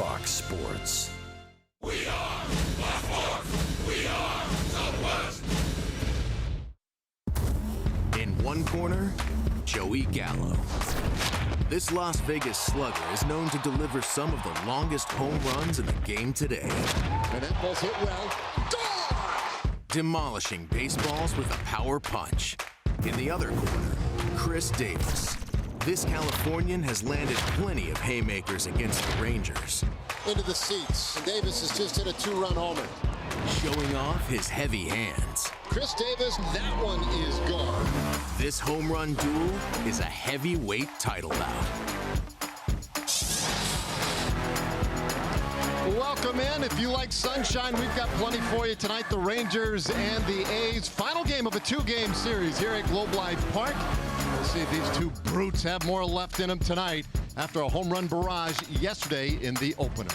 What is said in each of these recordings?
Fox Sports. We are Black Hawks. We are Southwest. In one corner, Joey Gallo. This Las Vegas slugger is known to deliver some of the longest home runs in the game today. And that ball's hit well. Gone! Demolishing baseballs with a power punch. In the other corner, Chris Davis. This Californian has landed plenty of haymakers against the Rangers. Into the seats. Davis has just hit a two-run homer. Showing off his heavy hands. Chris Davis, that one is gone. This home run duel is a heavyweight title bout. Welcome in. If you like sunshine, we've got plenty for you tonight. The Rangers and the A's. Final game of a two-game series here at Globe Life Park. We'll see if these two brutes have more left in them tonight after a home run barrage yesterday in the opener.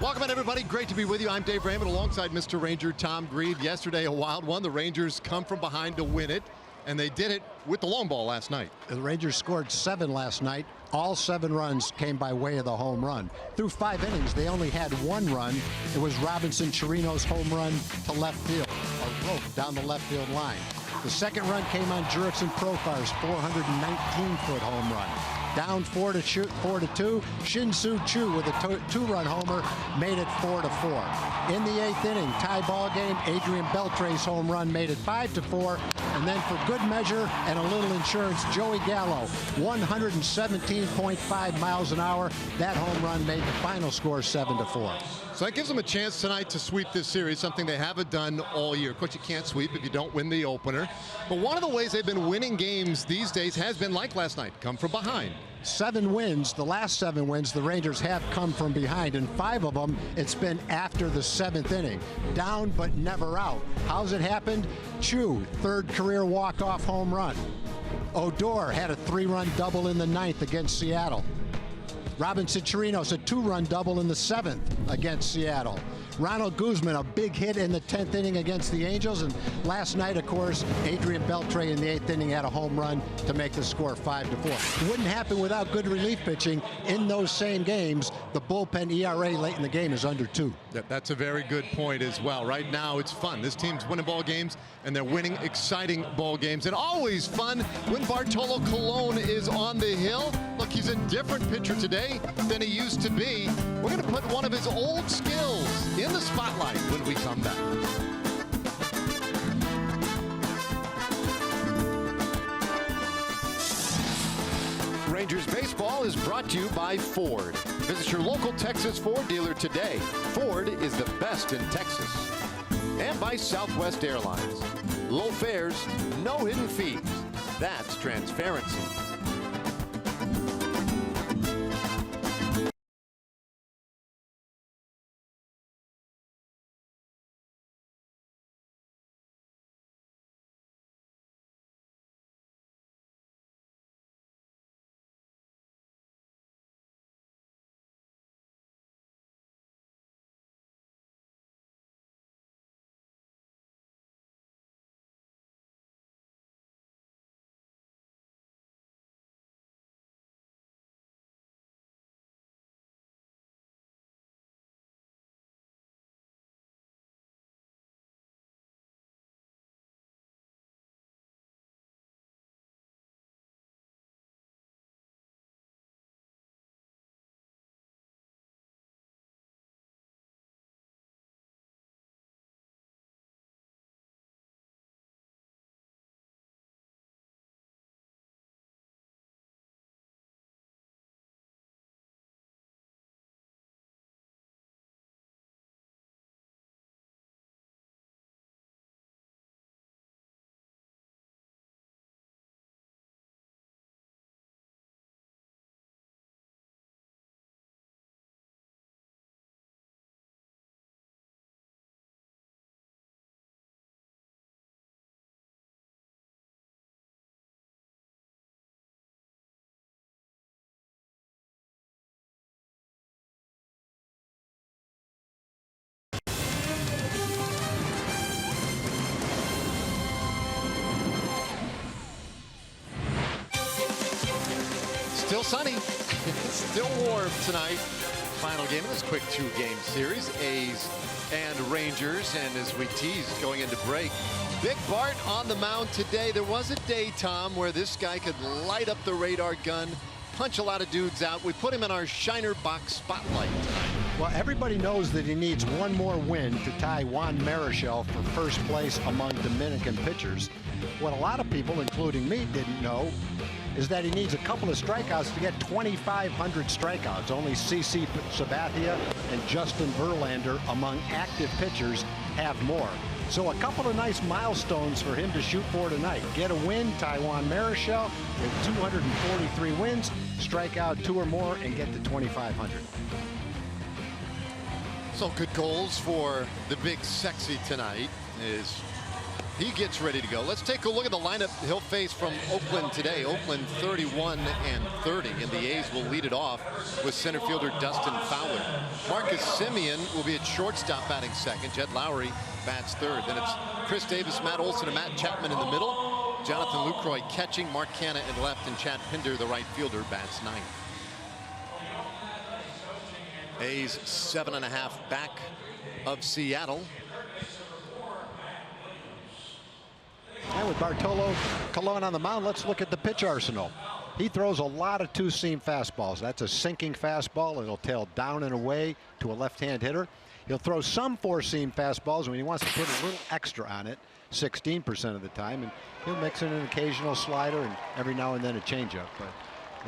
Welcome in, everybody. Great to be with you. I'm Dave Raymond alongside Mr. Ranger Tom Grieve. Yesterday, a wild one. The Rangers come from behind to win it, and they did it with the long ball last night. The Rangers scored 7 last night. All 7 runs came by way of the home run. Through 5 innings, they only had 1 run. It was Robinson Chirino's home run to left field, a rope down the left field line. The second run came on Jurickson Profar's 419-foot home run. Down 4-2. Shin-Soo Choo with a 2-run homer made it 4-4. In the 8th inning, tie ball game, Adrian Beltre's home run made it 5-4. And then for good measure and a little insurance, Joey Gallo, 117.5 miles an hour. That home run made the final score 7-4. So that gives them a chance tonight to sweep this series, something they haven't done all year. Of course, you can't sweep if you don't win the opener. But one of the ways they've been winning games these days has been like last night, come from behind. 7 wins, the last 7 wins, the Rangers have come from behind. And 5 of them, it's been after the 7th inning. Down but never out. How's it happened? Chu, 3rd career walk-off home run. Odor had a 3-run double in the 9th against Seattle. Robinson Chirinos, a 2-run double in the 7th against Seattle. Ronald Guzman, a big hit in the 10th inning against the Angels. And last night, of course, Adrian Beltre in the 8th inning had a home run to make the score 5-4. It wouldn't happen without good relief pitching in those same games. The bullpen ERA late in the game is under 2. That's a very good point as well. Right now, it's fun. This team's winning ball games, and they're winning exciting ball games. And always fun when Bartolo Colon is on the hill. Look, he's a different pitcher today than he used to be. We're going to put one of his old skills in the spotlight when we come back. Rangers baseball is brought to you by Ford. Visit your local Texas Ford dealer today. Ford is the best in Texas. And by Southwest Airlines. Low fares, no hidden fees. That's transparency. Still sunny. still warm tonight. Final game of this quick 2-game series, A's and Rangers. And as we teased going into break, Big Bart on the mound today. There was a day, Tom, where this guy could light up the radar gun, punch a lot of dudes out. We put him in our Shiner Box spotlight tonight. Well, everybody knows that he needs one more win to tie Juan Marichal for first place among Dominican pitchers. What a lot of people, including me, didn't know is that he needs a couple of strikeouts to get 2,500 strikeouts. Only CC Sabathia and Justin Verlander among active pitchers have more. So a couple of nice milestones for him to shoot for tonight. Get a win, tie Juan Marichal with 243 wins, strike out 2 or more, and get to 2,500. So good goals for the big sexy tonight as he gets ready to go. Let's take a look at the lineup he'll face from Oakland today. Oakland 31 and 30, and the A's will lead it off with center fielder Dustin Fowler. Marcus Semien will be at shortstop batting second. Jed Lowry bats third. Then it's Chris Davis, Matt Olson, and Matt Chapman in the middle. Jonathan Lucroy catching, Mark Canha in left, and Chad Pinder, the right fielder, bats ninth. A's 7.5 back of Seattle. And with Bartolo Colon on the mound, let's look at the pitch arsenal. He throws a lot of two-seam fastballs. That's a sinking fastball. It'll tail down and away to a left-hand hitter. He'll throw some four-seam fastballs when he wants to put a little extra on it, 16% of the time, and he'll mix in an occasional slider and every now and then a changeup. But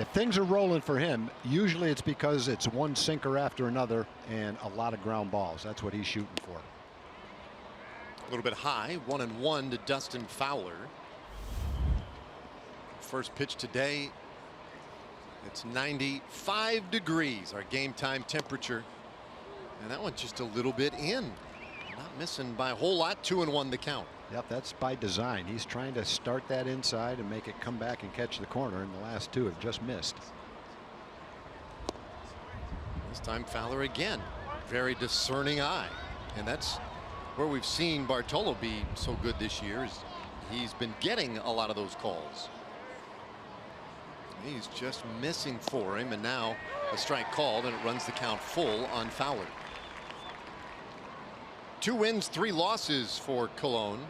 if things are rolling for him, usually it's because it's one sinker after another and a lot of ground balls. That's what he's shooting for. A little bit high, 1-1 to Dustin Fowler. First pitch today. It's 95 degrees, our game time temperature. And that one's just a little bit in. Not missing by a whole lot. 2-1 the count. Yep, that's by design. He's trying to start that inside and make it come back and catch the corner, and the last two have just missed. This time Fowler again. Very discerning eye. And that's where we've seen Bartolo be so good this year. Is he's been getting a lot of those calls. He's just missing for him, and now a strike called, and it runs the count full on Fowler. 2 wins, 3 losses for Cologne,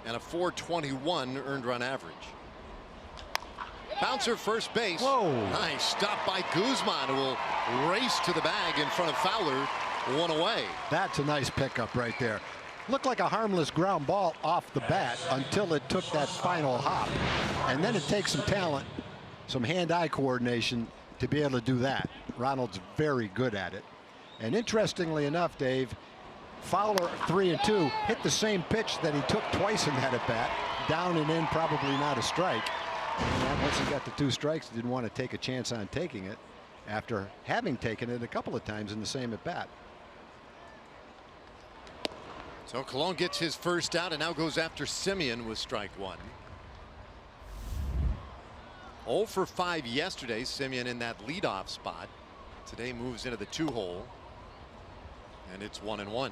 and a .421 earned run average. Bouncer first base. Whoa. Nice stop by Guzman, who will race to the bag in front of Fowler. 1 away. That's a nice pickup right there. Looked like a harmless ground ball off the bat until it took that final hop. And then it takes some talent, some hand-eye coordination to be able to do that. Ronald's very good at it. And interestingly enough, Dave, Fowler 3-2 hit the same pitch that he took twice in that at bat. Down and in, probably not a strike. And once he got the 2 strikes, he didn't want to take a chance on taking it after having taken it a couple of times in the same at bat. So Cologne gets his first out and now goes after Semien with strike 1. 0 for 5 yesterday. Semien in that leadoff spot. Today moves into the 2-hole. And it's 1-1.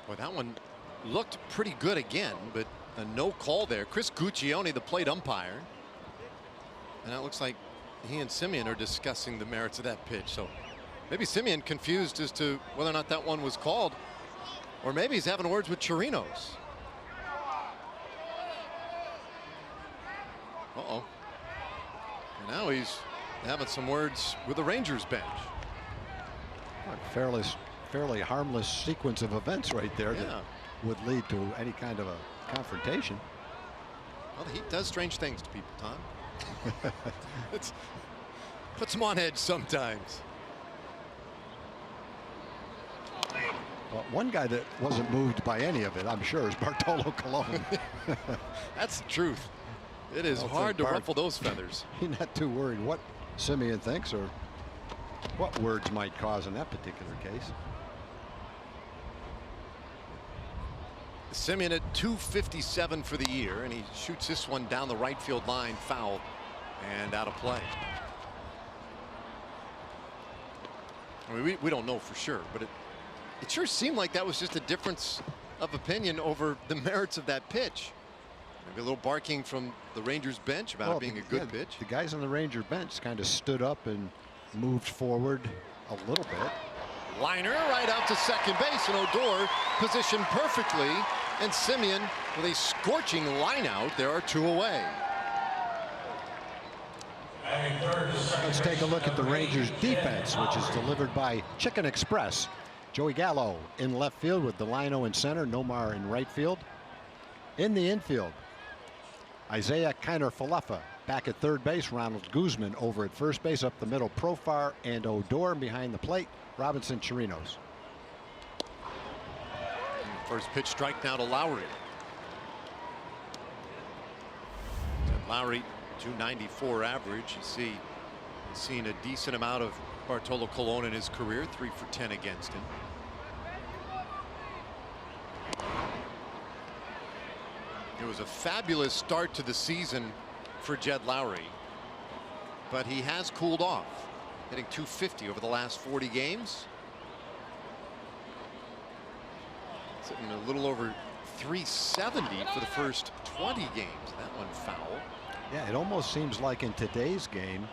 Boy, that one looked pretty good again, but a no call there. Chris Guccione, the plate umpire. And it looks like he and Semien are discussing the merits of that pitch. So maybe Semien confused as to whether or not that one was called. Or maybe he's having words with Chirinos. Uh-oh. And now he's having some words with the Rangers bench. Fairly harmless sequence of events right there that would lead to any kind of a confrontation. Well, the heat does strange things to people, Tom. It puts them on edge sometimes. Well, one guy that wasn't moved by any of it, I'm sure, is Bartolo Colon. That's the truth. It is hard to ruffle those feathers. He's not too worried what Semien thinks or what words might cause in that particular case. Semien at .257 for the year, and he shoots this one down the right field line, foul and out of play. I mean, we don't know for sure, but it sure seemed like that was just a difference of opinion over the merits of that pitch. Maybe a little barking from the Rangers bench about it being a good pitch. The guys on the Ranger bench kind of stood up and moved forward a little bit. Liner right out to second base, and Odor positioned perfectly, and Simeon with a scorching line out. There are 2 away. Let's take a look at the Rangers defense, which is delivered by Chicken Express. Joey Gallo in left field with Delino in center, Nomar in right field. In the infield, Isaiah Kiner-Falefa back at third base, Ronald Guzman over at first base, up the middle Profar and Odor, behind the plate Robinson Chirinos. First pitch strike now to Lowry. Lowry 294 average. You see, he's seen a decent amount of Bartolo Colon in his career, 3 for 10 against him. It was a fabulous start to the season for Jed Lowry, but he has cooled off, hitting .250 over the last 40 games. Sitting a little over .370 for the first 20 games. That one foul. Yeah, it almost seems like in today's game,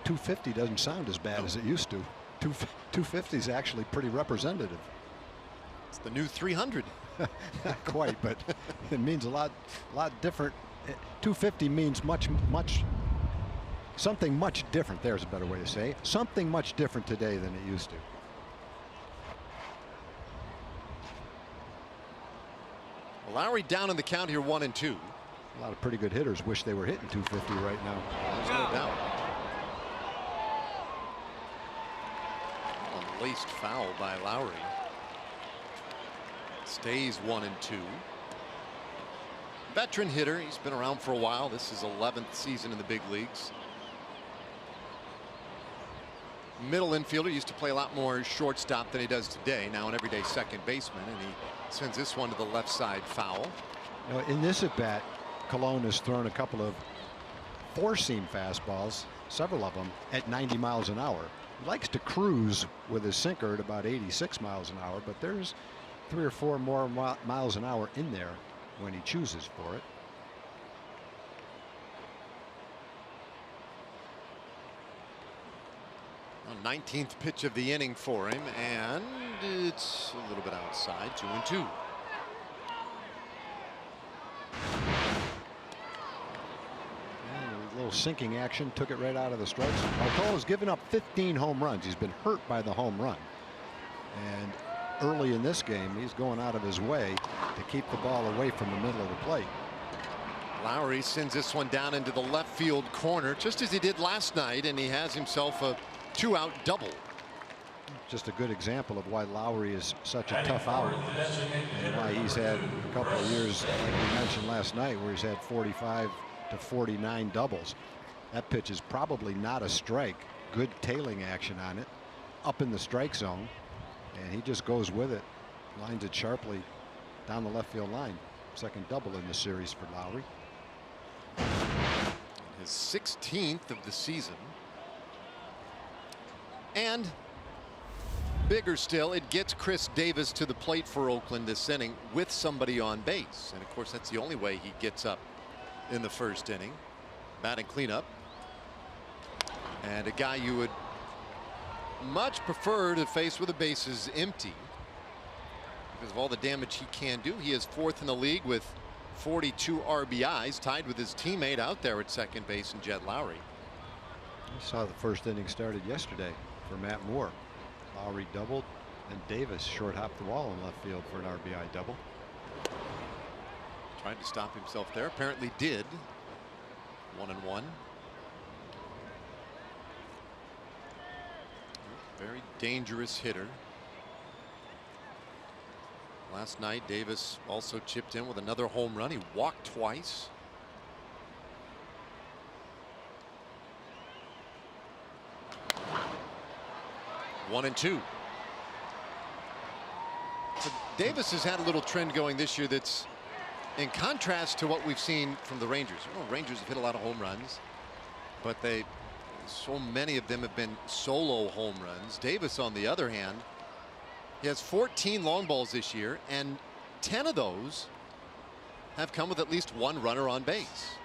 .250 doesn't sound as bad as it used to. .250 is actually pretty representative. It's the new 300. Not quite, but it means a lot different. .250 means something much different. There's a better way to say it. Something much different today than it used to. Lowry down in the count here, 1-2. A lot of pretty good hitters wish they were hitting .250 right now. There's no doubt. Unlaced foul by Lowry. Stays 1-2. Veteran hitter. He's been around for a while. This is 11th season in the big leagues. Middle infielder, used to play a lot more shortstop than he does today. Now an everyday second baseman, and he sends this one to the left side foul. You know, in this at bat, Colon has thrown a couple of four-seam fastballs, several of them at 90 miles an hour. He likes to cruise with his sinker at about 86 miles an hour, but there's 3 or 4 more miles an hour in there when he chooses for it. Well, 19th pitch of the inning for him, and it's a little bit outside. 2-2. A little sinking action, took it right out of the strikes. Bartolo's given up 15 home runs. He's been hurt by the home run, and early in this game he's going out of his way to keep the ball away from the middle of the plate. Lowry sends this one down into the left field corner, just as he did last night, and he has himself a 2-out double. Just a good example of why Lowry is such a tough out, and why he's had a couple of years, like we mentioned last night, where he's had 45 to 49 doubles. That pitch is probably not a strike. Good tailing action on it, up in the strike zone, and he just goes with it, lines it sharply down the left field line. Second double in the series for Lowry. His 16th of the season. And bigger still, it gets Chris Davis to the plate for Oakland this inning with somebody on base. And of course, that's the only way he gets up in the first inning. Batting cleanup. And a guy you would much prefer to face with the bases empty because of all the damage he can do. He is 4th in the league with 42 RBIs, tied with his teammate out there at second base in Jed Lowry. I saw the first inning started yesterday for Matt Moore. Lowry doubled, and Davis short hopped the wall in left field for an RBI double. Tried to stop himself there, apparently did. 1-1. Very dangerous hitter. Last night Davis also chipped in with another home run. He walked twice. One and two. So Davis has had a little trend going this year that's in contrast to what we've seen from the Rangers. You know, Rangers have hit a lot of home runs, but they So many of them have been solo home runs. Davis, on the other hand, he has 14 long balls this year, and 10 of those have come with at least one runner on base.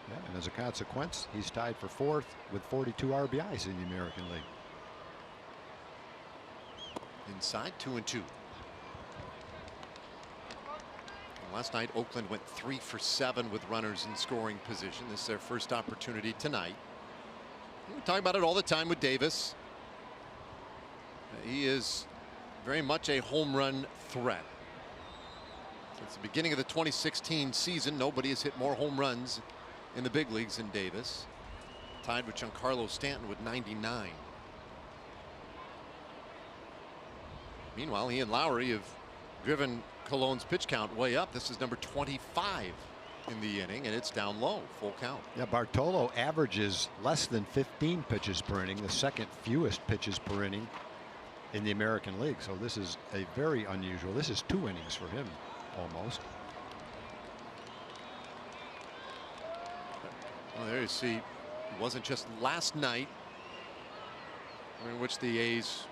Yeah, and as a consequence, he's tied for 4th with 42 RBIs in the American League. Inside, 2-2. Last night, Oakland went 3 for 7 with runners in scoring position. This is their first opportunity tonight. We talk about it all the time with Davis. He is very much a home run threat. Since the beginning of the 2016 season, nobody has hit more home runs in the big leagues than Davis. Tied with Giancarlo Stanton with 99. Meanwhile, he and Lowry have driven Cologne's pitch count way up. This is number 25 in the inning, and it's down low, full count. Yeah, Bartolo averages less than 15 pitches per inning, the second fewest pitches per inning in the American League. So this is a very unusual. This is 2 innings for him almost. Well, there you see, it wasn't just last night in which the A's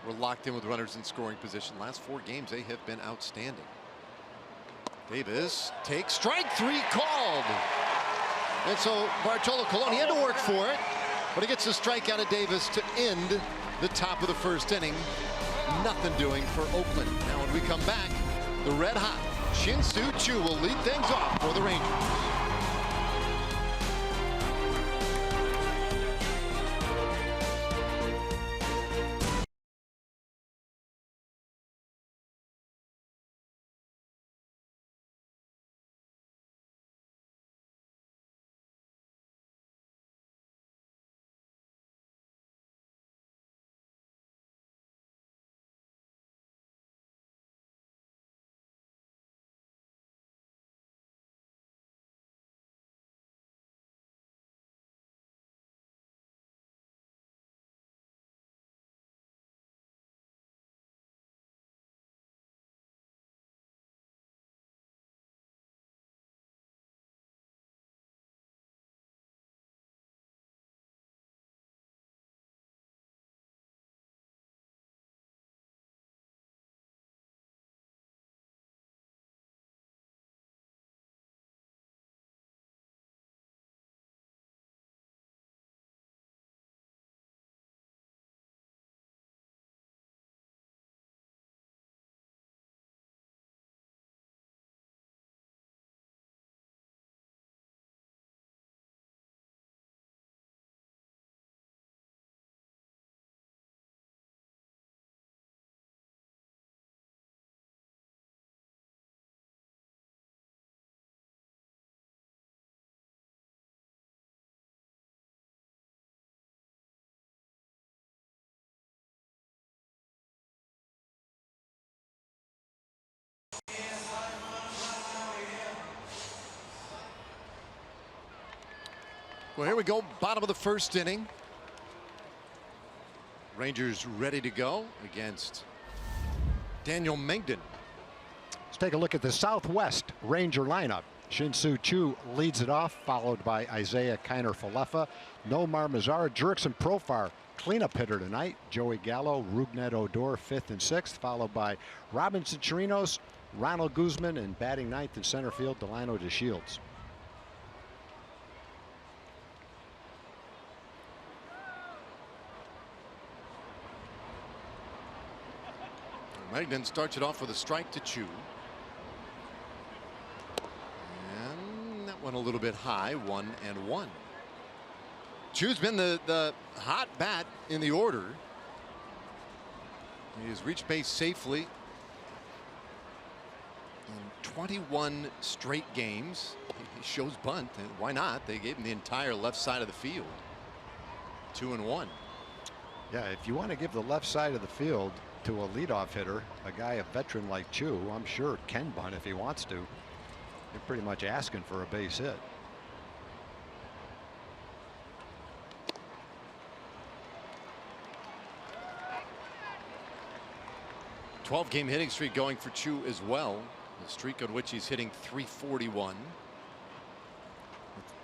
were locked in with runners in scoring position. Last 4 games, they have been outstanding. Davis takes strike 3 called. And so Bartolo Colon, he had to work for it, but he gets a strike out of Davis to end the top of the first inning. Nothing doing for Oakland. Now when we come back, the red hot Shin-Soo Choo will lead things off for the Rangers. Well, here we go, bottom of the first inning. Rangers ready to go against Daniel Mengden. Let's take a look at the Southwest Ranger lineup. Shin-Soo Choo leads it off, followed by Isaiah Kiner-Falefa, Nomar Mazara, Jurickson Profar, cleanup hitter tonight. Joey Gallo, Rougned Odor, 5th and 6th, followed by Robinson Chirinos, Ronald Guzman, and batting 9th in center field, Delano DeShields. Mengden starts it off with a strike to Choo. And that one a little bit high, 1-1. Choo's been the hot bat in the order. He has reached base safely in 21 straight games. He shows bunt, and why not? They gave him the entire left side of the field. 2-1. Yeah, if you want to give the left side of the field to a leadoff hitter, a guy, a veteran like Choo, I'm sure can bunt if he wants to. You're pretty much asking for a base hit. Game hitting streak going for Choo as well. The streak on which he's hitting .341.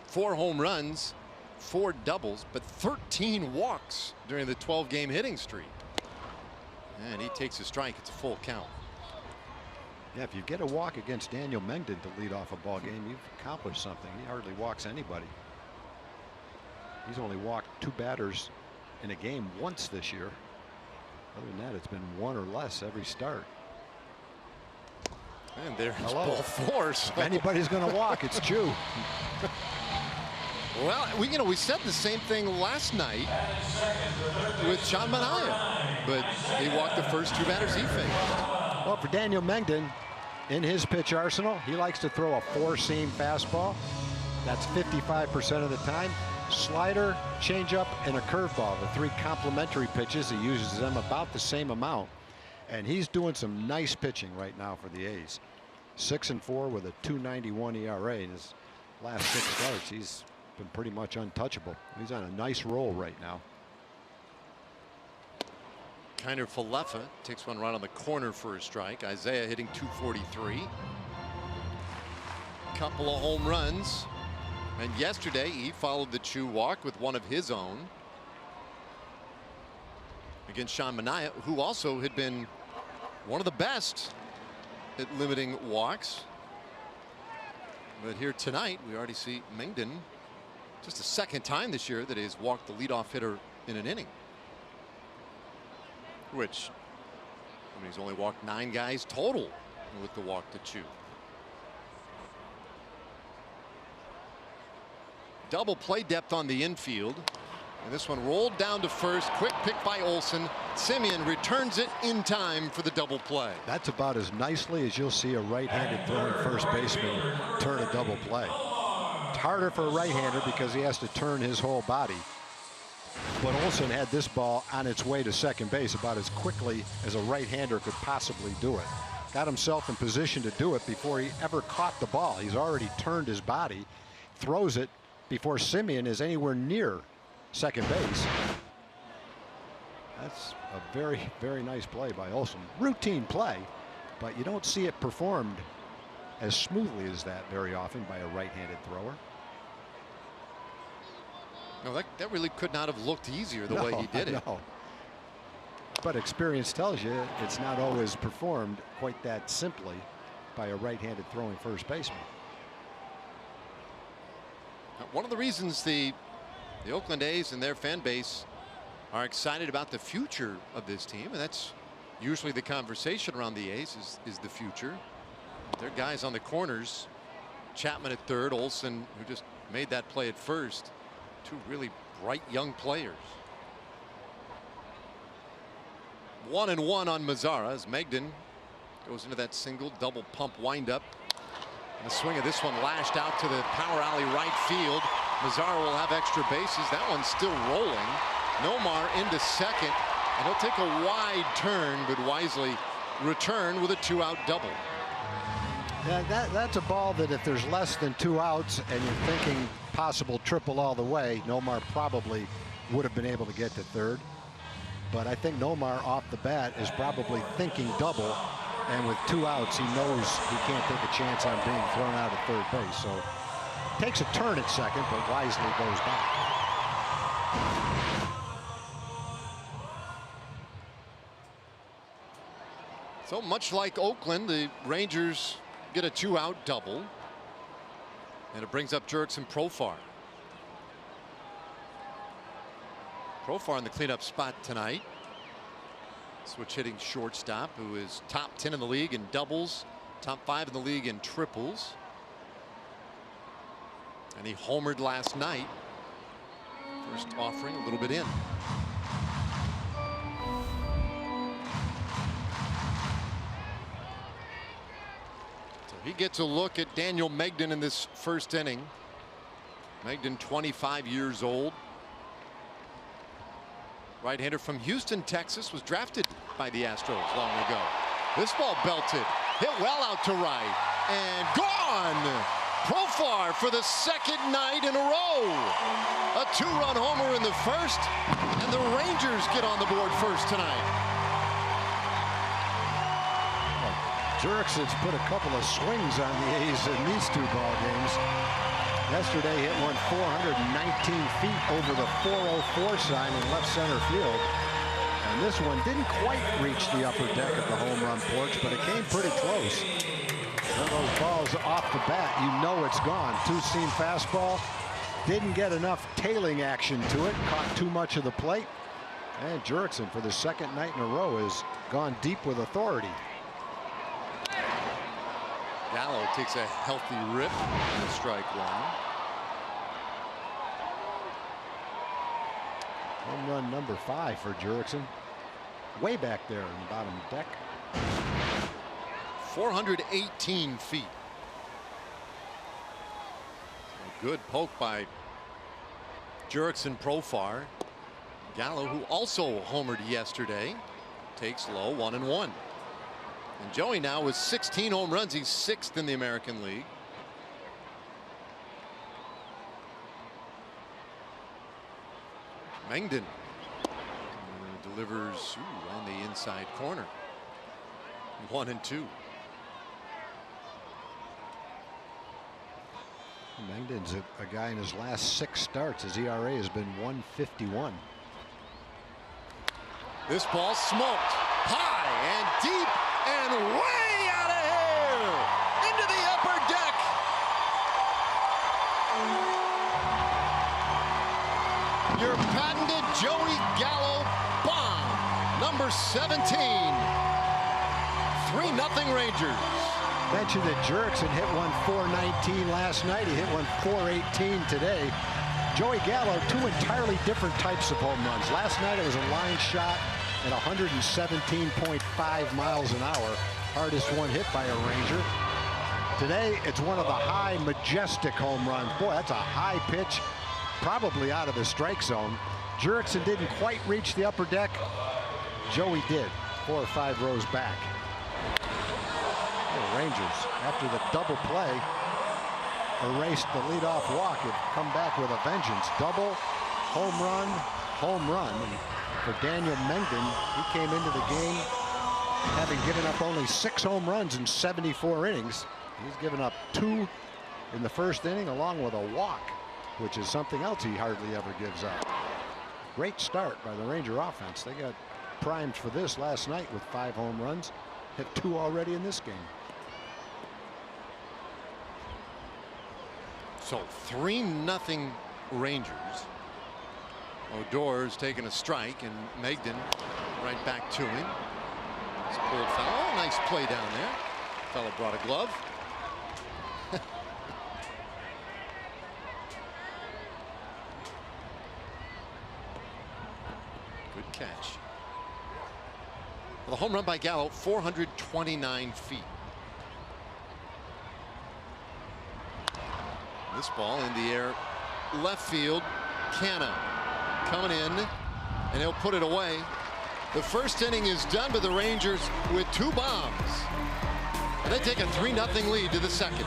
4 home runs 4 doubles, but 13 walks during the 12-game hitting streak. And he takes a strike. It's a full count. Yeah, if you get a walk against Daniel Mengden to lead off a ball game, you've accomplished something. He hardly walks anybody. He's only walked 2 batters in a game once this year. Other than that, it's been 1 or less every start. And there's ball 4. So. If anybody's going to walk, it's Chu. Well, we said the same thing last night with Sean Manaea, but he walked the first 2 batters he faced. Well, for Daniel Mengden, in his pitch arsenal, he likes to throw a 4-seam fastball. That's 55% of the time. Slider, changeup, and a curveball. The 3 complementary pitches, he uses them about the same amount. And he's doing some nice pitching right now for the A's. 6-4 with a 2.91 ERA. In his last 6 starts, he's been pretty much untouchable. He's on a nice roll right now. Kiner Falefa takes one right on the corner for a strike. Isaiah hitting .243. Couple of home runs. And yesterday he followed the Chu walk with one of his own against Sean Manaea, who also had been one of the best at limiting walks. But here tonight we already see Mengden, just the 2nd time this year that he's walked the leadoff hitter in an inning. Which, I mean, he's only walked 9 guys total with the walk to Chu. Double play depth on the infield. And this one rolled down to first. Quick pick by Olson. Simeon returns it in time for the double play. That's about as nicely as you'll see a right-handed throwing first baseman turn a double play. It's harder for a right-hander because he has to turn his whole body. But Olson had this ball on its way to second base about as quickly as a right-hander could possibly do it. Got himself in position to do it before he ever caught the ball. He's already turned his body, throws it before Simeon is anywhere near second base. That's a very, very nice play by Olson. Routine play, but you don't see it performed as smoothly as that very often by a right-handed thrower. No, that really could not have looked easier the way he did it. No. But experience tells you it's not always performed quite that simply by a right-handed throwing first baseman. One of the reasons the Oakland A's and their fan base are excited about the future of this team, and that's usually the conversation around the A's is the future. Their guys on the corners, Chapman at third, Olson, who just made that play at first. 2 really bright young players. 1-1 on Mazara as Mengden goes into that single double pump windup. And the swing of this one lashed out to the power alley right field. Mazara will have extra bases. That one's still rolling. Nomar into second, and he'll take a wide turn, but wisely return with a 2-out double. Yeah, that's a ball that if there's less than 2 outs and you're thinking possible triple all the way, Nomar probably would have been able to get to third. But I think Nomar off the bat is probably thinking double, and with 2 outs he knows he can't take a chance on being thrown out at third base. So takes a turn at second, but wisely goes back. So much like Oakland, the Rangers get a 2-out double, and it brings up Jurickson Profar. Profar in the cleanup spot tonight. Switch hitting shortstop, who is top 10 in the league in doubles, top 5 in the league in triples. And he homered last night. First offering a little bit in. So he gets a look at Daniel Mengden in this first inning. Mengden, 25 years old. Right-hander from Houston, Texas, was drafted by the Astros long ago. This ball belted, hit well out to right, and gone! Profar for the second night in a row. A 2-run homer in the first, and the Rangers get on the board first tonight. Jurickson's put a couple of swings on the A's in these 2 ball games. Yesterday hit one 419 feet over the 404 sign in left center field. And this one didn't quite reach the upper deck of the home run porch, but it came pretty close. One of those balls off the bat, you know it's gone. Two-seam fastball. Didn't get enough tailing action to it. Caught too much of the plate. And Jurickson, for the second night in a row, has gone deep with authority. Gallo takes a healthy rip in strike one. Home run number 5 for Jurickson. Way back there in the bottom deck. 418 feet. A good poke by Jurickson Profar. Gallo, who also homered yesterday, takes low, 1-1. And Joey now with 16 home runs. He's 6th in the American League. Mengden delivers on the inside corner. 1-2. Mengden's a guy in his last 6 starts. His ERA has been 1.51. This ball smoked high and deep and way out of here into the upper deck. Your patented Joey Gallo bomb, number 17. 3-0 Rangers. Mentioned that Jurickson hit one 419 last night. He hit one 418 today. Joey Gallo, 2 entirely different types of home runs. Last night it was a line shot at 117.5 miles an hour. Hardest one hit by a Ranger. Today it's one of the high, majestic home runs. Boy, that's a high pitch, probably out of the strike zone. Jurickson didn't quite reach the upper deck. Joey did, 4 or 5 rows back. The Rangers, after the double play, erased the leadoff walk, have come back with a vengeance. Double, home run. And for Daniel Mengden, he came into the game having given up only 6 home runs in 74 innings. He's given up 2 in the first inning, along with a walk, which is something else he hardly ever gives up. Great start by the Ranger offense. They got primed for this last night with 5 home runs. Hit 2 already in this game. So 3-0 Rangers. Odor's taking a strike, and Mengden right back to him. He's pulled foul. Oh, nice play down there. Fellow brought a glove. Good catch. Well, the home run by Gallo, 429 feet. This ball in the air, left field. Canna coming in, and he'll put it away. The first inning is done, but the Rangers with 2 bombs, and they take a 3-0 lead to the second.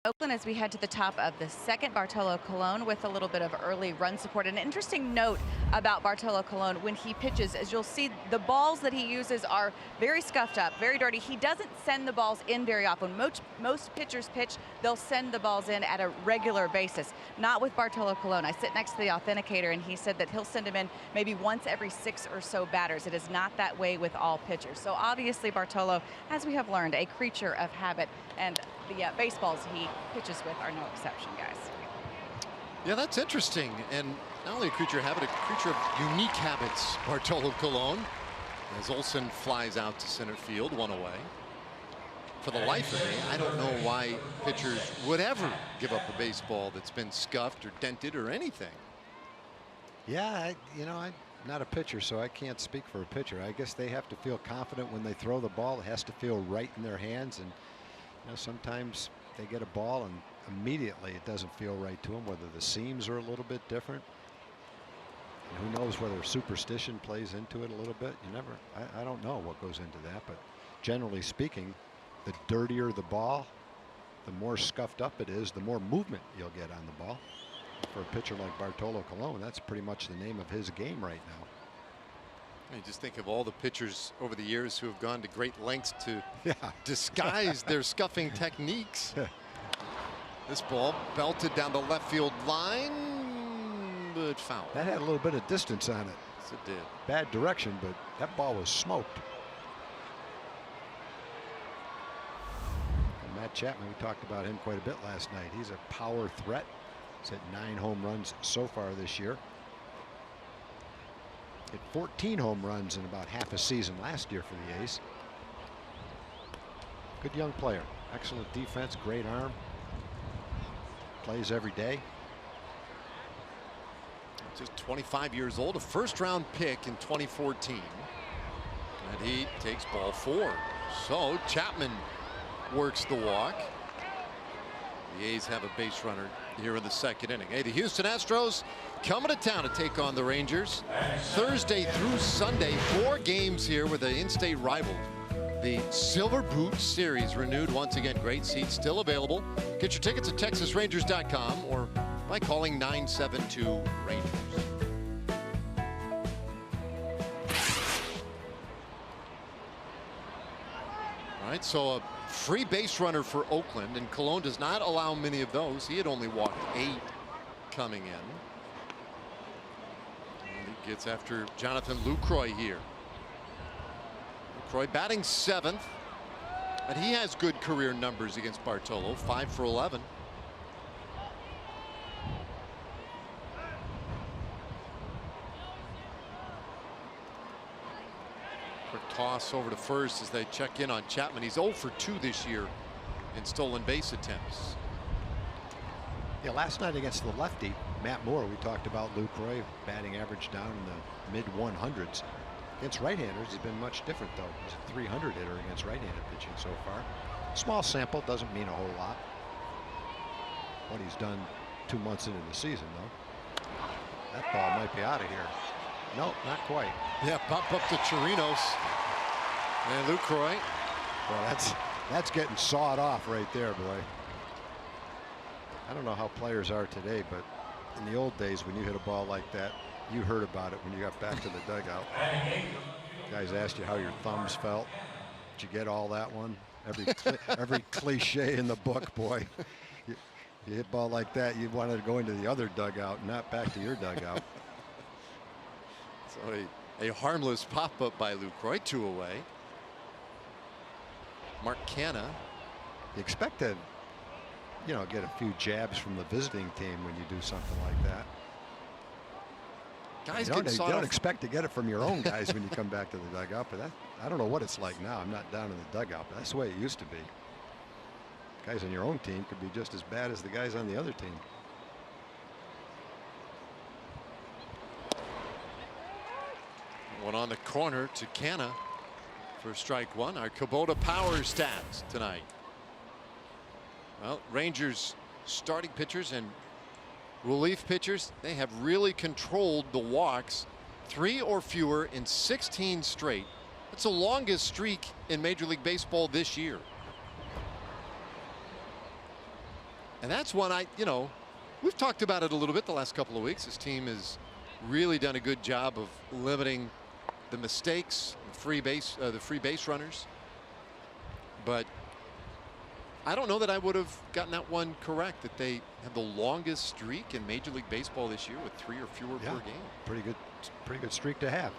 Oakland as we head to the top of the second. Bartolo Colon with a little bit of early run support. An interesting note about Bartolo Colon when he pitches, as you'll see, the balls that he uses are very scuffed up, very dirty. He doesn't send the balls in very often. Most pitchers pitch, they'll send the balls in at a regular basis. Not with Bartolo Colon. I sit next to the authenticator and he said that he'll send him in maybe once every 6 or so batters. It is not that way with all pitchers. So obviously Bartolo, as we have learned, a creature of habit, and the baseballs he pitches with are no exception, guys. Yeah, that's interesting. And not only a creature of habit, a creature of unique habits, Bartolo Colon. As Olsen flies out to center field, 1 away. For the life of me, I don't know why pitchers would ever give up a baseball that's been scuffed or dented or anything. Yeah, I'm not a pitcher, so I can't speak for a pitcher. I guess they have to feel confident when they throw the ball. It has to feel right in their hands, and sometimes they get a ball and immediately it doesn't feel right to them, whether the seams are a little bit different. And who knows whether superstition plays into it a little bit. I don't know what goes into that, but generally speaking, the dirtier the ball, the more scuffed up it is, the more movement you'll get on the ball. For a pitcher like Bartolo Colon, that's pretty much the name of his game right now. You just think of all the pitchers over the years who have gone to great lengths to disguise their scuffing techniques. This ball belted down the left field line, but foul. That had a little bit of distance on it. Yes, it did. Bad direction, but that ball was smoked. And Matt Chapman, we talked about him quite a bit last night. He's a power threat. He's hit 9 home runs so far this year. Hit 14 home runs in about half a season last year for the A's. Good young player. Excellent defense, great arm. Plays every day. Just 25 years old, a first-round pick in 2014. And he takes ball 4. So Chapman works the walk. The A's have a base runner here in the second inning. Hey, the Houston Astros coming to town to take on the Rangers. Thursday through Sunday, 4 games here with an in-state rival. The Silver Boot Series renewed once again. Great seats still available. Get your tickets at TexasRangers.com or by calling 972-RANGERS. All right, so a free base runner for Oakland, and Colon does not allow many of those. He had only walked 8 coming in. And he gets after Jonathan Lucroy here. Lucroy batting 7th, and he has good career numbers against Bartolo, 5 for 11. Quick toss over to first as they check in on Chapman. He's 0 for 2 this year in stolen base attempts. Yeah, last night against the lefty, Matt Moore, we talked about Lucroy batting average down in the mid 100s. Against right-handers, he's been much different, though. He's a 300 hitter against right-handed pitching so far. Small sample, doesn't mean a whole lot. What he's done 2 months into the season, though. That ball might be out of here. Nope, not quite. Yeah, pop up to Chirinos. And Lucroy. Well, that's getting sawed off right there, boy. I don't know how players are today, but in the old days when you hit a ball like that, you heard about it when you got back to the dugout. Guys asked you how your thumbs felt. Did you get all that one? Every cliche in the book, boy. You hit a ball like that, you wanted to go into the other dugout, not back to your dugout. So a harmless pop-up by Lucroy, 2 away. Mark Canha. You expect to, get a few jabs from the visiting team when you do something like that. Guys you don't expect to get it from your own guys when you come back to the dugout, but I don't know what it's like now. I'm not down in the dugout, but that's the way it used to be. Guys on your own team could be just as bad as the guys on the other team. One on the corner to Canha for strike 1. Our Kubota power stats tonight. Well, Rangers starting pitchers and relief pitchers, they have really controlled the walks, 3 or fewer in 16 straight. That's the longest streak in Major League Baseball this year. And that's one we've talked about it a little bit the last couple of weeks. This team has really done a good job of limiting the mistakes, the free base runners. But I don't know that I would have gotten that one correct, that they have the longest streak in Major League Baseball this year with 3 or fewer per game. Pretty good streak to have.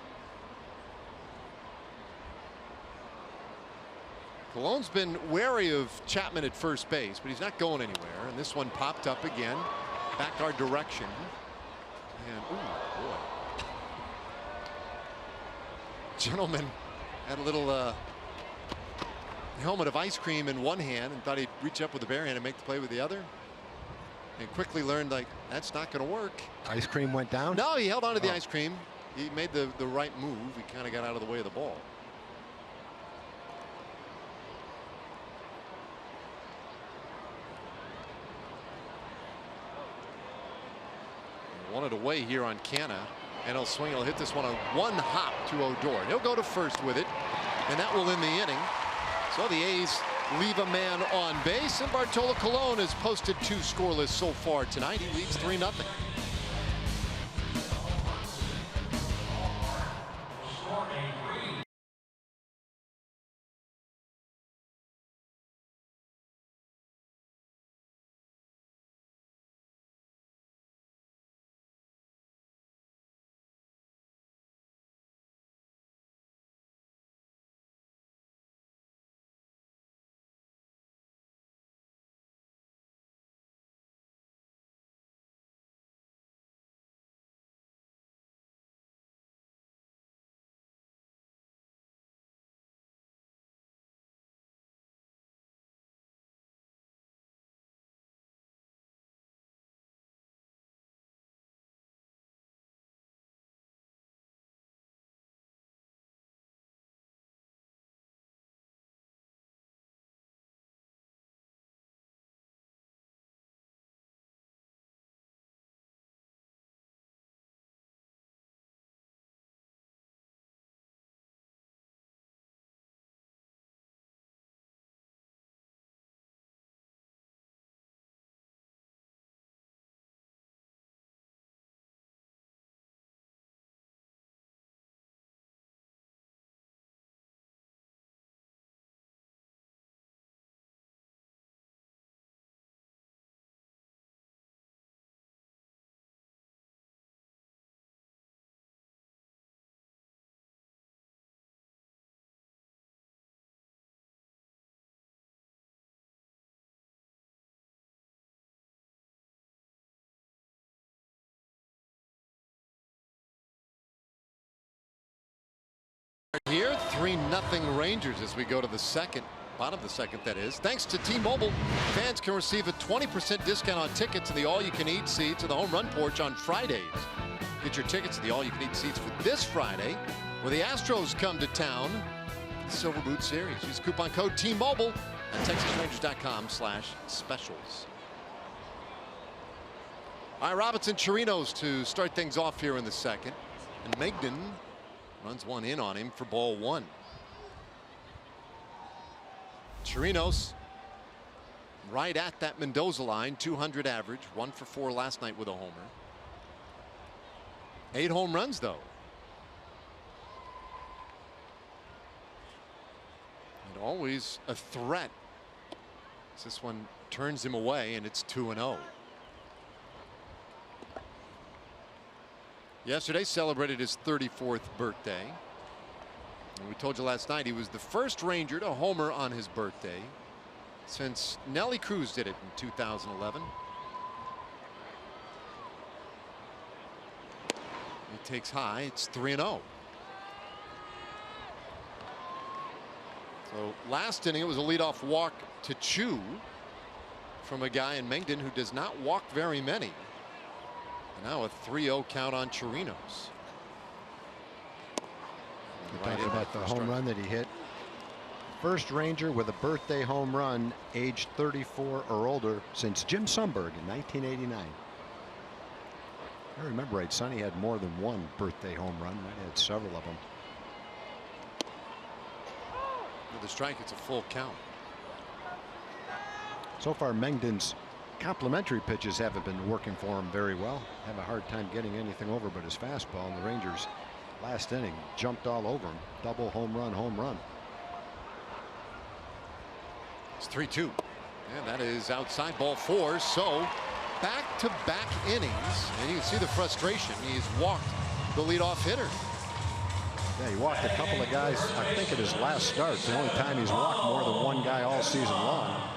Cologne's been wary of Chapman at first base, but he's not going anywhere. And this one popped up again, back our direction. And ooh, boy. Gentleman had a little helmet of ice cream in one hand and thought he'd reach up with the bare hand and make the play with the other. And quickly learned, like, that's not going to work. Ice cream went down? No, he held on to the ice cream. He made the right move. He kind of got out of the way of the ball. Wanted away here on Canna, and he'll swing. He'll hit this one on one hop to Odor. He'll go to first with it, and that will end the inning. So the A's leave a man on base, and Bartolo Colon has posted 2 scoreless so far tonight. He leads 3-0. Here, 3-0 Rangers as we go to the second. Bottom of the second, that is. Thanks to T-Mobile, fans can receive a 20% discount on tickets to the all-you-can-eat seats to the home run porch on Fridays. Get your tickets to the all-you-can-eat seats for this Friday, where the Astros come to town. The Silver Boot Series. Use coupon code T-Mobile at TexasRangers.com/specials. All right, Robinson Chirinos to start things off here in the second, and Megden runs one in on him for ball 1. Chirinos right at that Mendoza line, 200 average, 1 for 4 last night with a homer. 8 home runs though. And always a threat. This one turns him away, and it's 2-0. Yesterday celebrated his 34th birthday. And we told you last night he was the first Ranger to homer on his birthday since Nelly Cruz did it in 2011. He takes high. It's 3-0. So last inning it was a leadoff walk to Chu from a guy in Mengden who does not walk very many. Now a 3-0 count on Chirinos. You talked about the home run that he hit. First Ranger with a birthday home run, age 34 or older, since Jim Sundberg in 1989. If I remember right, Sonny had more than one birthday home run. Might have had several of them. With the strike, it's a full count. So far, Mengden's complementary pitches haven't been working for him very well. Have a hard time getting anything over but his fastball, and the Rangers last inning jumped all over him. Double home run, home run. It's 3-2. And that is outside, ball 4. So back-to-back innings, and you can see the frustration. He's walked the leadoff hitter. Yeah, he walked a couple of guys, I think, at his last start. It's the only time he's walked more than one guy all season long.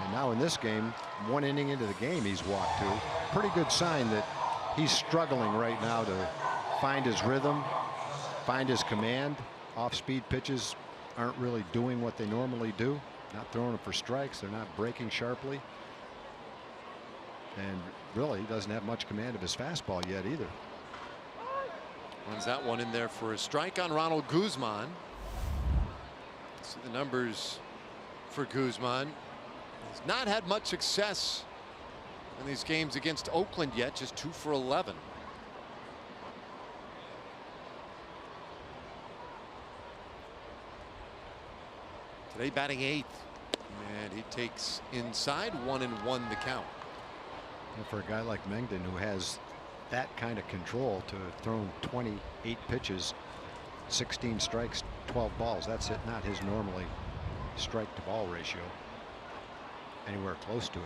And now in this game, 1 inning into the game, he's walked 2. Pretty good sign that he's struggling right now to find his rhythm, find his command. Off-speed pitches aren't really doing what they normally do. Not throwing them for strikes. They're not breaking sharply. And really, he doesn't have much command of his fastball yet either. Runs that one in there for a strike on Ronald Guzman. See the numbers for Guzman. He's not had much success in these games against Oakland yet, just 2 for 11. Today batting 8th, and he takes inside, 1-1 the count. And for a guy like Mengden, who has that kind of control, to have thrown 28 pitches, 16 strikes, 12 balls, that's it, not his normally strike to ball ratio anywhere close to it.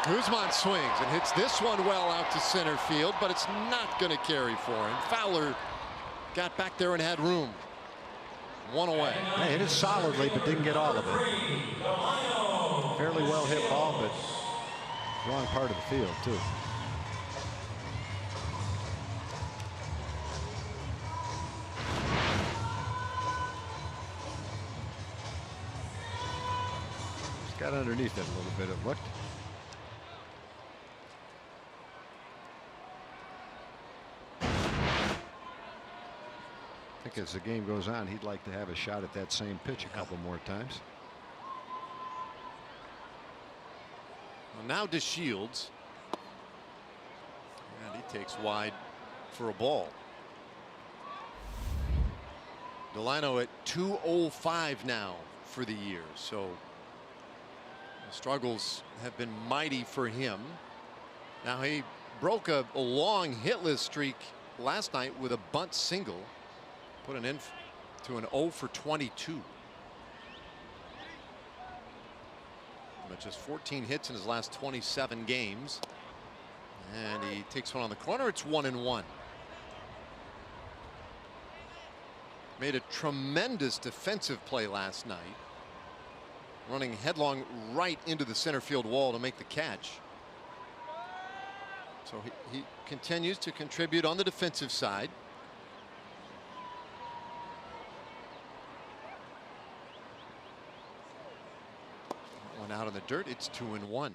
Guzman swings and hits this one well out to center field, but it's not going to carry for him. Fowler got back there and had room. 1 away. He hit it solidly, but didn't get all of it. Fairly well hit ball, but wrong part of the field too. Just got underneath it a little bit, it looked. I think as the game goes on, he'd like to have a shot at that same pitch a couple more times. Well, now DeShields, and he takes wide for a ball. Delano at 205 now for the year, so the struggles have been mighty for him. Now he broke a long hitless streak last night with a bunt single. Put an end to an 0 for 22. But just 14 hits in his last 27 games. And he takes one on the corner. It's 1-1. Made a tremendous defensive play last night, running headlong right into the center field wall to make the catch. So he continues to contribute on the defensive side. Out in the dirt, it's 2-1.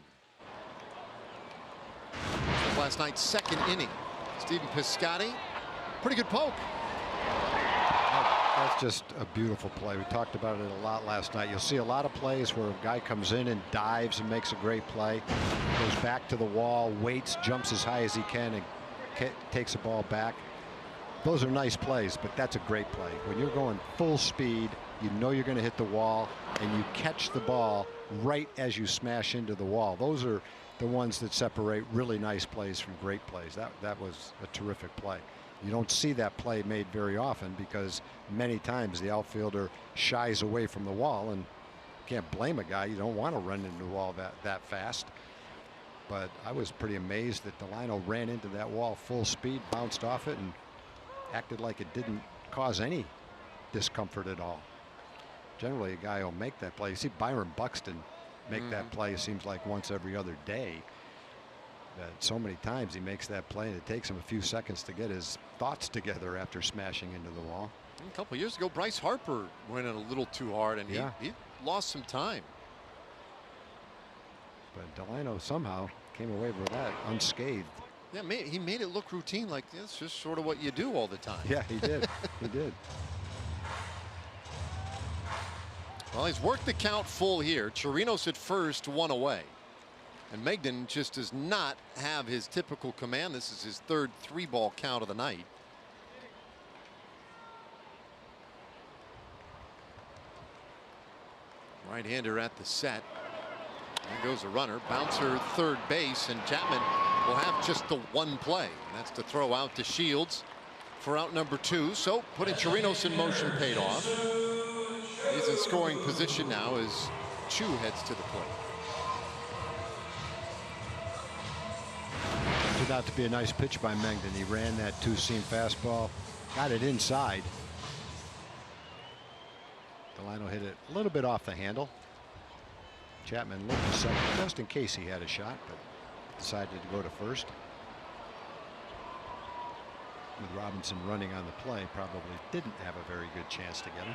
Last night's second inning, Stephen Piscotty, pretty good poke. That's just a beautiful play. We talked about it a lot last night. You'll see a lot of plays where a guy comes in and dives and makes a great play, goes back to the wall, waits, jumps as high as he can, and takes the ball back. Those are nice plays, but that's a great play. When you're going full speed, you know you're going to hit the wall, and you catch the ball right as you smash into the wall. Those are the ones that separate really nice plays from great plays. That was a terrific play. You don't see that play made very often because many times the outfielder shies away from the wall, and you can't blame a guy. You don't want to run into the wall that fast. But I was pretty amazed that Delano ran into that wall full speed, bounced off it, and acted like it didn't cause any discomfort at all. Generally, a guy will make that play. You see Byron Buxton make that play, it seems like once every other day. That so many times he makes that play, and it takes him a few seconds to get his thoughts together after smashing into the wall. A couple years ago, Bryce Harper went in a little too hard, and he lost some time. But Delano somehow came away with that unscathed. Yeah, he made it look routine, like it's just sort of what you do all the time. Yeah, he did. He did. Well, he's worked the count full here. Chirinos at first, 1 away. And Mengden just does not have his typical command. This is his third 3-ball count of the night. Right-hander at the set. There goes a runner. Bouncer third base, and Chapman will have just the one play. And that's to throw out to Shields for out number 2. So putting Chirinos in motion paid off. He's in scoring position now as Chu heads to the plate. Turned out to be a nice pitch by Mengden. He ran that two-seam fastball, got it inside. Delano hit it a little bit off the handle. Chapman looked to second just in case he had a shot, but decided to go to first. With Robinson running on the play, probably didn't have a very good chance to get him.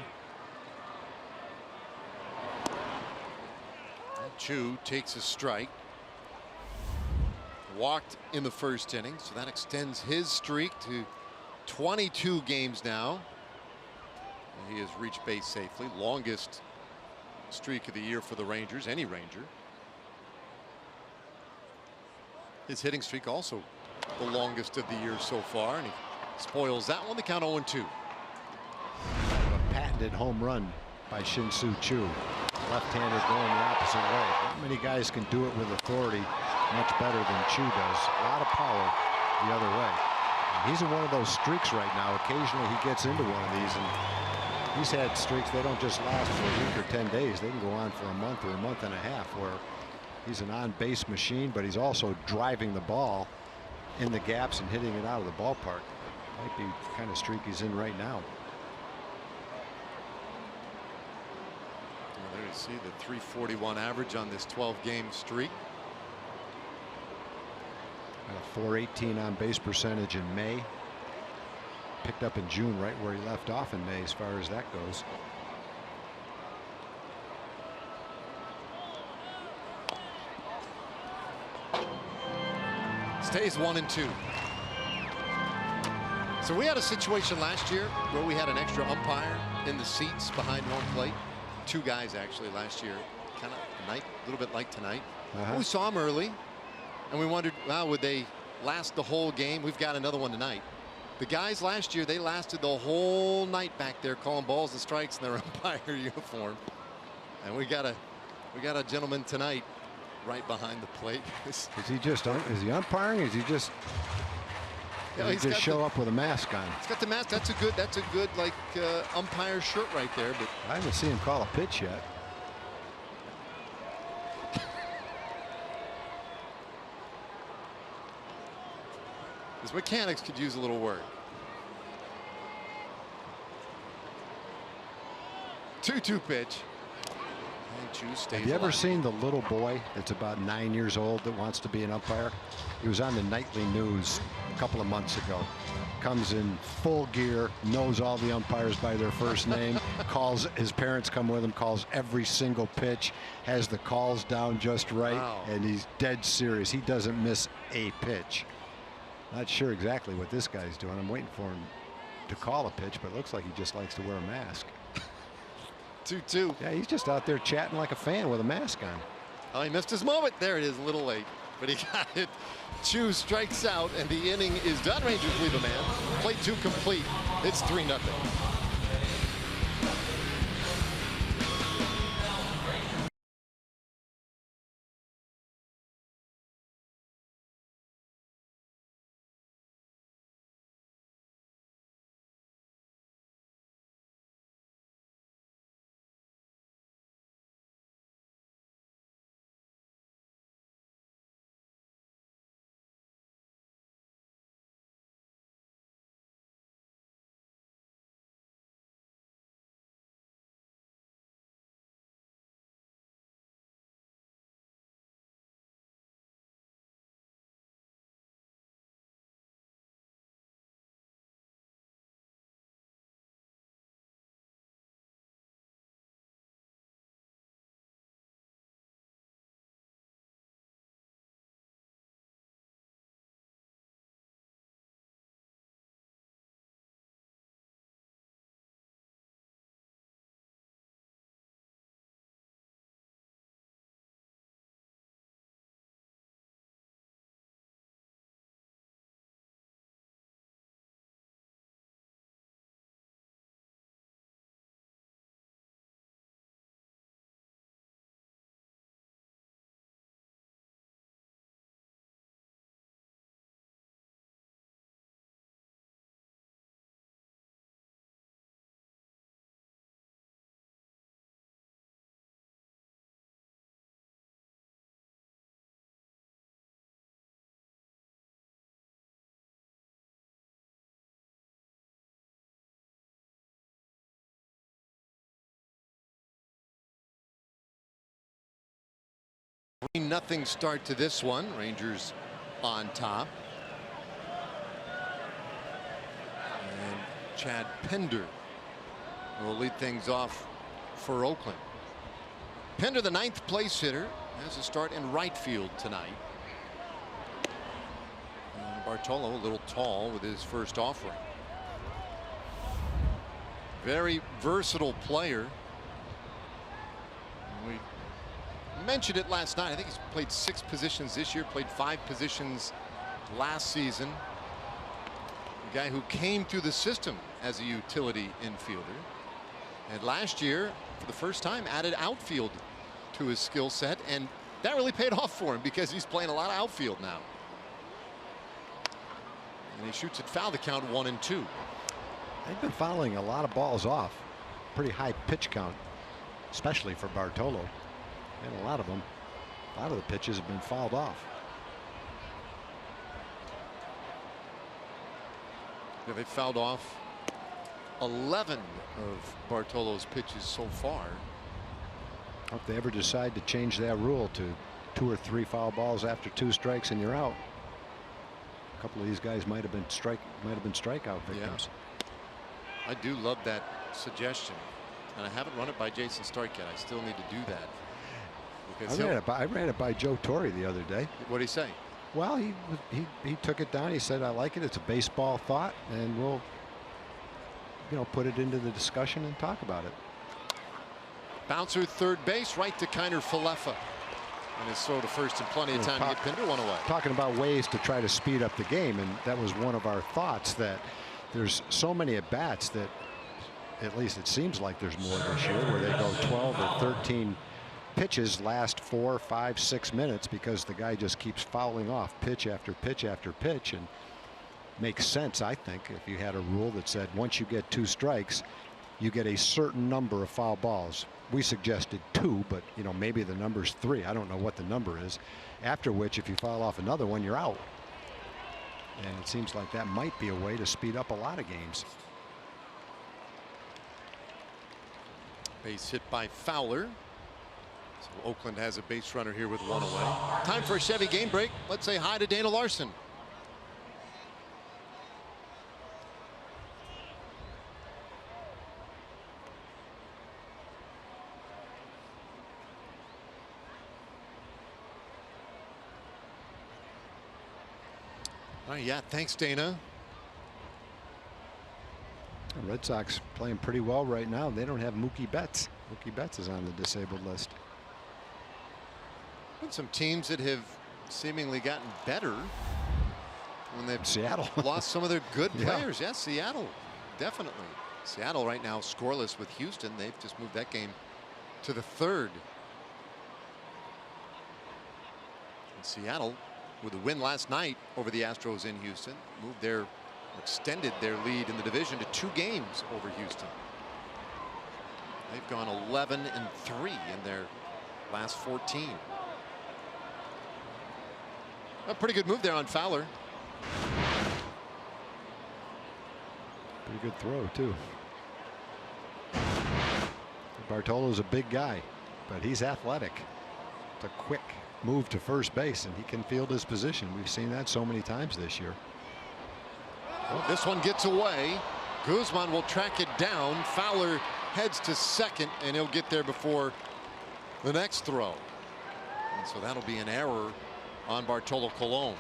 Chu takes a strike. Walked in the first inning, so that extends his streak to 22 games now. He has reached base safely. Longest streak of the year for the Rangers, any Ranger. His hitting streak also the longest of the year so far, and he spoils that one. The count 0-2. A patented home run by Shin-Soo Choo. Left-hander going the opposite way. Not many guys can do it with authority much better than Chu does. A lot of power the other way. And he's in one of those streaks right now. Occasionally he gets into one of these, and he's had streaks. They don't just last for a week or 10 days. They can go on for a month or a month and a half, where he's an on-base machine, but he's also driving the ball in the gaps and hitting it out of the ballpark. Might be the kind of streak he's in right now. Well, there you see the .341 average on this 12-game streak. A .418 on base percentage in May. Picked up in June, right where he left off in May, as far as that goes. Stays 1-2. So we had a situation last year where we had an extra umpire in the seats behind home plate. 2 guys actually last year, kind of a little bit like tonight. We saw him early, and we wondered, well, would they last the whole game? We've got another one tonight. The guys last year, they lasted the whole night back there calling balls and strikes in their umpire uniform. And we got a gentleman tonight right behind the plate. Is he umpiring? Is he just show up with a mask on? He's got the mask. That's a good like umpire shirt right there. But I haven't seen him call a pitch yet. his mechanics could use a little work. 2-2 pitch. Have you ever seen the little boy that's about 9 years old that wants to be an umpire? He was on the nightly news a couple of months ago. Comes in full gear, knows all the umpires by their first name, calls, his parents come with him, calls every single pitch, has the calls down just right, and he's dead serious. He doesn't miss a pitch. Not sure exactly what this guy's doing. I'm waiting for him to call a pitch, but it looks like he just likes to wear a mask. 2-2. Yeah, he's just out there chatting like a fan with a mask on. Oh, he missed his moment. There it is, a little late, but he got it. Chu strikes out, and the inning is done. Rangers leave a man. Play 2 complete. It's 3-0. 3-0 start to this one. Rangers on top. And Chad Pender will lead things off for Oakland. Pender, the 9th place hitter, has a start in right field tonight. And Bartolo a little tall with his first offering. Very versatile player. We mentioned it last night. I think he's played 6 positions this year, played 5 positions last season. A guy who came through the system as a utility infielder. And last year, for the first time, added outfield to his skill set. And that really paid off for him because he's playing a lot of outfield now. And he shoots it foul, the count 1-2. They've been fouling a lot of balls off. Pretty high pitch count, especially for Bartolo. And a lot of them, a lot of the pitches have been fouled off. Yeah, they fouled off 11 of Bartolo's pitches so far. If they ever decide to change that rule to 2 or 3 foul balls after 2 strikes and you're out, a couple of these guys might have been strikeout victims. I do love that suggestion, and I haven't run it by Jason Stark yet. I still need to do that. Because I ran it by Joe Torre the other day. What did he say? Well, he took it down. He said, "I like it. It's a baseball thought, and we'll, put it into the discussion and talk about it." Bouncer third base, right to Kiner Falefa. And his throw to first and plenty of time to get Pender one away. Talking about ways to try to speed up the game, and that was one of our thoughts, that there's so many at bats that, at least it seems like there's more this year, where they go 12 or 13 pitches last 4, 5, 6 minutes because the guy just keeps fouling off pitch after pitch after pitch. And makes sense, I think, if you had a rule that said once you get 2 strikes, you get a certain number of foul balls. We suggested 2, but maybe the number's 3. I don't know what the number is. After which, if you foul off another one, you're out. And it seems like that might be a way to speed up a lot of games. Base hit by Fowler. So Oakland has a base runner here with 1 away. Time for a Chevy game break. Let's say hi to Dana Larson. Yeah, thanks, Dana. The Red Sox playing pretty well right now. They don't have Mookie Betts. Mookie Betts is on the disabled list. And some teams that have seemingly gotten better when they've Seattle lost some of their good players. Yes, Seattle, definitely. Seattle right now scoreless with Houston. They've just moved that game to the 3rd. And Seattle, with a win last night over the Astros in Houston, extended their lead in the division to 2 games over Houston. They've gone 11-3 in their last 14. A pretty good move there on Fowler. Pretty good throw, too. Bartolo's a big guy, but he's athletic. It's a quick move to first base, and he can field his position. We've seen that so many times this year. Well, this one gets away. Guzman will track it down. Fowler heads to second, and he'll get there before the next throw. And so that'll be an error on Bartolo Colon.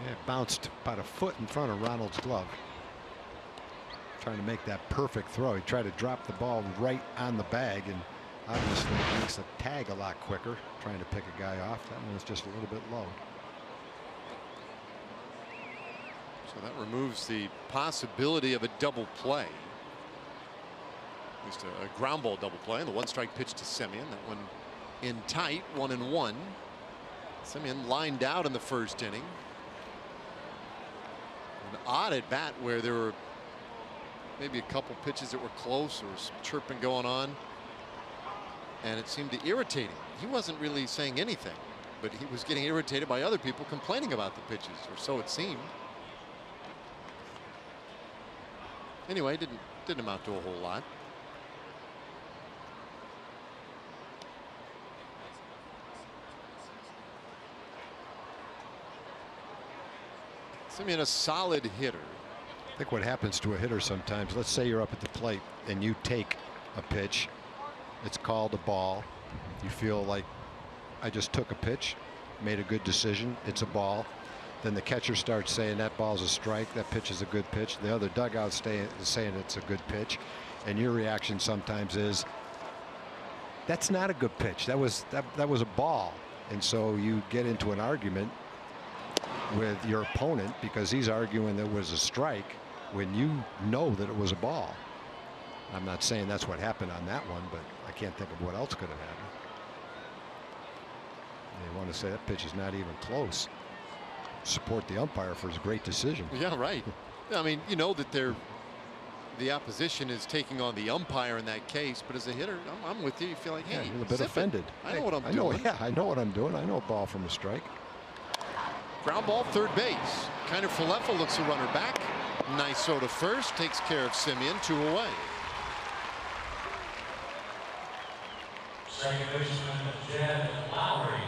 Yeah, it bounced about a foot in front of Ronald's glove. Trying to make that perfect throw. He tried to drop the ball right on the bag, and obviously it makes the tag a lot quicker. Trying to pick a guy off. That one was just a little bit low. So that removes the possibility of a double play. At least a ground ball double play. And the 1-strike pitch to Semien. That one in tight, 1-1. Semien lined out in the first inning. An odd at bat where there were maybe a couple pitches that were close, or some chirping going on, and it seemed to irritate him. He wasn't really saying anything, but he was getting irritated by other people complaining about the pitches, or so it seemed. Anyway, didn't amount to a whole lot. Simeon, a solid hitter. I think what happens to a hitter sometimes, let's say you're up at the plate and you take a pitch, it's called a ball. You feel like I just took a pitch, made a good decision, it's a ball. Then the catcher starts saying that ball's a strike, that pitch is a good pitch. The other dugout saying it's a good pitch. And your reaction sometimes is, that's not a good pitch. That was a ball. And so you get into an argument with your opponent because he's arguing that it was a strike when you know that it was a ball. I'm not saying that's what happened on that one, but I can't think of what else could have happened. You want to say that pitch is not even close. Support the umpire for his great decision. Yeah, right. I mean, you know that the opposition is taking on the umpire in that case, but as a hitter, I'm with you. You feel like, hey, you're a bit offended. I know what I'm doing. Yeah, I know what I'm doing. I know a ball from a strike. Ground ball, third base. Kiner Falefa looks a runner back. Nice throw to first, takes care of Simeon, 2 away. Second baseman Jed Lowry.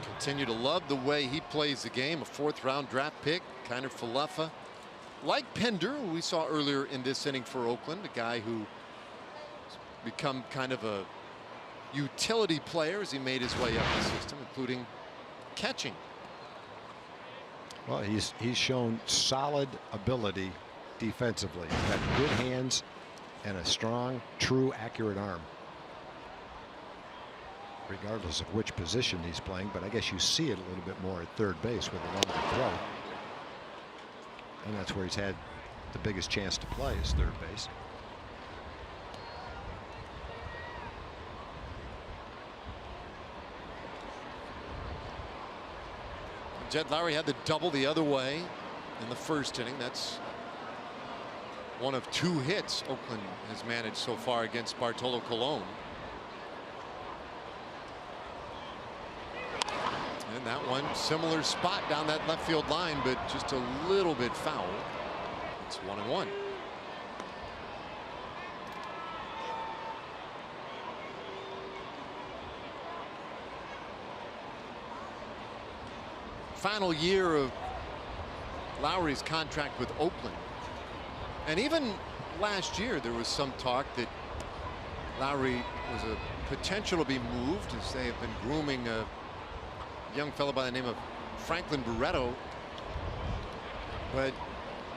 Continue to love the way he plays the game. A 4th-round draft pick, Kiner Falefa. Like Pender, who we saw earlier in this inning for Oakland, a guy who's become kind of a utility player as he made his way up the system, including catching. Well, he's shown solid ability defensively. He's got good hands and a strong, true, accurate arm. Regardless of which position he's playing, but I guess you see it a little bit more at third base with a longer throw. And that's where he's had the biggest chance to play is third base. Jed Lowry had the double the other way in the first inning. That's one of 2 hits Oakland has managed so far against Bartolo Colon. And that one, similar spot down that left field line, but just a little bit foul. It's 1-1. Final year of Lowry's contract with Oakland. And even last year there was some talk that Lowry was a potential to be moved, as they have been grooming a young fellow by the name of Franklin Barreto. But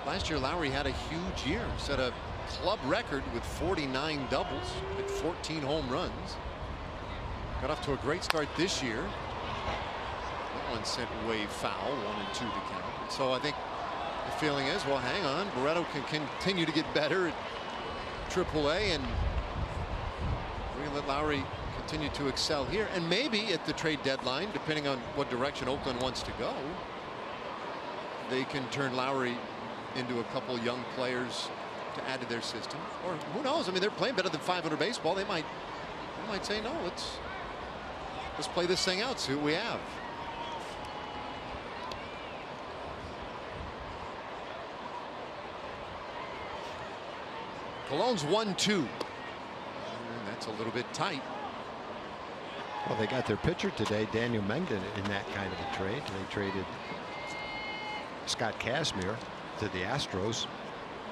last year Lowry had a huge year, set a club record with 49 doubles, hit 14 home runs. Got off to a great start this year. That one sent way foul, 1-2 the count. So I think the feeling is, well, hang on, Barreto can continue to get better at AAA, and we're gonna let Lowry continue to excel here, and maybe at the trade deadline, depending on what direction Oakland wants to go, they can turn Lowry into a couple young players to add to their system. Or who knows? I mean, they're playing better than 500 baseball. They might say, no, let's play this thing out, see what we have. Colon's 1-2. And that's a little bit tight. Well, they got their pitcher today, Daniel Mengden, in that kind of a trade. They traded Scott Kazmir to the Astros,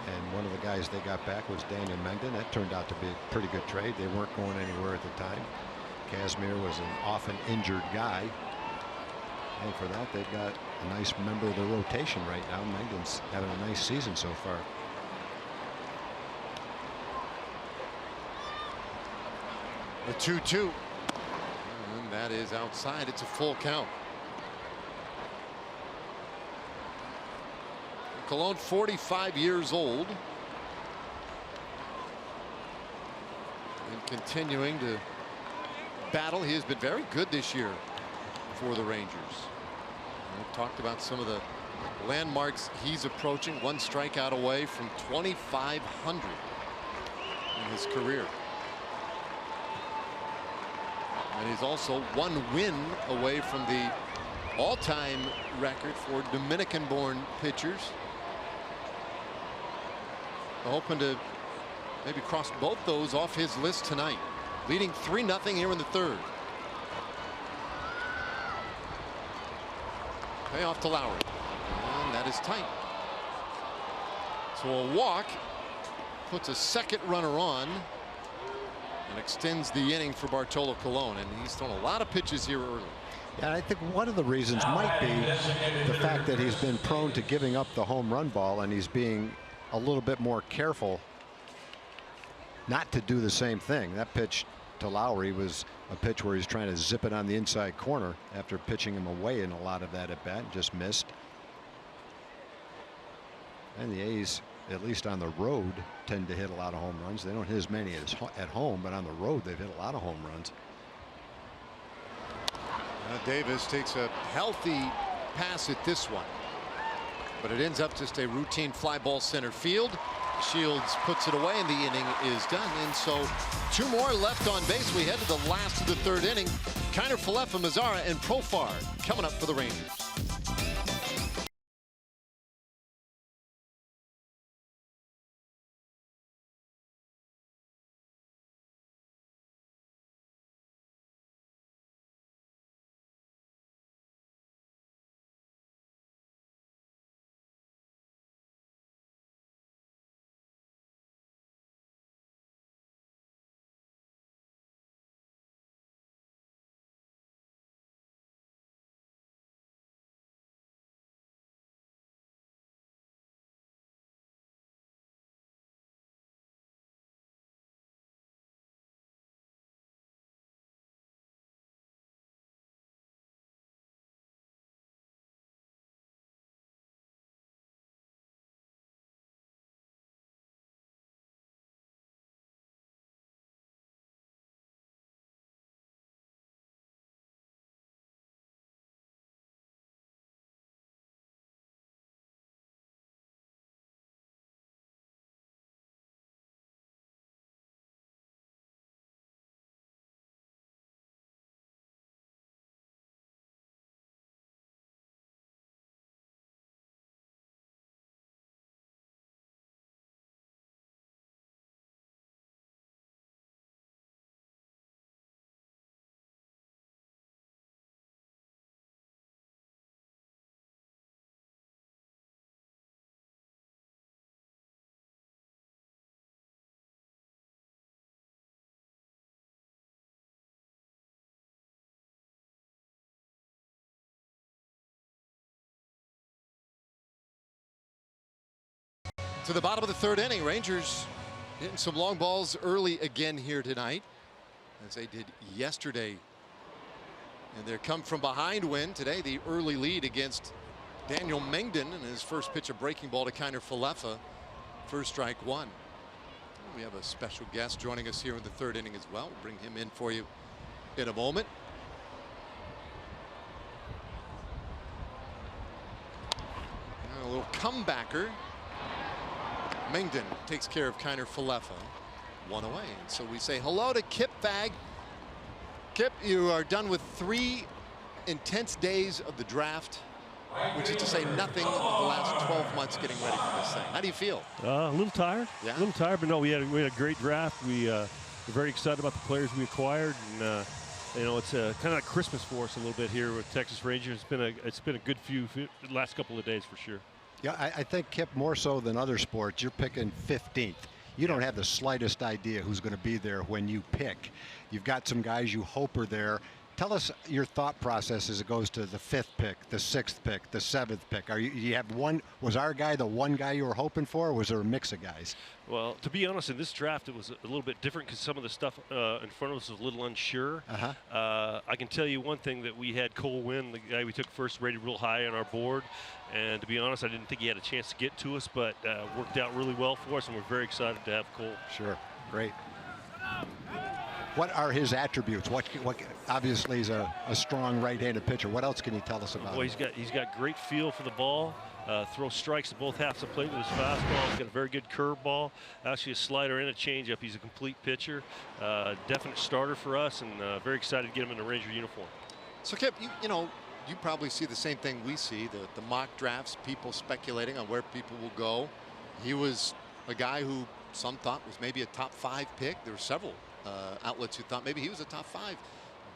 and one of the guys they got back was Daniel Mengden. That turned out to be a pretty good trade. They weren't going anywhere at the time. Kazmir was an often injured guy, and for that they've got a nice member of the rotation right now. Mengden's having a nice season so far. The 2-2. And that is outside. It's a full count. Colon, 45 years old, and continuing to battle. He has been very good this year for the Rangers. We've talked about some of the landmarks he's approaching. 1 strikeout away from 2,500 in his career. And he's also 1 win away from the all-time record for Dominican-born pitchers. Hoping to maybe cross both those off his list tonight. Leading 3-0 here in the 3rd. Payoff to Lowry. And that is tight. So a walk puts a second runner on and extends the inning for Bartolo Colon, and he's thrown a lot of pitches here early. And I think one of the reasons might be the fact that he's been prone to giving up the home run ball, and he's being a little bit more careful not to do the same thing. That pitch to Lowry was a pitch where he's trying to zip it on the inside corner after pitching him away in a lot of that at bat, just missed. And the A's, at least on the road, tend to hit a lot of home runs. They don't hit as many as at home, but on the road they've hit a lot of home runs. Davis takes a healthy pass at this one, but it ends up just a routine fly ball center field. Shields puts it away and the inning is done. And so 2 more left on base. We head to the last of the 3rd inning. Kiner Falefa, Mazara, and Profar coming up for the Rangers. To the bottom of the 3rd inning, Rangers hitting some long balls early again here tonight, as they did yesterday. And their come from behind win today, the early lead against Daniel Mengden, and his first pitch, a breaking ball to Kiner Falefa. First strike 1. We have a special guest joining us here in the 3rd inning as well. We'll bring him in for you in a moment. And a little comebacker. Mengden takes care of Kiner Falefa. 1 away. And so we say hello to Kip Fagg. Kip, you are done with 3 intense days of the draft, which is to say nothing of the last 12 months getting ready for this thing. How do you feel? A little tired. Yeah. A little tired, but no, we had a great draft. We're very excited about the players we acquired, and you know, it's kind of like Christmas for us a little bit here with Texas Rangers. It's been a good few last couple of days for sure. Yeah, I think, Kip, more so than other sports, you're picking 15th. You don't have the slightest idea who's going to be there when you pick. You've got some guys you hope are there. Tell us your thought process as it goes to the 5th pick, the 6th pick, the 7th pick. You have one? Was our guy the one guy you were hoping for, or was there a mix of guys? Well, to be honest, in this draft, it was a little bit different because some of the stuff in front of us was a little unsure. I can tell you one thing, that we had Cole Winn, the guy we took first, rated real high on our board. And to be honest, I didn't think he had a chance to get to us, but worked out really well for us, and we're very excited to have Cole. Sure, great. What are his attributes? What obviously he's a strong right-handed pitcher. What else can you tell us about him? He's got great feel for the ball. Throws strikes at both halves of the plate with his fastball. He's got a very good curveball, actually a slider and a changeup. He's a complete pitcher, definite starter for us, and very excited to get him in the Ranger uniform. So, Kip, you know, you probably see the same thing we see, the mock drafts, people speculating on where people will go. He was a guy who some thought was maybe a top 5 pick. There were several outlets who thought maybe he was a top 5.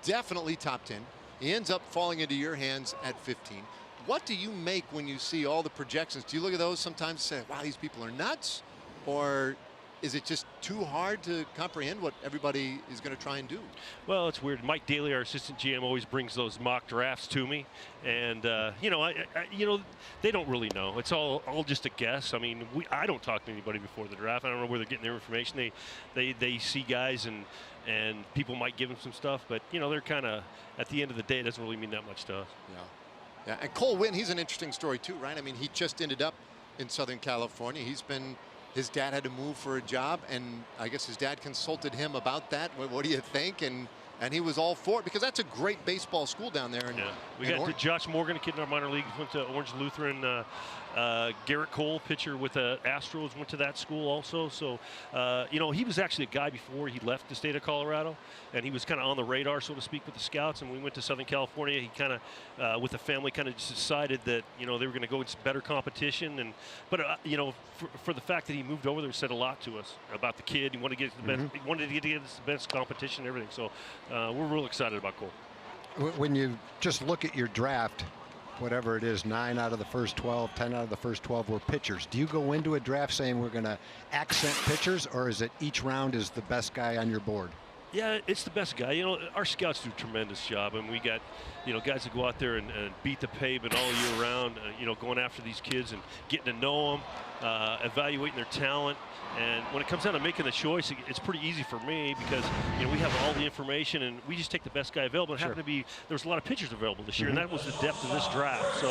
Definitely top 10. He ends up falling into your hands at 15. What do you make when you see all the projections? Do you look at those sometimes and say, wow, these people are nuts? Or is it just too hard to comprehend what everybody is going to try and do? Well, it's weird. Mike Daly, our assistant GM, always brings those mock drafts to me, and you know, they don't really know. It's all just a guess. I mean, I don't talk to anybody before the draft. I don't know where they're getting their information. They see guys and people might give them some stuff, but you know, they're kind of, at the end of the day, it doesn't really mean that much to us. Yeah, and Cole Winn, he's an interesting story too, right? I mean, he just ended up in Southern California. His dad had to move for a job, and I guess his dad consulted him about that. What do you think? And he was all for it, because that's a great baseball school down there. Yeah, we got Josh Morgan, a kid in our minor league, went to Orange Lutheran. Garrett Cole, pitcher with the Astros, went to that school also. So, you know, he was actually a guy before he left the state of Colorado, and he was kind of on the radar, so to speak, with the scouts. And we went to Southern California. He kind of, with the family, kind of just decided that, you know, they were going to go into better competition. But you know, for the fact that he moved over there, said a lot to us about the kid. He wanted to get the best. He wanted to get the best competition and everything. So, we're real excited about Cole. When you just look at your draft, whatever it is, 9 out of the first 12, 10 out of the first 12 were pitchers. Do you go into a draft saying we're going to accent pitchers, or is it each round is the best guy on your board? Yeah, it's the best guy. You know, our scouts do a tremendous job, and we got, you know, guys that go out there and beat the pavement all year round, you know, going after these kids and getting to know them, evaluating their talent. And when it comes down to making the choice, it's pretty easy for me, because, you know, we have all the information and we just take the best guy available. It happened to be, there was a lot of pitchers available this year, and that was the depth of this draft. So,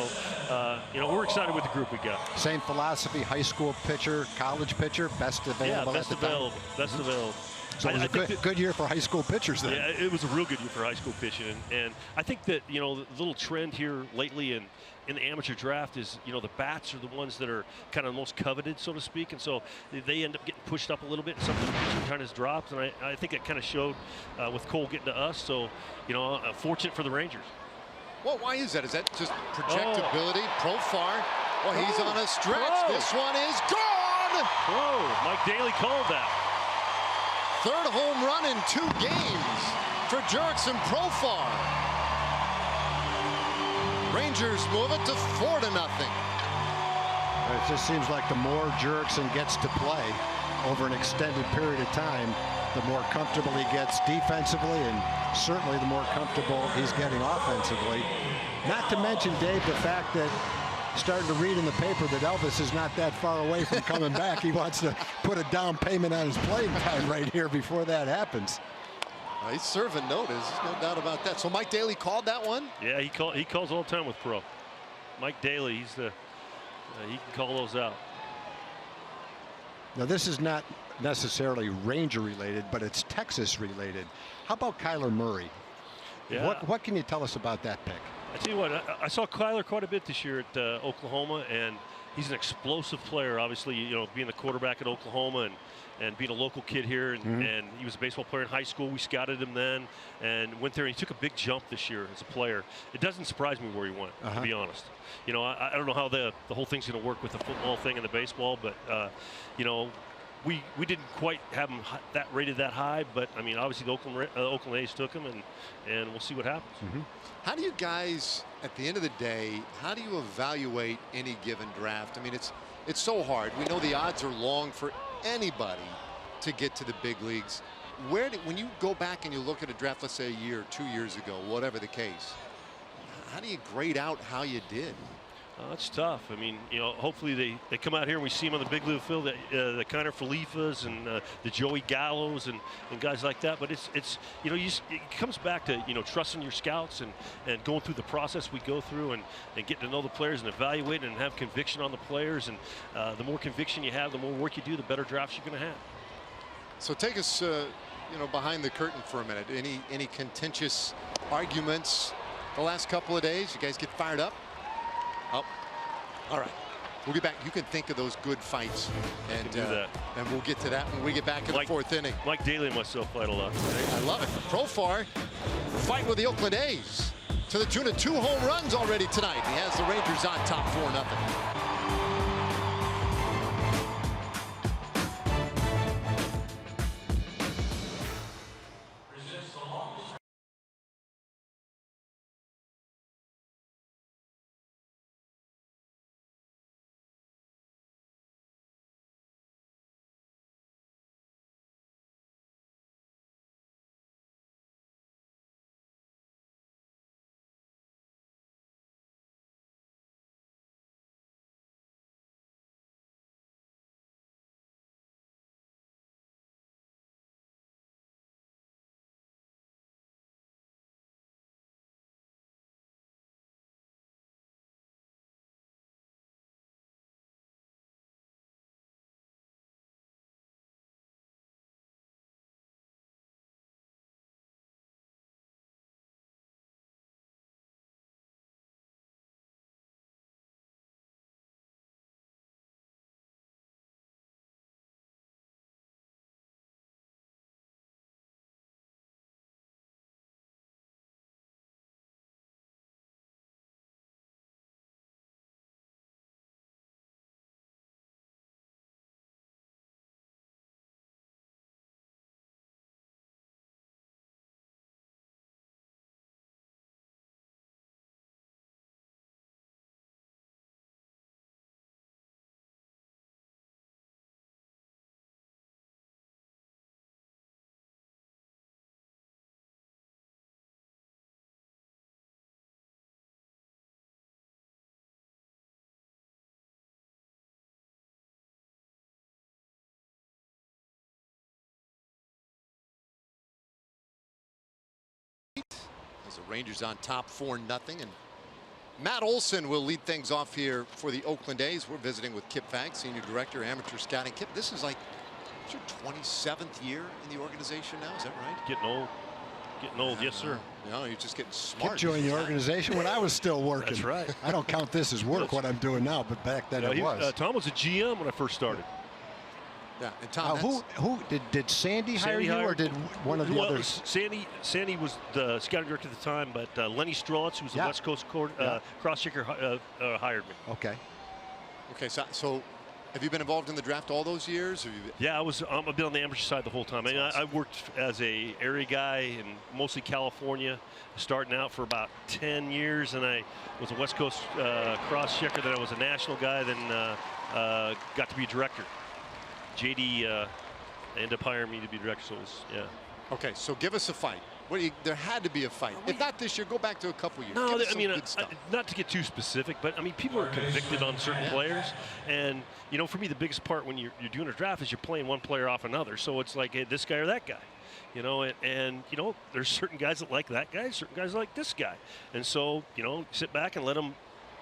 you know, we're excited with the group we got. Same philosophy, high school pitcher, college pitcher, best available. Yeah, best available, best available. So it was a good year for high school pitchers then. Yeah, it was a real good year for high school pitching, and I think that, you know, the little trend here lately in the amateur draft is, you know, the bats are the ones that are kind of the most coveted, so to speak, and so they end up getting pushed up a little bit. Something the pitching kind of drops, and I think it kind of showed with Cole getting to us. So, you know, fortunate for the Rangers. Well, why is that? Is that just projectability, Profar? Well, he's on a stretch. This one is gone. Whoa, Mike Daly called that. Third home run in 2 games for Jurickson Profar. Rangers move it to 4-0. It just seems like the more Jurickson gets to play over an extended period of time, the more comfortable he gets defensively, and certainly the more comfortable he's getting offensively. Not to mention, Dave, the fact that starting to read in the paper that Elvis is not that far away from coming back. He wants to put a down payment on his playing time right here before that happens. He's serving notice, no doubt about that. So Mike Daly called that one? Yeah, he calls all the time with Pro. Mike Daly, he's the he can call those out. Now, this is not necessarily Ranger related, but it's Texas related. How about Kyler Murray? Yeah. What can you tell us about that pick? I tell you what, I saw Kyler quite a bit this year at Oklahoma, and he's an explosive player. Obviously, you know, being the quarterback at Oklahoma and being a local kid here, and he was a baseball player in high school. We scouted him then and went there, and he took a big jump this year as a player. It doesn't surprise me where he went, to be honest. You know, I don't know how the whole thing's going to work with the football thing and the baseball, but, you know, we didn't quite have him rated that high, but I mean, obviously the Oakland A's took him, and we'll see what happens. How do you guys, at the end of the day, how do you evaluate any given draft? I mean, it's so hard. We know the odds are long for anybody to get to the big leagues. When you go back and you look at a draft, let's say a year, 2 years ago, whatever the case, how do you grade out how you did? That's tough. I mean, you know, hopefully they come out here and we see them on the big league field, the Connor Falifas and the Joey Gallos and guys like that. But it's you know, it comes back to, you know, trusting your scouts and going through the process we go through and getting to know the players and evaluating and have conviction on the players. And the more conviction you have, the more work you do, the better drafts you're going to have. So take us, you know, behind the curtain for a minute. Any contentious arguments the last couple of days? You guys get fired up? Oh, all right. We'll get back. You can think of those good fights, and do that. And we'll get to that when we get back in the 4th inning. Mike Daly and myself fight a lot. I love it. Profar fight with the Oakland A's to the tune of 2 home runs already tonight. He has the Rangers on top 4-0. As the Rangers on top 4-0. And Matt Olson will lead things off here for the Oakland A's. We're visiting with Kip Fank, Senior Director, Amateur Scouting. Kip, this is like your 27th year in the organization now, is that right? Getting old. Getting old, yes, sir. No, you're just getting smart. Kip joined the organization when I was still working. That's right. I don't count this as work, what I'm doing now, but back then it was. Tom was a GM when I first started. Yeah, and Tom, who did Sandy hire you, or did one of the others? Sandy was the scouting director at the time, but Lenny Strolitz, who's the West Coast cross-checker, hired me. Okay. Okay, so have you been involved in the draft all those years? Yeah, I've been on the amateur side the whole time. I worked as a area guy in mostly California, starting out for about 10 years, and I was a West Coast cross-checker. Then I was a national guy. Then got to be a director. JD ended up hiring me to be director. So it was, yeah. Okay, so give us a fight. There had to be a fight. If not this year, go back to a couple years. No, I mean, not to get too specific, but I mean, people are convicted on certain players, and you know, for me, the biggest part when you're doing a draft is you're playing one player off another. So it's like, hey, this guy or that guy, you know, and you know, there's certain guys that like that guy, certain guys that like this guy, and so you know, sit back and let them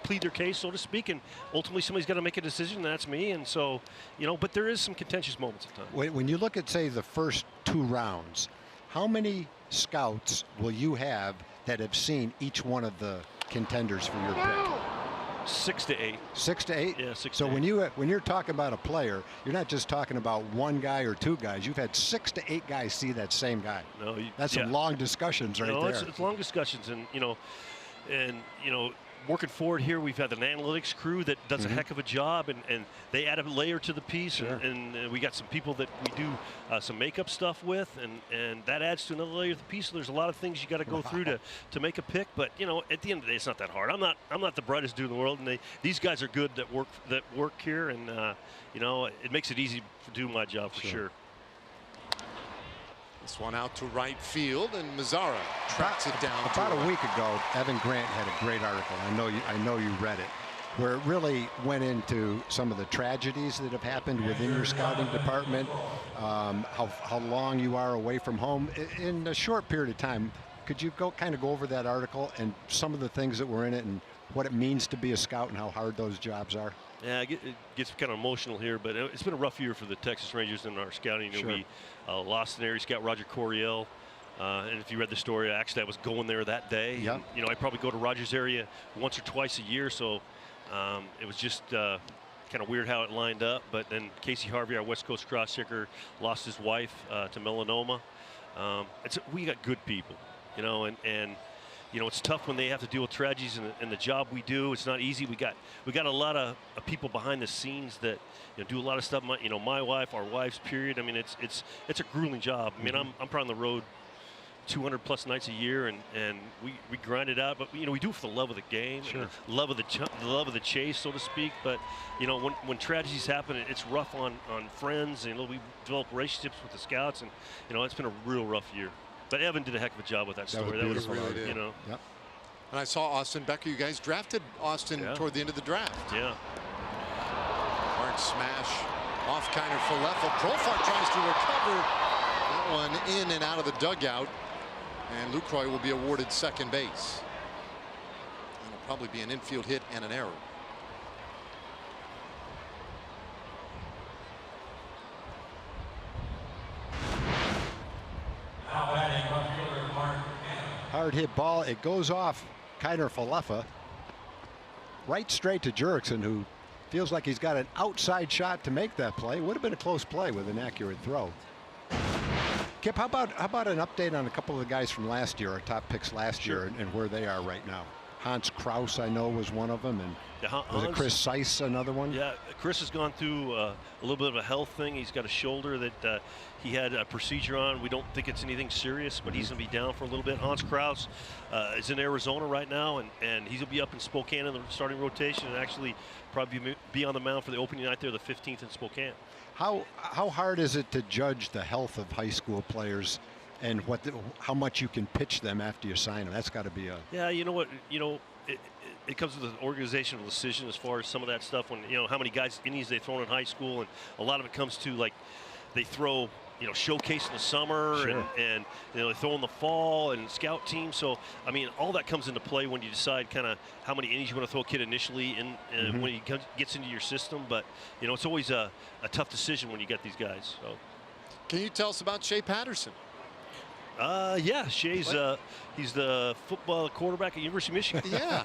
plead their case, so to speak, and ultimately somebody's got to make a decision, and that's me. And so, you know, but there is some contentious moments at times. When you look at, say, the first 2 rounds, how many scouts will you have that have seen each one of the contenders for your pick? 6 to 8. 6 to 8? Yeah, 6 to 8. So when you're talking about a player, you're not just talking about one guy or 2 guys. You've had 6 to 8 guys see that same guy. No, that's some long discussions right there. It's long discussions, and you know, working forward here, we've had an analytics crew that does a heck of a job, and they add a layer to the piece, and we got some people that we do some makeup stuff with, and that adds to another layer of the piece. So there's a lot of things you got to go through to make a pick, but you know, at the end of the day, it's not that hard. I'm not the brightest dude in the world, and these guys are good that work here, and you know, it makes it easy to do my job for sure. This one out to right field, and Mazzara tracks it down. About a week ago, Evan Grant had a great article. I know you read it, where it really went into some of the tragedies that have happened within your scouting department, how long you are away from home in a short period of time. Could you kind of go over that article and some of the things that were in it and what it means to be a scout and how hard those jobs are? Yeah, it gets kind of emotional here, but it's been a rough year for the Texas Rangers in our scouting. You know, we lost an area scout, Roger Coryell, and if you read the story, actually I was going there that day. Yeah. And, you know, I probably go to Rogers area once or twice a year, so it was just kind of weird how it lined up. But then Casey Harvey, our West Coast cross-checker, lost his wife to melanoma. We got good people, you know, and you know, it's tough when they have to deal with tragedies, and the job we do, it's not easy. We got a lot of people behind the scenes that, you know, do a lot of stuff. My wife, our wives, period. I mean, it's a grueling job. I mean, I'm probably on the road 200 plus nights a year, and we grind it out. But you know, we do it for the love of the game, and the love of the chase, so to speak. But you know, when tragedies happen, it's rough on friends, and we develop relationships with the scouts, and you know, it's been a real rough year. But Evan did a heck of a job with that story. That was beautiful, you know. Yep. And I saw Austin Becker. You guys drafted Austin toward the end of the draft. Yeah. Hard smash off Kiner Falefa. Profar tries to recover that one in and out of the dugout. And Lucroy will be awarded second base. It'll probably be an infield hit and an error. Hard hit ball. It goes off Kiner Falefa right straight to Jurickson, who feels like he's got an outside shot to make that play. Would have been a close play with an accurate throw. Kip, how about an update on a couple of the guys from last year, our top picks last year, and where they are right now? Hans Kraus, I know, was one of them, and was it Chris Seiss another one? Yeah, Chris has gone through a little bit of a health thing. He's got a shoulder that he had a procedure on. We don't think it's anything serious, but he's going to be down for a little bit. Hans Kraus is in Arizona right now, and he's going to be up in Spokane in the starting rotation, and actually probably be on the mound for the opening night there, the 15th in Spokane. How hard is it to judge the health of high school players and how much you can pitch them after you sign them? That's got to be a... Yeah, you know what, it comes with an organizational decision as far as some of that stuff, when, you know, how many innings they throw in high school, and a lot of it comes to, like, they throw, showcase in the summer, Sure. and they throw in the fall and scout team. So I mean, all that comes into play when you decide kind of how many innings you want to throw a kid initially when he gets into your system. But it's always a tough decision when you get these guys. So. Can you tell us about Shea Patterson? Yeah, Shea's he's the football quarterback at University of Michigan. Yeah,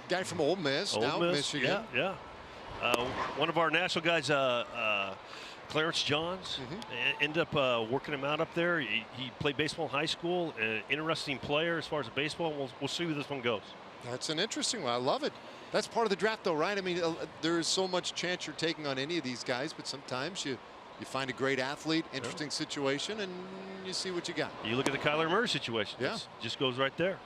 guy from Ole Miss, now Michigan. Yeah. One of our national guys, Clarence Johns, ended up working him out up there. He played baseball in high school. An interesting player as far as baseball. We'll see where this one goes. That's an interesting one. I love it. That's part of the draft, though, right? I mean, there is so much chance you're taking on any of these guys, but sometimes you find a great athlete, interesting situation, and you see what you got. You look at the Kyler Murray situation. Yeah. It just goes right there.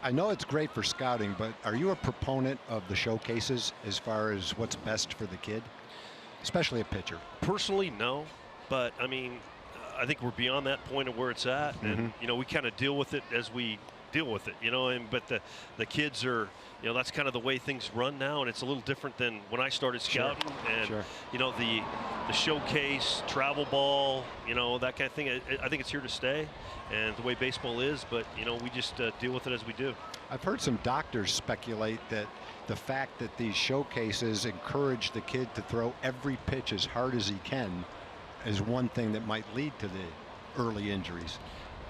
I know it's great for scouting, but are you a proponent of the showcases as far as what's best for the kid, especially a pitcher? Personally, no. But, I mean, I think we're beyond that point of where it's at. And, we kind of deal with it as we deal with it, but the kids are, that's kind of the way things run now, and it's a little different than when I started scouting. Sure. And the showcase, travel ball, that kind of thing. I think it's here to stay, and the way baseball is. But we just deal with it as we do. I've heard some doctors speculate that the fact that these showcases encourage the kid to throw every pitch as hard as he can is one thing that might lead to the early injuries.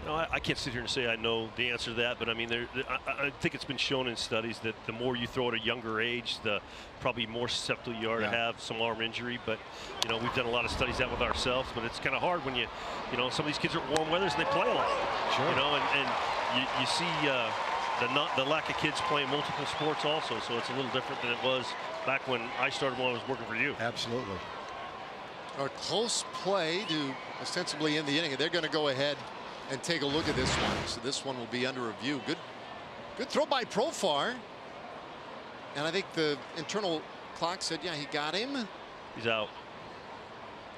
I can't sit here and say I know the answer to that, but I mean, I think it's been shown in studies that the more you throw at a younger age, the probably more susceptible you are to have some arm injury. But we've done a lot of studies out with ourselves, but it's kind of hard when some of these kids are at warm weathers and they play a lot. Sure. And you see the lack of kids playing multiple sports also, so it's a little different than it was back when I started when I was working for you. Absolutely. A close play to ostensibly end the inning, and they're going to go ahead and take a look at this one. So this one will be under review. Good throw by Profar. And I think the internal clock said, yeah, he got him. He's out.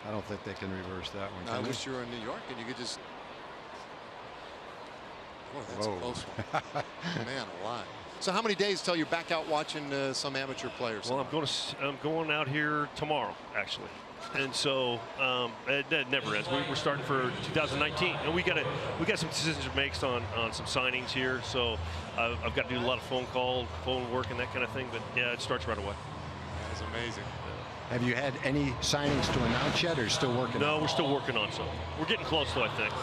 I don't think they can reverse that one. I wish you were in New York and you could just. Boy, that's a close one. Man alive. So how many days till you're back out watching some amateur players? Well, I'm going out here tomorrow, actually. And so it never ends. We're starting for 2019, and we got some decisions to make on some signings here. So I've got to do a lot of phone work, and that kind of thing. But yeah, it starts right away. That's amazing. Have you had any signings to announce yet, or still working? No, we're still working on some. We're getting close, though. I think.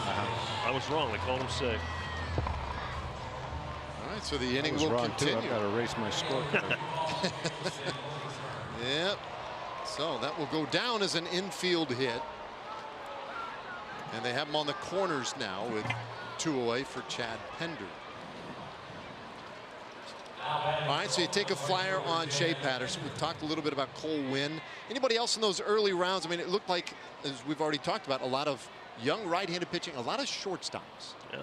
I was wrong. They called him safe. All right, so the inning will continue. I've got to erase my score. Yep. So that will go down as an infield hit. And they have him on the corners now with 2 away for Chad Pender. All right, so you take a flyer on Shea Patterson. We've talked a little bit about Cole Winn. Anybody else in those early rounds? I mean, it looked like, as we've already talked about, a lot of young right-handed pitching, a lot of shortstops. Yeah.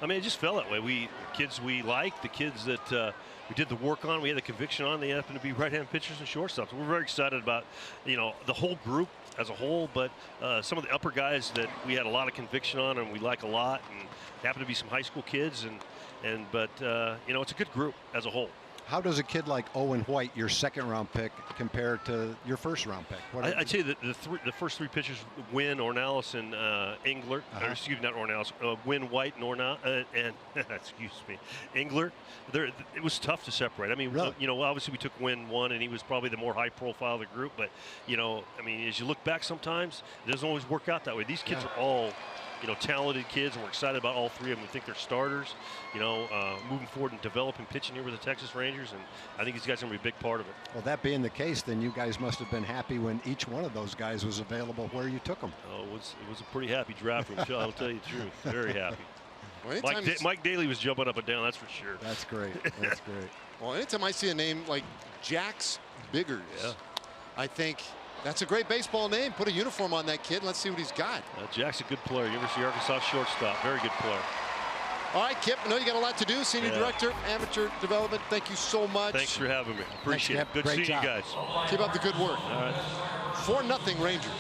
I mean, it just fell that way. Kids we like, the kids that we did the work on, we had the conviction on, they happen to be right-hand pitchers and shortstops. We're very excited about, the whole group as a whole, but some of the upper guys that we had a lot of conviction on and we like a lot, and happen to be some high school kids, but it's a good group as a whole. How does a kid like Owen White, your second-round pick, compare to your first-round pick? I'd say that the first 3 pitchers, Wynn, Ornalis, and Englert, or excuse me, not Ornalis, Wynn, White, and excuse me, Englert. It was tough to separate. I mean, really? Obviously we took Wynn 1, and he was probably the more high-profile of the group. But I mean, as you look back, sometimes it doesn't always work out that way. These kids are all talented kids, and we're excited about all 3 of them. We think they're starters, moving forward and developing pitching here with the Texas Rangers, and I think these guys are going to be a big part of it. Well, that being the case, then you guys must have been happy when each one of those guys was available where you took them. Oh, it was a pretty happy draft room. I'll tell you the truth. Very happy. Well, Mike Daly was jumping up and down, that's for sure. That's great. That's great. Well, anytime I see a name like Jax Biggers, I think that's a great baseball name. Put a uniform on that kid. Let's see what he's got. Jack's a good player. University of Arkansas shortstop. Very good player. All right, Kip, I know you got a lot to do. Senior Director, Amateur Development, thank you so much. Thanks for having me. Appreciate it. Good Great seeing job. you guys. Keep up the good work. All right. 4-0 Rangers.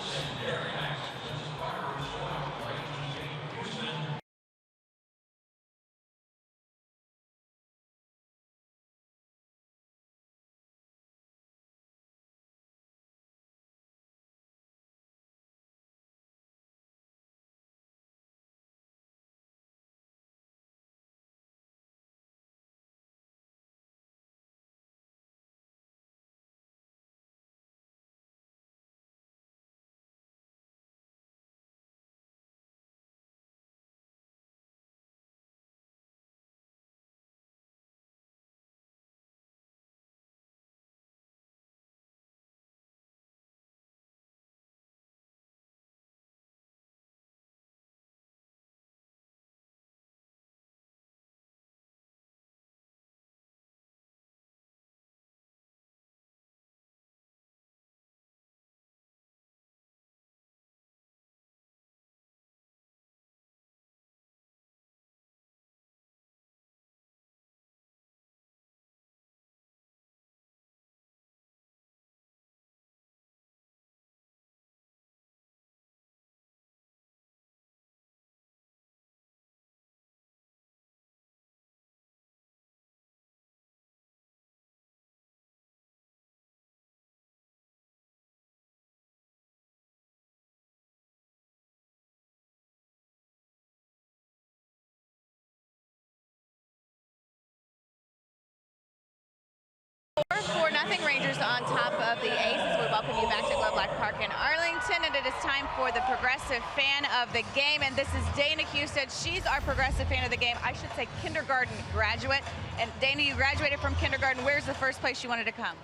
Rangers on top of the Aces. We welcome you back to Globe Life Park in Arlington, and it is time for the Progressive Fan of the Game. And this is Dana Husted. She's our Progressive Fan of the Game. I should say kindergarten graduate. And Dana, you graduated from kindergarten. Where's the first place you wanted to come?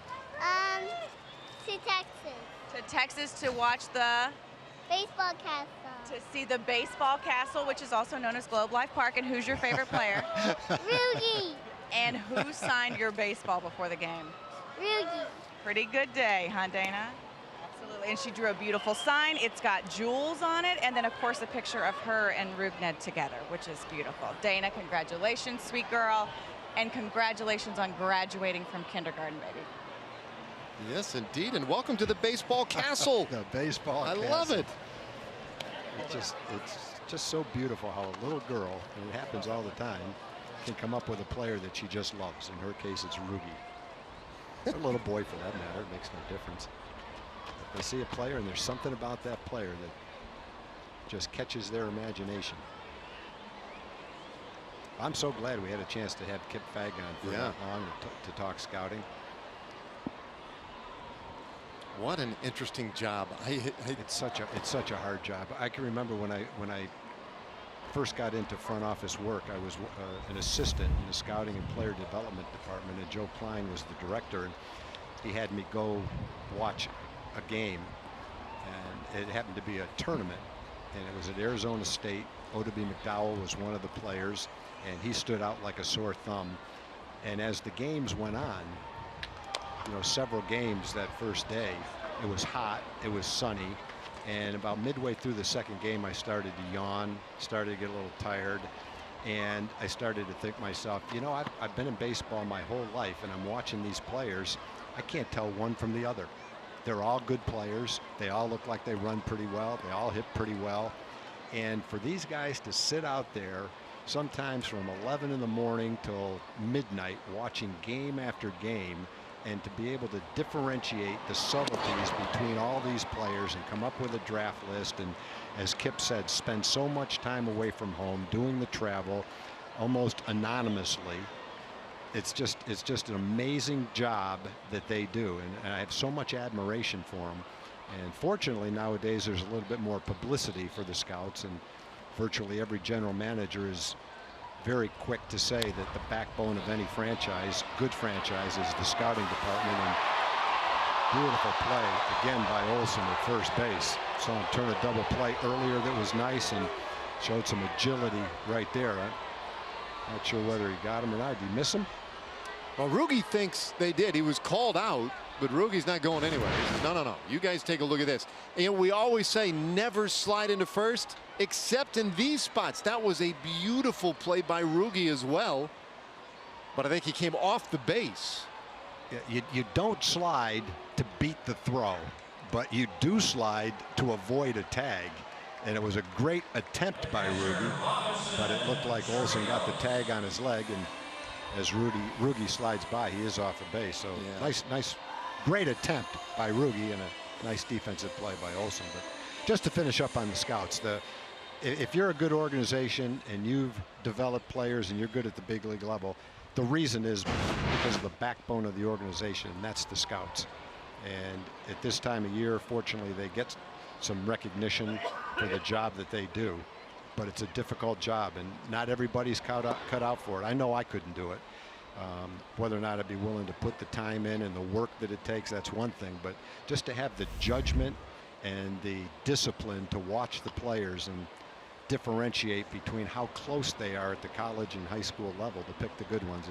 To Texas. To Texas to watch the Baseball castle. to see the baseball castle, which is also known as Globe Life Park. And who's your favorite player? Rudy. And who signed your baseball before the game? Rudy. Pretty good day, huh, Dana? Absolutely. And she drew a beautiful sign. It's got jewels on it, and then of course a picture of her and Rugned together, which is beautiful. Dana, congratulations, sweet girl, and congratulations on graduating from kindergarten, baby. Yes, indeed, and welcome to the baseball castle. The baseball I castle. love it. It's just so beautiful how a little girl, and it happens all the time, can come up with a player that she just loves. In her case, it's Rugi. It's a little boy for that matter. It makes no difference. But they see a player, and there's something about that player that just catches their imagination. I'm so glad we had a chance to have Kip Fagg on for that long to talk scouting. What an interesting job. It's such a hard job. I can remember when I first got into front office work, I was an assistant in the scouting and player development department, and Joe Klein was the director, and he had me go watch a game, and it happened to be a tournament, and it was at Arizona State. Odeby McDowell was one of the players, and he stood out like a sore thumb. And as the games went on, you know, several games that first day, it was hot, it was sunny, and about midway through the second game, I started to yawn, started to get a little tired, and I started to think to myself, you know, I've been in baseball my whole life, and I'm watching these players. I can't tell one from the other. They're all good players. They all look like they run pretty well. They all hit pretty well. And for these guys to sit out there sometimes from 11 in the morning till midnight watching game after game, and to be able to differentiate the subtleties between all these players and come up with a draft list, and as Kip said, spend so much time away from home doing the travel almost anonymously. It's just an amazing job that they do, and I have so much admiration for them. And fortunately nowadays there's a little bit more publicity for the scouts, and virtually every general manager is very quick to say that the backbone of any franchise, good franchise, is the scouting department. And beautiful play again by Olson at first base. Saw him turn a double play earlier that was nice, and showed some agility right there. I'm not sure whether he got him or not. Did he miss him? Well, Rugi thinks they did. He was called out, but Rugi's not going anywhere. He says, no. You guys take a look at this. And we always say never slide into first, except in these spots. That was a beautiful play by Rugi as well. But I think he came off the base. You don't slide to beat the throw, but you do slide to avoid a tag. And it was a great attempt by Rugi, but it looked like Olson got the tag on his leg, and as Rugi slides by, he is off the base. So nice, great attempt by Rugi, and a nice defensive play by Olson. But just to finish up on the scouts, if you're a good organization and you've developed players and you're good at the big league level, the reason is because of the backbone of the organization, and that's the scouts. And at this time of year, fortunately, they get some recognition for the job that they do. But it's a difficult job, and not everybody's cut out for it. I know I couldn't do it. Whether or not I'd be willing to put the time in and the work that it takes, that's one thing. But just to have the judgment and the discipline to watch the players and differentiate between how close they are at the college and high school level to pick the good ones,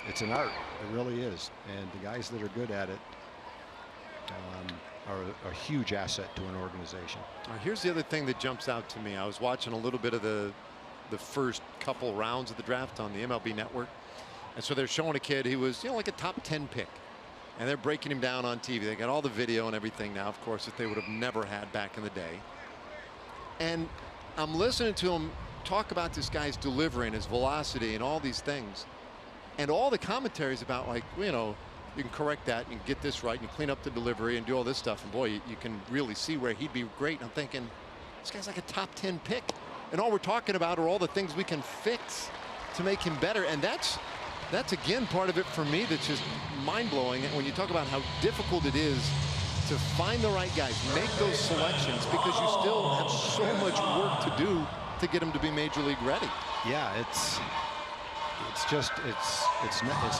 it's an art. It really is. And the guys that are good at it are a huge asset to an organization. Here's the other thing that jumps out to me. I was watching a little bit of the first couple rounds of the draft on the MLB Network, and so they're showing a kid who was, like a top 10 pick, and they're breaking him down on TV. They got all the video and everything now, of course, that they would have never had back in the day. And I'm listening to him talk about this guy's delivery and his velocity and all these things, and all the commentaries about, like, you can correct that, you can get this right, and you clean up the delivery and do all this stuff, and boy, you can really see where he'd be great. And I'm thinking, this guy's like a top 10 pick, and all we're talking about are all the things we can fix to make him better. And that's that's again part of it for me that's just mind-blowing when you talk about how difficult it is to find the right guys, make those selections, because you still have so much work to do to get them to be major league ready. Yeah, it's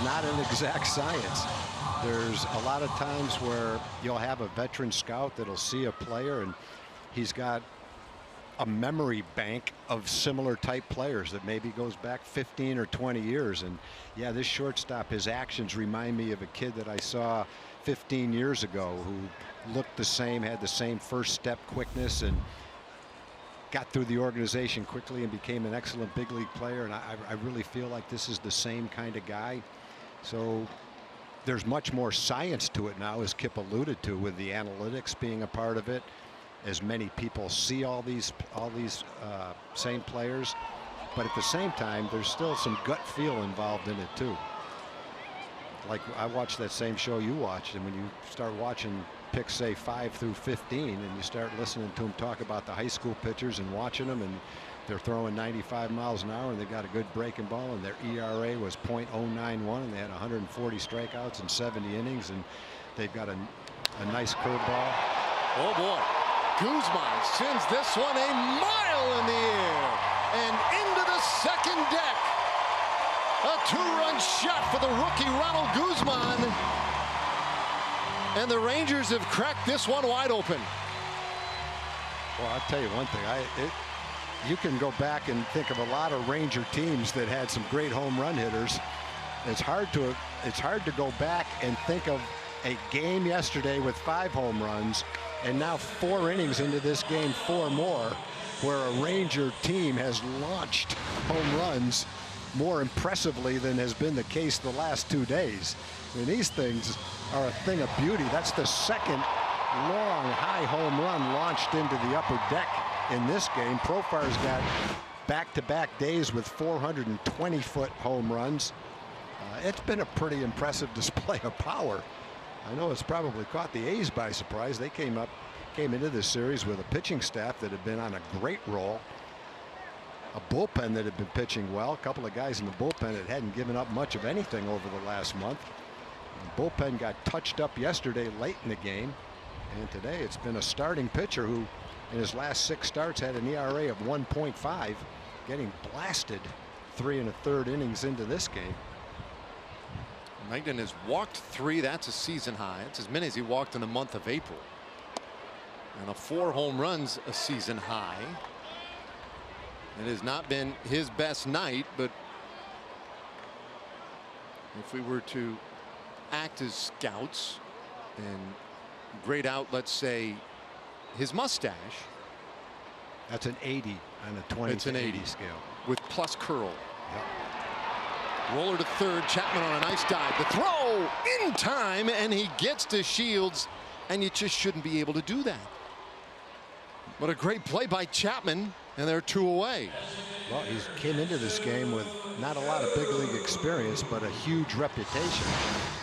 not an exact science. There's a lot of times where you'll have a veteran scout that'll see a player and he's got a memory bank of similar type players that maybe goes back 15 or 20 years. And yeah, this shortstop, his actions remind me of a kid that I saw 15 years ago who looked the same, had the same first step quickness, and got through the organization quickly and became an excellent big league player. And I really feel like this is the same kind of guy. So there's much more science to it now, as Kip alluded to, with the analytics being a part of it, as many people see all these same players. But at the same time, there's still some gut feel involved in it too. Like I watched that same show you watched, and when you start watching picks, say 5 through 15, and you start listening to them talk about the high school pitchers and watching them, and they're throwing 95 miles an hour and they got a good breaking ball, and their ERA was .091, and they had 140 strikeouts in 70 innings, and they've got a nice curveball. Oh boy, Guzman sends this one a mile in the air and into the second deck. A 2-run shot for the rookie Ronald Guzman. And the Rangers have cracked this one wide open. Well, I'll tell you one thing. You can go back and think of a lot of Ranger teams that had some great home run hitters. It's hard to go back and think of a game yesterday with 5 home runs, and now 4 innings into this game, 4 more, where a Ranger team has launched home runs more impressively than has been the case the last 2 days. I mean, these things are a thing of beauty. That's the second long high home run launched into the upper deck in this game. Profar's got back-to-back days with 420-foot home runs. It's been a pretty impressive display of power. I know it's probably caught the A's by surprise. They came into this series with a pitching staff that had been on a great roll, a bullpen that had been pitching well, a couple of guys in the bullpen that hadn't given up much of anything over the last month. The bullpen got touched up yesterday late in the game, and today it's been a starting pitcher who in his last 6 starts had an ERA of 1.5, getting blasted 3 1/3 innings into this game. Langdon has walked 3. That's a season high. It's as many as he walked in the month of April. And 4 home runs, a season high. It has not been his best night, but if we were to act as scouts and grade out, let's say, his mustache. That's an 80 on a 20 it's an 80 scale. With plus curl. Yep. Roller to third. Chapman on a nice dive. The throw in time, and he gets to Shields, and you just shouldn't be able to do that. What a great play by Chapman, and they're 2 away. Well, he came into this game with not a lot of big league experience, but a huge reputation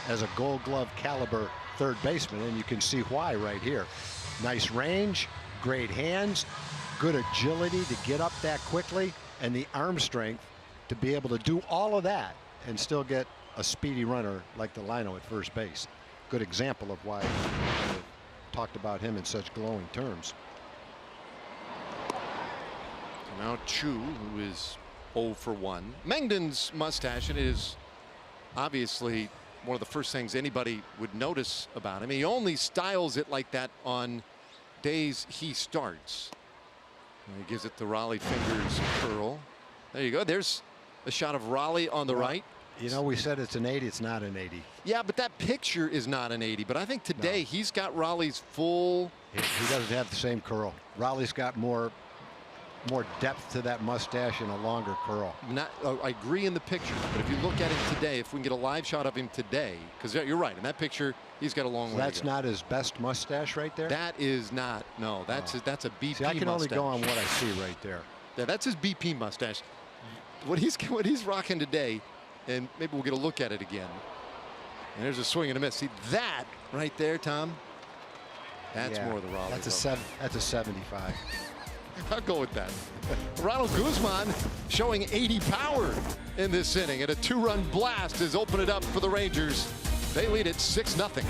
as a Gold Glove caliber third baseman, and you can see why right here. Nice range, great hands, good agility to get up that quickly, and the arm strength to be able to do all of that and still get a speedy runner like the Lino at first base. Good example of why I've talked about him in such glowing terms. Now Chu, who is 0 for 1. Mengden's mustache, it is obviously one of the first things anybody would notice about him. He only styles it like that on days he starts. And he gives it the Raleigh fingers curl. There you go. There's a shot of Raleigh on the right. You know, we said it's an 80. It's not an 80. Yeah, but that picture is not an 80. But I think today he's got Raleigh's full. He doesn't have the same curl. Raleigh's got more depth to that mustache and a longer curl. I agree in the picture, but if you look at him today, if we can get a live shot of him today, because you're right, in that picture he's got a long way. That's not his best mustache right there. That is not. No, that's a BP. See, I can only go on what I see right there. Yeah, that's his BP mustache. What he's rocking today, and maybe we'll get a look at it again. And there's a swing and a miss. See that right there, Tom? That's more of the Raleigh. That's a 75. I'll go with that. Ronald Guzman showing 80 power in this inning, and a 2-run blast has opened it up for the Rangers. They lead it 6-0.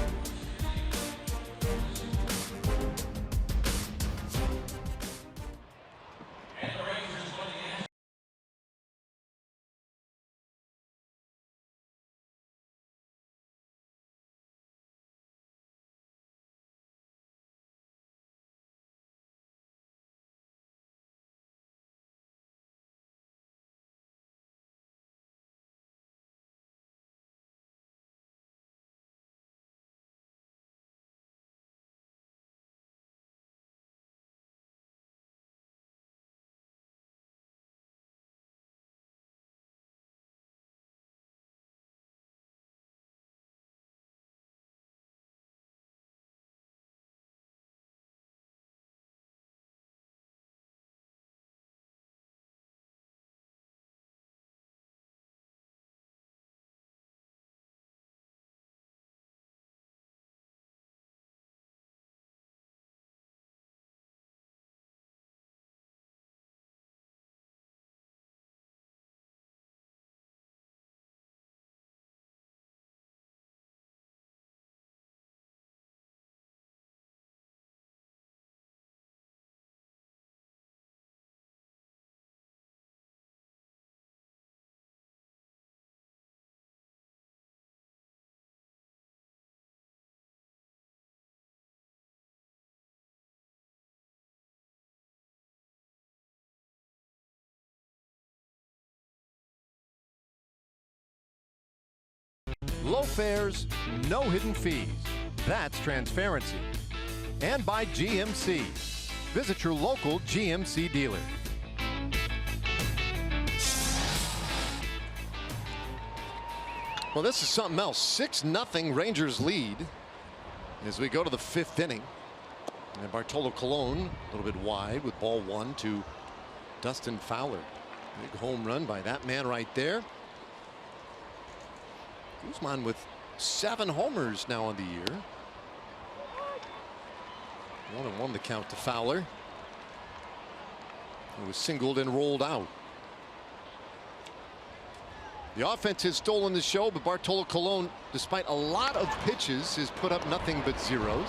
Low fares, no hidden fees. That's transparency. And by GMC. Visit your local GMC dealer. Well, this is something else. 6-0 Rangers lead as we go to the 5th inning. And Bartolo Colon a little bit wide with ball 1 to Dustin Fowler. Big home run by that man right there. Guzman with 7 homers now on the year. 1-1 the count to Fowler. He was singled and rolled out. The offense has stolen the show, but Bartolo Colon, despite a lot of pitches, has put up nothing but zeros.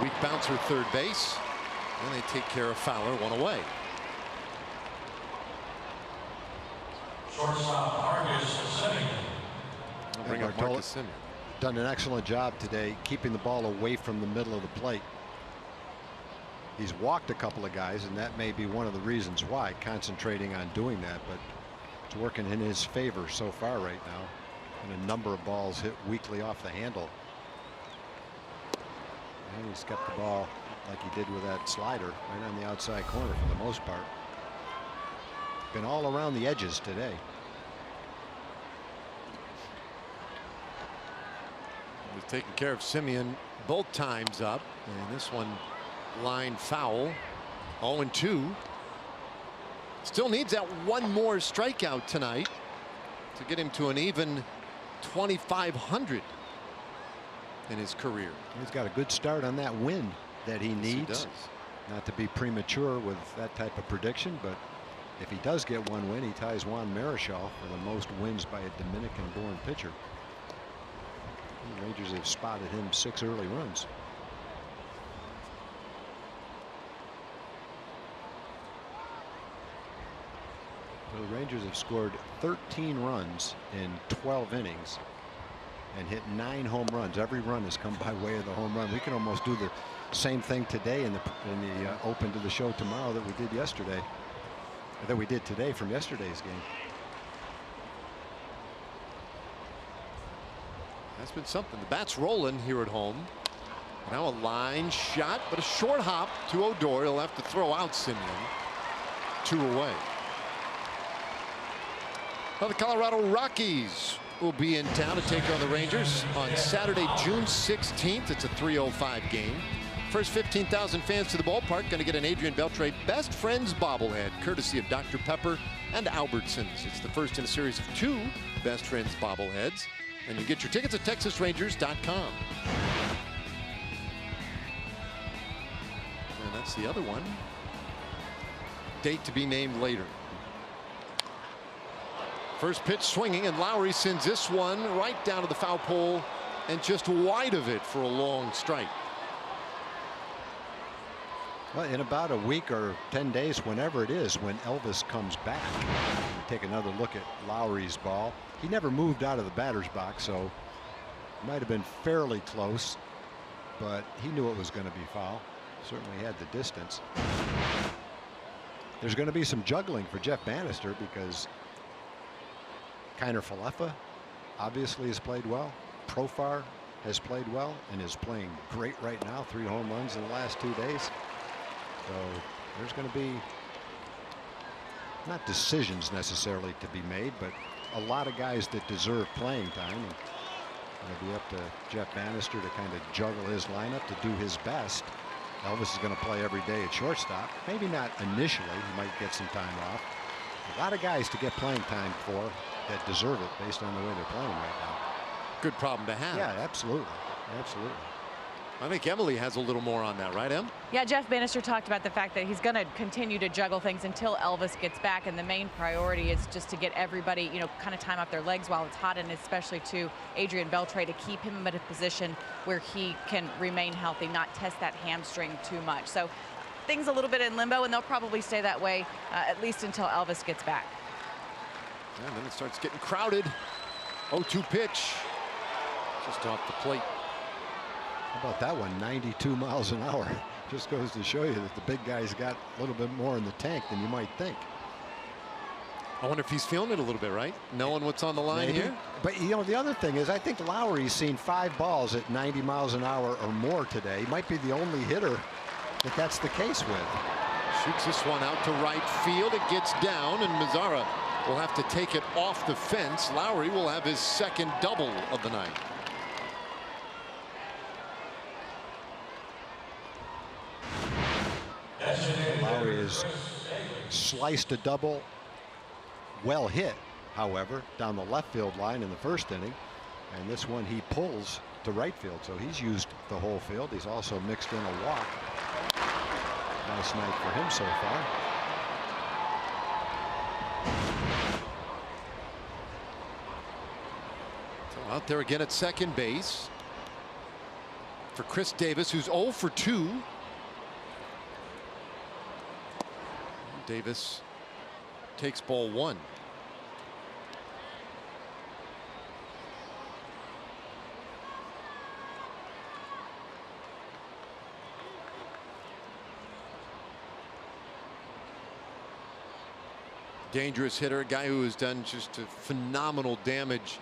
Weak bouncer third base, and they take care of Fowler, 1 away. Shortstop Marcus Semien. Bring up Marcus Semien. Done an excellent job today keeping the ball away from the middle of the plate. He's walked a couple of guys, and that may be one of the reasons why, concentrating on doing that, but it's working in his favor so far right now. And a number of balls hit weakly off the handle. And he's kept the ball like he did with that slider right on the outside corner for the most part. Been all around the edges today. Was taking care of Semien both times up, and this one line foul. 0-2. Still needs that one more strikeout tonight to get him to an even 2,500 in his career. He's got a good start on that win that he needs. He does. Not to be premature with that type of prediction, but if he does get one win, he ties Juan Marichal for the most wins by a Dominican-born pitcher. The Rangers have spotted him 6 early runs. The Rangers have scored 13 runs in 12 innings and hit 9 home runs. Every run has come by way of the home run. We can almost do the same thing today in the open to the show tomorrow that we did yesterday, that we did today from yesterday's game. That's been something. The bat's rolling here at home. Now a line shot, but a short hop to Odor. He'll have to throw out Semien. 2 away. Well, the Colorado Rockies will be in town to take on the Rangers on Saturday, June 16th. It's a 3:05 game. First 15,000 fans to the ballpark going to get an Adrian Beltre Best Friends bobblehead, courtesy of Dr. Pepper and Albertsons. It's the first in a series of 2 Best Friends bobbleheads. And you get your tickets at TexasRangers.com. And that's the other one. Date to be named later. First pitch swinging, and Lowry sends this one right down to the foul pole and just wide of it for a long strike. Well, in about a week or 10 days, whenever it is, when Elvis comes back, we take another look at Lowry's ball. He never moved out of the batter's box, so it might have been fairly close, but he knew it was going to be foul. Certainly had the distance. There's going to be some juggling for Jeff Bannister because Kiner Falefa obviously has played well. Profar has played well and is playing great right now. 3 home runs in the last 2 days. So there's going to be not decisions necessarily to be made, but a lot of guys that deserve playing time. And it'll be up to Jeff Bannister to kind of juggle his lineup to do his best. Elvis is going to play every day at shortstop. Maybe not initially. He might get some time off. A lot of guys to get playing time for that deserve it based on the way they're playing right now. Good problem to have. Yeah, absolutely. Absolutely. I think Emily has a little more on that, right, Em? Yeah, Jeff Bannister talked about the fact that he's going to continue to juggle things until Elvis gets back, and the main priority is just to get everybody, you know, kind of time off their legs while it's hot, and especially to Adrian Beltre to keep him in a position where he can remain healthy, not test that hamstring too much. So things a little bit in limbo, and they'll probably stay that way at least until Elvis gets back. And then it starts getting crowded. 0-2 pitch. Just off the plate. How about that one? 92 miles an hour. Just goes to show you that the big guy's got a little bit more in the tank than you might think. I wonder if he's feeling it a little bit, right? Knowing what's on the line Maybe. here. But, you know, the other thing is I think Lowry's seen 5 balls at 90 miles an hour or more today. He might be the only hitter that that's the case with. Shoots this one out to right field. It gets down, and Mazzara will have to take it off the fence. Lowry will have his second double of the night. Lowry has sliced a double, well hit, however, down the left field line in the first inning, and this one he pulls to right field, so he's used the whole field. He's also mixed in a walk. Nice night for him so far. So out there again at second base for Chris Davis, who's 0 for 2. Davis takes ball 1. Dangerous hitter, a guy who has done just a phenomenal damage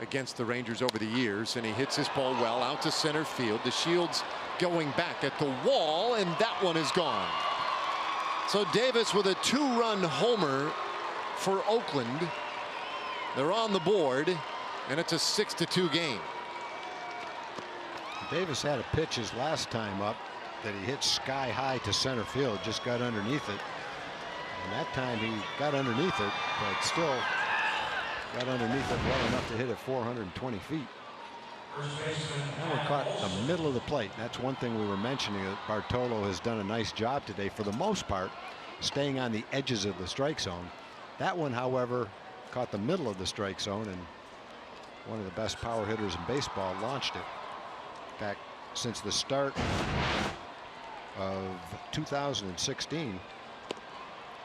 against the Rangers over the years, and he hits this ball well out to center field. The Shields going back at the wall, and that one is gone. So Davis with a 2-run homer for Oakland. They're on the board, and it's a 6-2 game. Davis had a pitch his last time up that he hit sky high to center field, just got underneath it. And that time he got underneath it, but still got underneath it well enough to hit it 420 feet. That one caught the middle of the plate. That's one thing we were mentioning, that Bartolo has done a nice job today for the most part staying on the edges of the strike zone. That one, however, caught the middle of the strike zone, and one of the best power hitters in baseball launched it. In fact, since the start of 2016,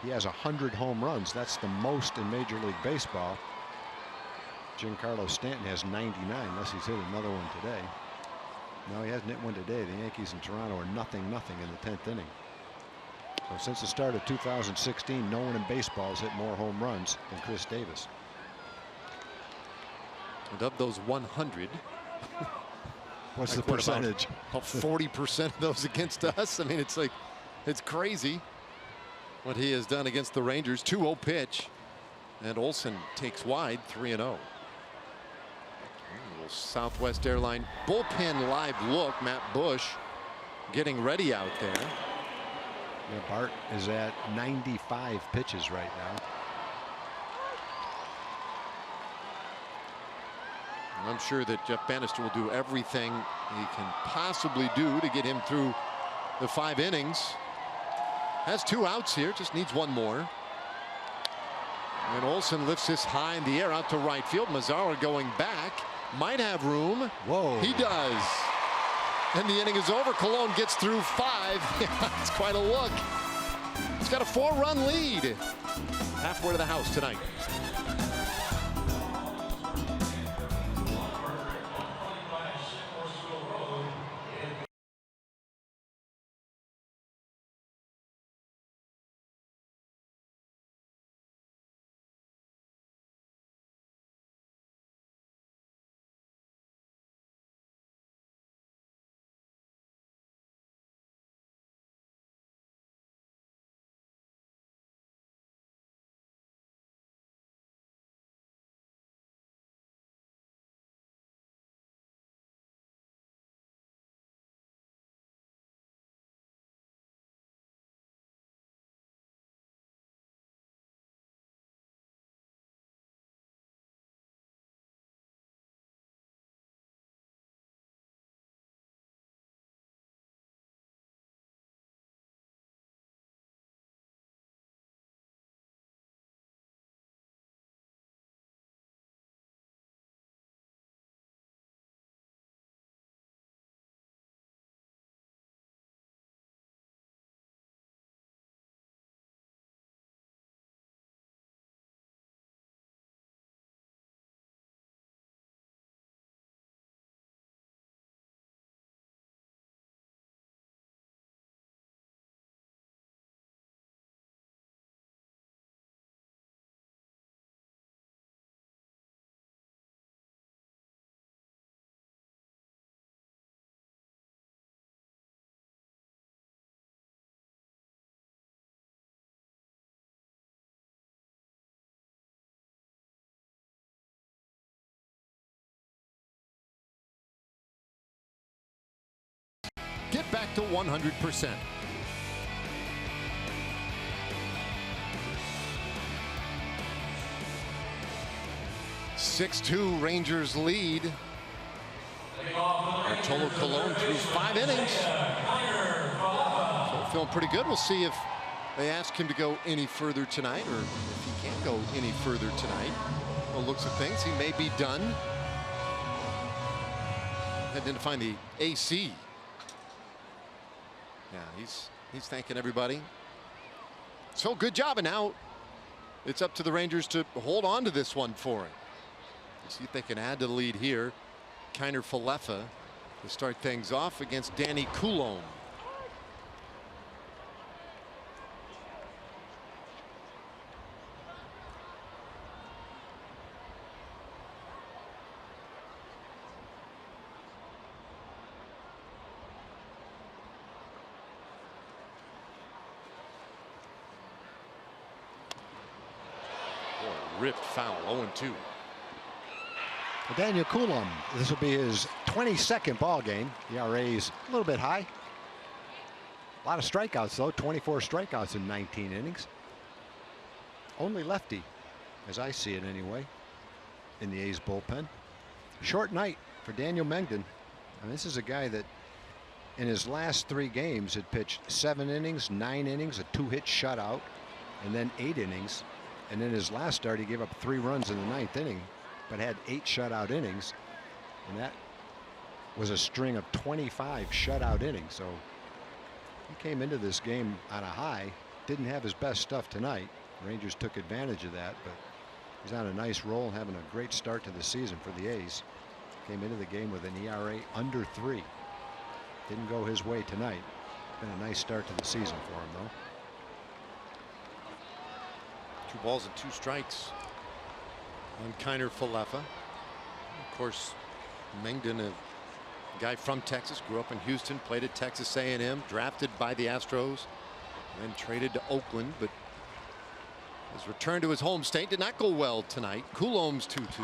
he has 100 home runs. That's the most in Major League Baseball. Giancarlo Stanton has 99, unless he's hit another one today. No, he hasn't hit one today. The Yankees in Toronto are 0-0 in the 10th inning. So since the start of 2016, no one in baseball has hit more home runs than Chris Davis. And of those 100, what's the percentage? About 40% of those against us. I mean, it's like, it's crazy what he has done against the Rangers. 2-0 pitch, and Olsen takes wide, 3-0. Southwest Airline bullpen live look. Matt Bush getting ready out there. Yeah, Bart is at 95 pitches right now. And I'm sure that Jeff Bannister will do everything he can possibly do to get him through the 5 innings. Has 2 outs here, just needs 1 more. And Olsen lifts this high in the air out to right field. Mazzara going back, might have room. Whoa. He does. And the inning is over. Cologne gets through 5. It's quite a look. He's got a 4-run lead. Halfway to the house tonight. Get back to 100%. (6-2) Rangers lead. Bartolo Colon through 5 innings. So feeling pretty good. We'll see if they ask him to go any further tonight, or if he can't go any further tonight. Well, looks of things, he may be done. Heading in to find the AC. Yeah, he's thanking everybody. So good job, and now it's up to the Rangers to hold on to this one for him. See if they can add to the lead here. Kiner Falefa to start things off against Danny Coulombe. Ripped foul, 0-2. Daniel Coulombe, this will be his 22nd ball game. ERA's a little bit high. A lot of strikeouts though, 24 strikeouts in 19 innings. Only lefty, as I see it anyway, in the A's bullpen. Short night for Daniel Mengden. And this is a guy that in his last 3 games had pitched 7 innings, 9 innings, a 2-hit shutout, and then 8 innings. And in his last start, he gave up 3 runs in the 9th inning, but had 8 shutout innings. And that was a string of 25 shutout innings. So he came into this game on a high, didn't have his best stuff tonight. The Rangers took advantage of that, but he's on a nice roll, having a great start to the season for the A's. Came into the game with an ERA under 3. Didn't go his way tonight. Been a nice start to the season for him, though. 2 balls and 2 strikes on Kiner Falefa. Of course, Mengden, a guy from Texas, grew up in Houston, played at Texas A&M, drafted by the Astros, then traded to Oakland, but his return to his home state did not go well tonight. Coulombe's 2-2.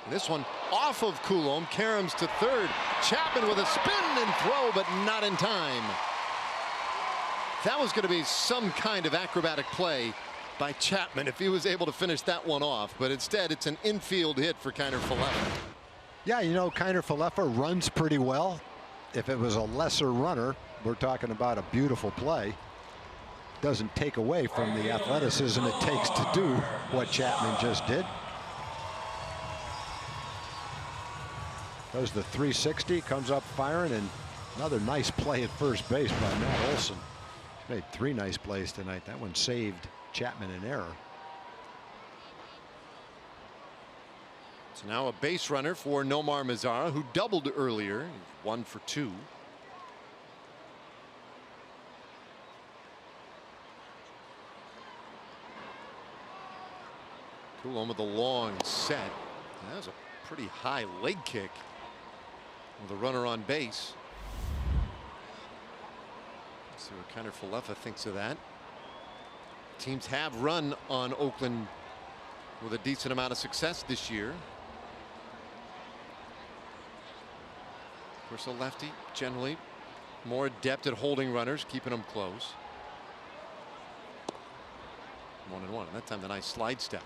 And this one off of Coulombe. Karams to third. Chapman with a spin and throw, but not in time. That was going to be some kind of acrobatic play by Chapman if he was able to finish that one off, but instead it's an infield hit for Kiner Falefa. Yeah, you know, Kiner Falefa runs pretty well. If it was a lesser runner, we're talking about a beautiful play. doesn't take away from the athleticism it takes to do what Chapman just did. Does the 360, comes up firing, and another nice play at first base by Matt Olson. He's made 3 nice plays tonight. That one saved Chapman an error. It's now a base runner for Nomar Mazara, who doubled earlier. He's 1 for 2. Coulomb with a long set. That was a pretty high leg kick with a runner on base. Let's see what Kiner Falefa thinks of that. Teams have run on Oakland with a decent amount of success this year. Of course, a lefty generally more adept at holding runners, keeping them close. 1-1. That time the nice slide step.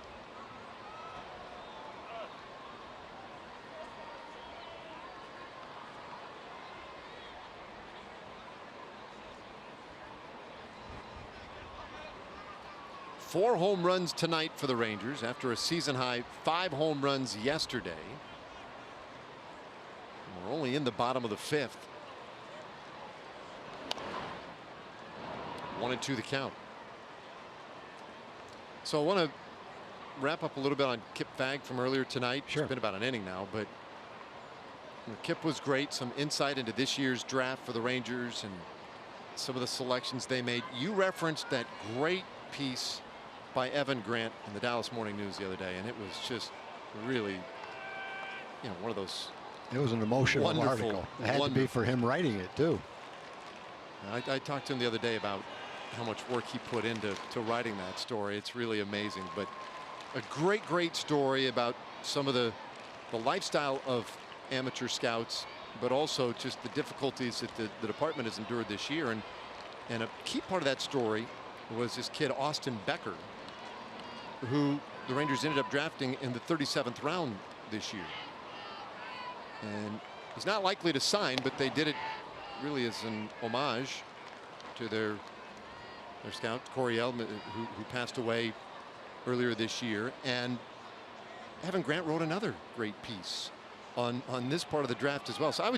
Four home runs tonight for the Rangers after a season high 5 home runs yesterday. We're only in the bottom of the 5th. 1-2 the count. So I want to wrap up a little bit on Kip Fagg from earlier tonight. Sure. It's been about an inning now, but Kip was great. Some insight into this year's draft for the Rangers and some of the selections they made. You referenced that great piece by Evan Grant in the Dallas Morning News the other day, and it was just really, one of those. It was an emotional article. It had to be for him writing it too. I talked to him the other day about how much work he put into writing that story. It's really amazing, but a great story about some of the lifestyle of amateur scouts, but also just the difficulties that the department has endured this year. And a key part of that story was this kid Austin Becker, who the Rangers ended up drafting in the 37th round this year. And he's not likely to sign, but they did it really as an homage to their scout Coryell, who passed away earlier this year. And Evan Grant wrote another great piece on this part of the draft as well. So I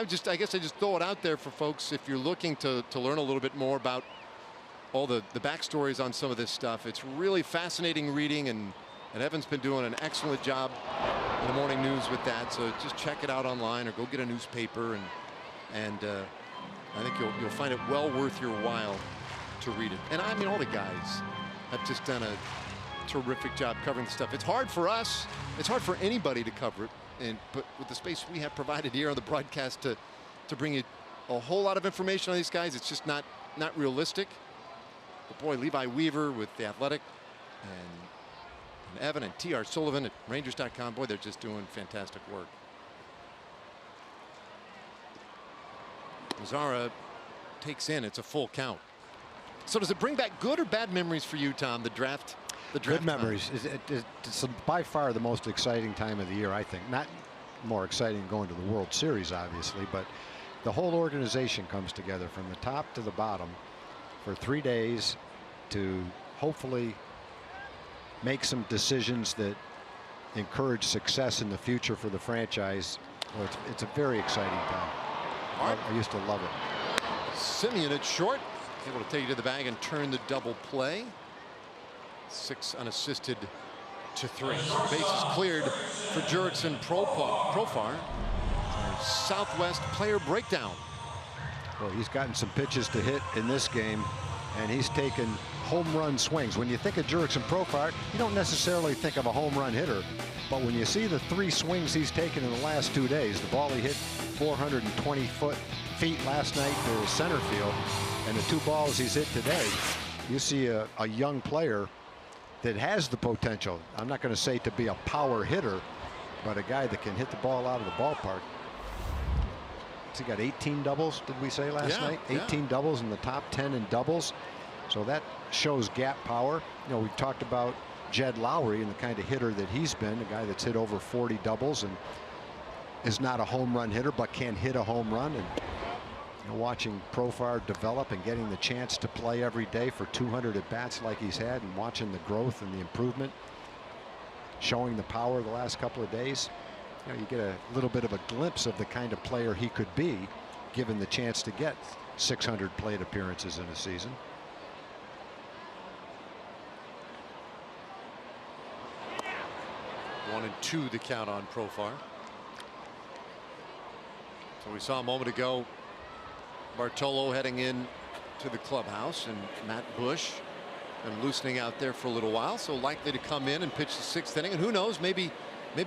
guess I just throw it out there for folks if you're looking to learn a little bit more about all the backstories on some of this stuff. It's really fascinating reading, and Evan's been doing an excellent job in the Morning News with that. So just check it out online or go get a newspaper, and I think you'll find it well worth your while to read it. And I mean, all the guys have just done a terrific job covering the stuff. It's hard for us. It's hard for anybody to cover it, but with the space we have provided here on the broadcast to bring you a whole lot of information on these guys, it's just not realistic. But boy, Levi Weaver with The Athletic and Evan and T.R. Sullivan at Rangers.com, boy, they're just doing fantastic work. Mazara takes in. It's a full count. So does it bring back good or bad memories for you, Tom, the draft? Good memories. It's by far the most exciting time of the year, I think. Not more exciting than going to the World Series, obviously, but the whole organization comes together from the top to the bottom for 3 days to hopefully make some decisions that encourage success in the future for the franchise. Well, it's a very exciting time. I used to love it. Simeon at short, able to take it to the bag and turn the double play. 6 unassisted to 3. Base is cleared for Jurickson Profar. Southwest player breakdown. Well, he's gotten some pitches to hit in this game, and he's taken home run swings. When you think of Jurickson Profar, you don't necessarily think of a home run hitter, but when you see the 3 swings he's taken in the last 2 days, the ball he hit 420 feet last night to center field, and the 2 balls he's hit today, you see a young player that has the potential. I'm not going to say to be a power hitter, but a guy that can hit the ball out of the ballpark. He got 18 doubles, did we say last night? 18 doubles in the top 10 in doubles. So that shows gap power. We've talked about Jed Lowry and the kind of hitter that he's been, a guy that's hit over 40 doubles and is not a home run hitter, but can hit a home run. And Watching Profar develop and getting the chance to play every day for 200 at bats like he's had, and watching the growth and the improvement, showing the power the last couple of days, you get a little bit of a glimpse of the kind of player he could be given the chance to get 600 plate appearances in a season. One and two the count on Profar. So we saw a moment ago Bartolo heading in to the clubhouse, and Matt Bush and loosening out there for a little while, so likely to come in and pitch the 6th inning, and who knows, maybe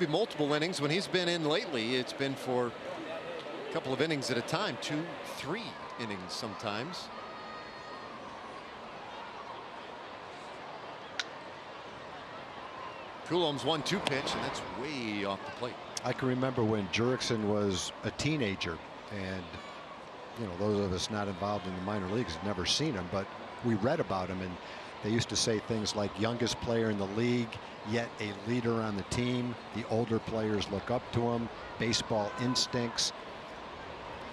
multiple innings. When he's been in lately, it's been for a couple of innings at a time, 2, 3 innings sometimes. Coulombe's 1-2 pitch, and that's way off the plate. I can remember when Jurickson was a teenager, and those of us not involved in the minor leagues have never seen him, but we read about him, and they used to say things like youngest player in the league, yet a leader on the team. The older players look up to him. Baseball instincts,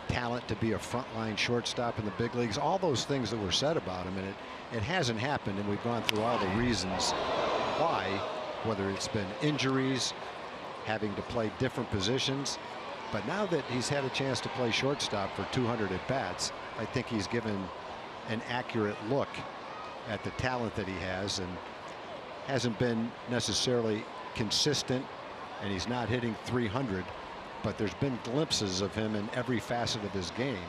talent to be a frontline shortstop in the big leagues. All those things that were said about him, and it hasn't happened. And we've gone through all the reasons why, whether it's been injuries, having to play different positions. But now that he's had a chance to play shortstop for 200 at bats, I think he's given an accurate look at the talent that he has, and hasn't been necessarily consistent, and he's not hitting 300, but there's been glimpses of him in every facet of his game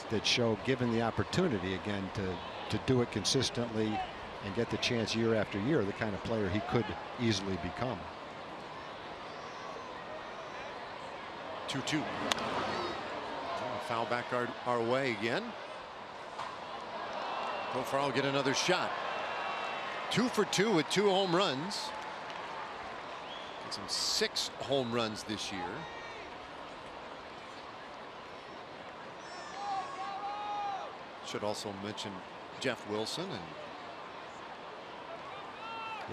that show, given the opportunity again to do it consistently and get the chance year after year, the kind of player he could easily become. 2-2. Foul back our way again. Profar will get another shot. 2 for 2 with 2 home runs. Gets him 6 home runs this year. Should also mention Jeff Wilson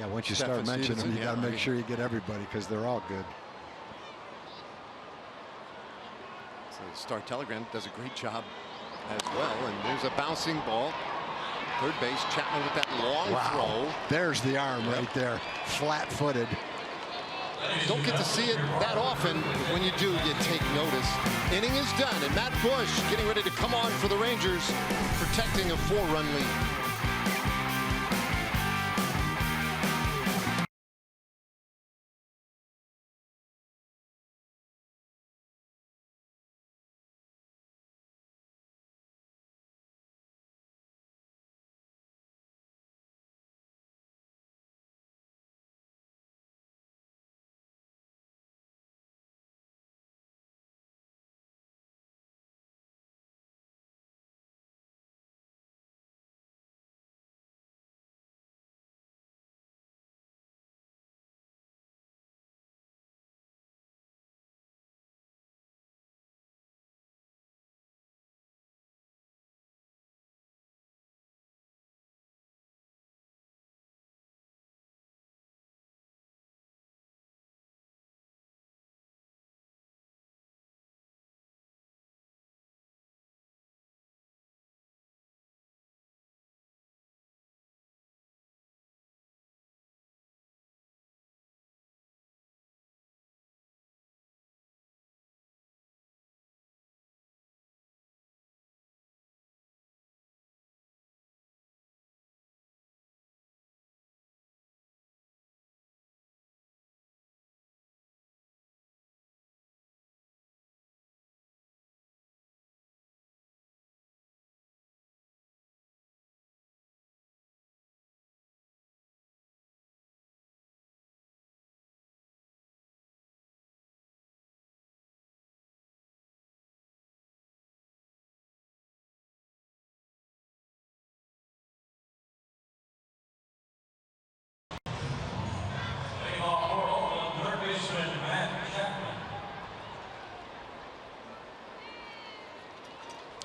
and once you Stephen start mentioning them, you Stevenson, got to make sure you get everybody, because they're all good. So Star Telegram does a great job as well. And there's a bouncing ball. Third base, Chapman with that long throw. There's the arm right there, flat-footed. Don't get to see it that often, but when you do, you take notice. Inning is done, and Matt Bush getting ready to come on for the Rangers, protecting a 4-run lead.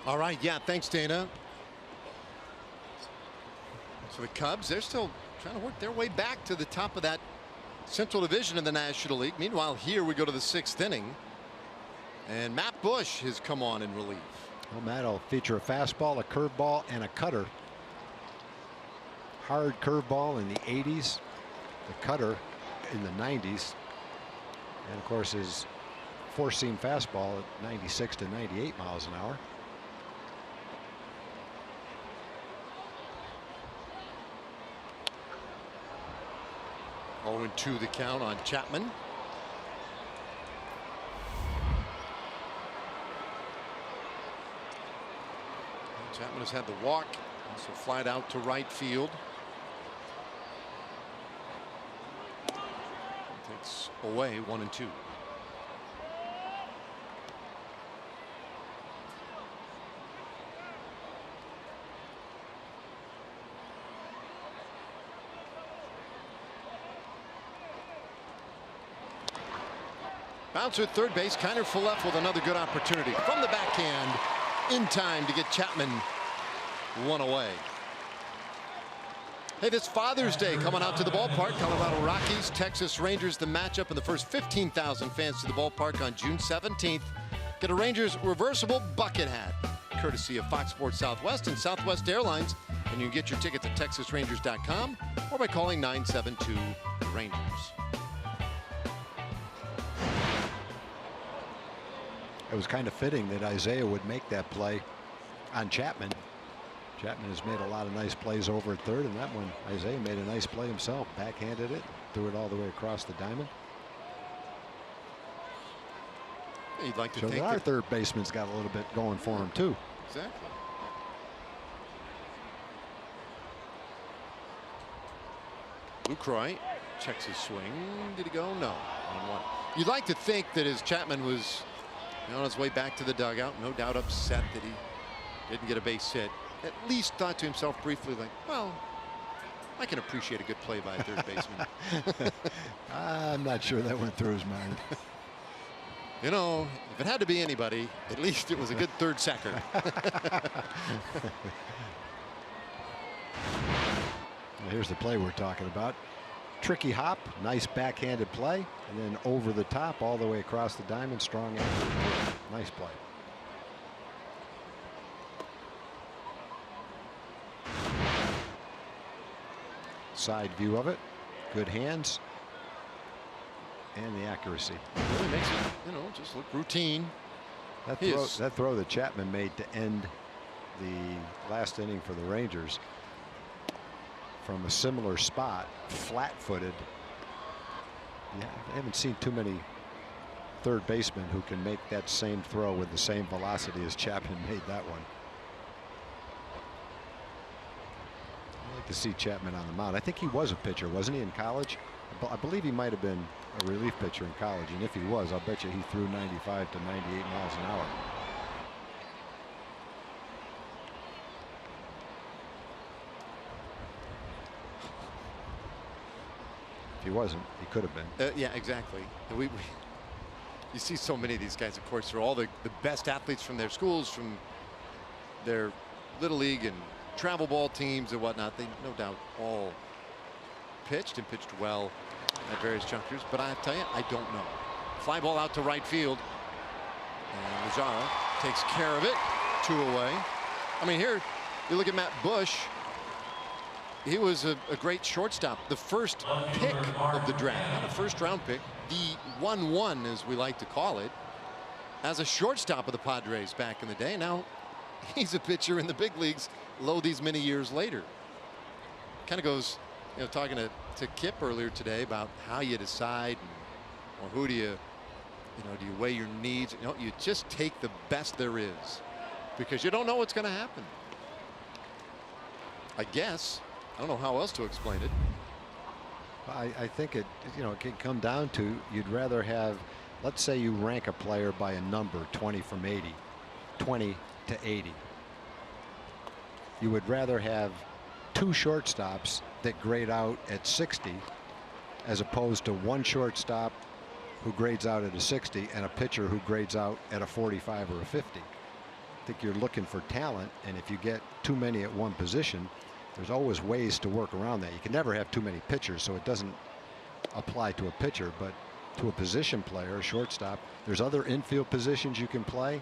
All right, thanks, Dana. So the Cubs, they're still trying to work their way back to the top of that Central Division in the National League. Meanwhile, here we go to the 6th inning, and Matt Bush has come on in relief. Well, Matt will feature a fastball, a curveball, and a cutter. Hard curveball in the 80s, the cutter in the 90s, and of course his four-seam fastball at 96 to 98 miles an hour. Oh, and 2 the count on Chapman. Chapman has had the walk, also flied out to right field. Takes away 1 and 2. Bouncer at third base. Kiner for left with another good opportunity from the backhand in time to get Chapman 1 away. Hey, this Father's Day coming out to the ballpark. Colorado Rockies, Texas Rangers, the matchup, and the first 15,000 fans to the ballpark on June 17th. Get a Rangers reversible bucket hat, courtesy of Fox Sports Southwest and Southwest Airlines. And you can get your tickets at TexasRangers.com or by calling 972-RANGERS. It was kind of fitting that Isaiah would make that play on Chapman. Chapman has made a lot of nice plays over at third, and that one Isaiah made a nice play himself. Backhanded it, threw it all the way across the diamond. You'd like to so think that our third baseman's got a little bit going for him too. Exactly. Lucroy checks his swing. Did he go? No. 1-1. You'd like to think that as Chapman was on his way back to the dugout, no doubt upset that he didn't get a base hit, at least thought to himself briefly, like, well, I can appreciate a good play by a third baseman. I'm not sure that went through his mind. You know, if it had to be anybody, at least it was a good third sacker. Here's the play we're talking about. Tricky hop, nice backhanded play, and then over the top all the way across the diamond, strong angle. Nice play. Side view of it. Good hands. And the accuracy. Really makes it, you know, just look routine. That throw that Chapman made to end the last inning for the Rangers from a similar spot, flat-footed. Yeah, I haven't seen too many third basemen who can make that same throw with the same velocity as Chapman made that one. I'd like to see Chapman on the mound. I think he was a pitcher, wasn't he, in college? I believe he might have been a relief pitcher in college, and if he was, I'll bet you he threw 95 to 98 miles an hour. If he wasn't, he could have been. Yeah, exactly. You see so many of these guys, of course, they're all the best athletes from their schools, from their little league and travel ball teams and whatnot. They no doubt all pitched and pitched well at various junctures, but I tell you, I don't know. Fly ball out to right field, and Lazara takes care of it. 2 away. I mean, here you look at Matt Bush. He was a great shortstop, the first pick of the draft, not a first-round pick, the 1-1 as we like to call it, as a shortstop of the Padres back in the day. Now he's a pitcher in the big leagues, lo these many years later. Kind of goes, you know, talking to Kip earlier today about how you decide, or who do you weigh your needs. You know, you just take the best there is, because you don't know what's going to happen. I guess. I don't know how else to explain it. I think it can come down to, you'd rather have, let's say you rank a player by a number, 20 from 80, 20 to 80. You would rather have 2 shortstops that grade out at 60 as opposed to 1 shortstop who grades out at a 60 and a pitcher who grades out at a 45 or a 50. I think you're looking for talent, and if you get too many at one position, there's always ways to work around that. You can never have too many pitchers, so it doesn't apply to a pitcher, but to a position player, a shortstop, there's other infield positions you can play.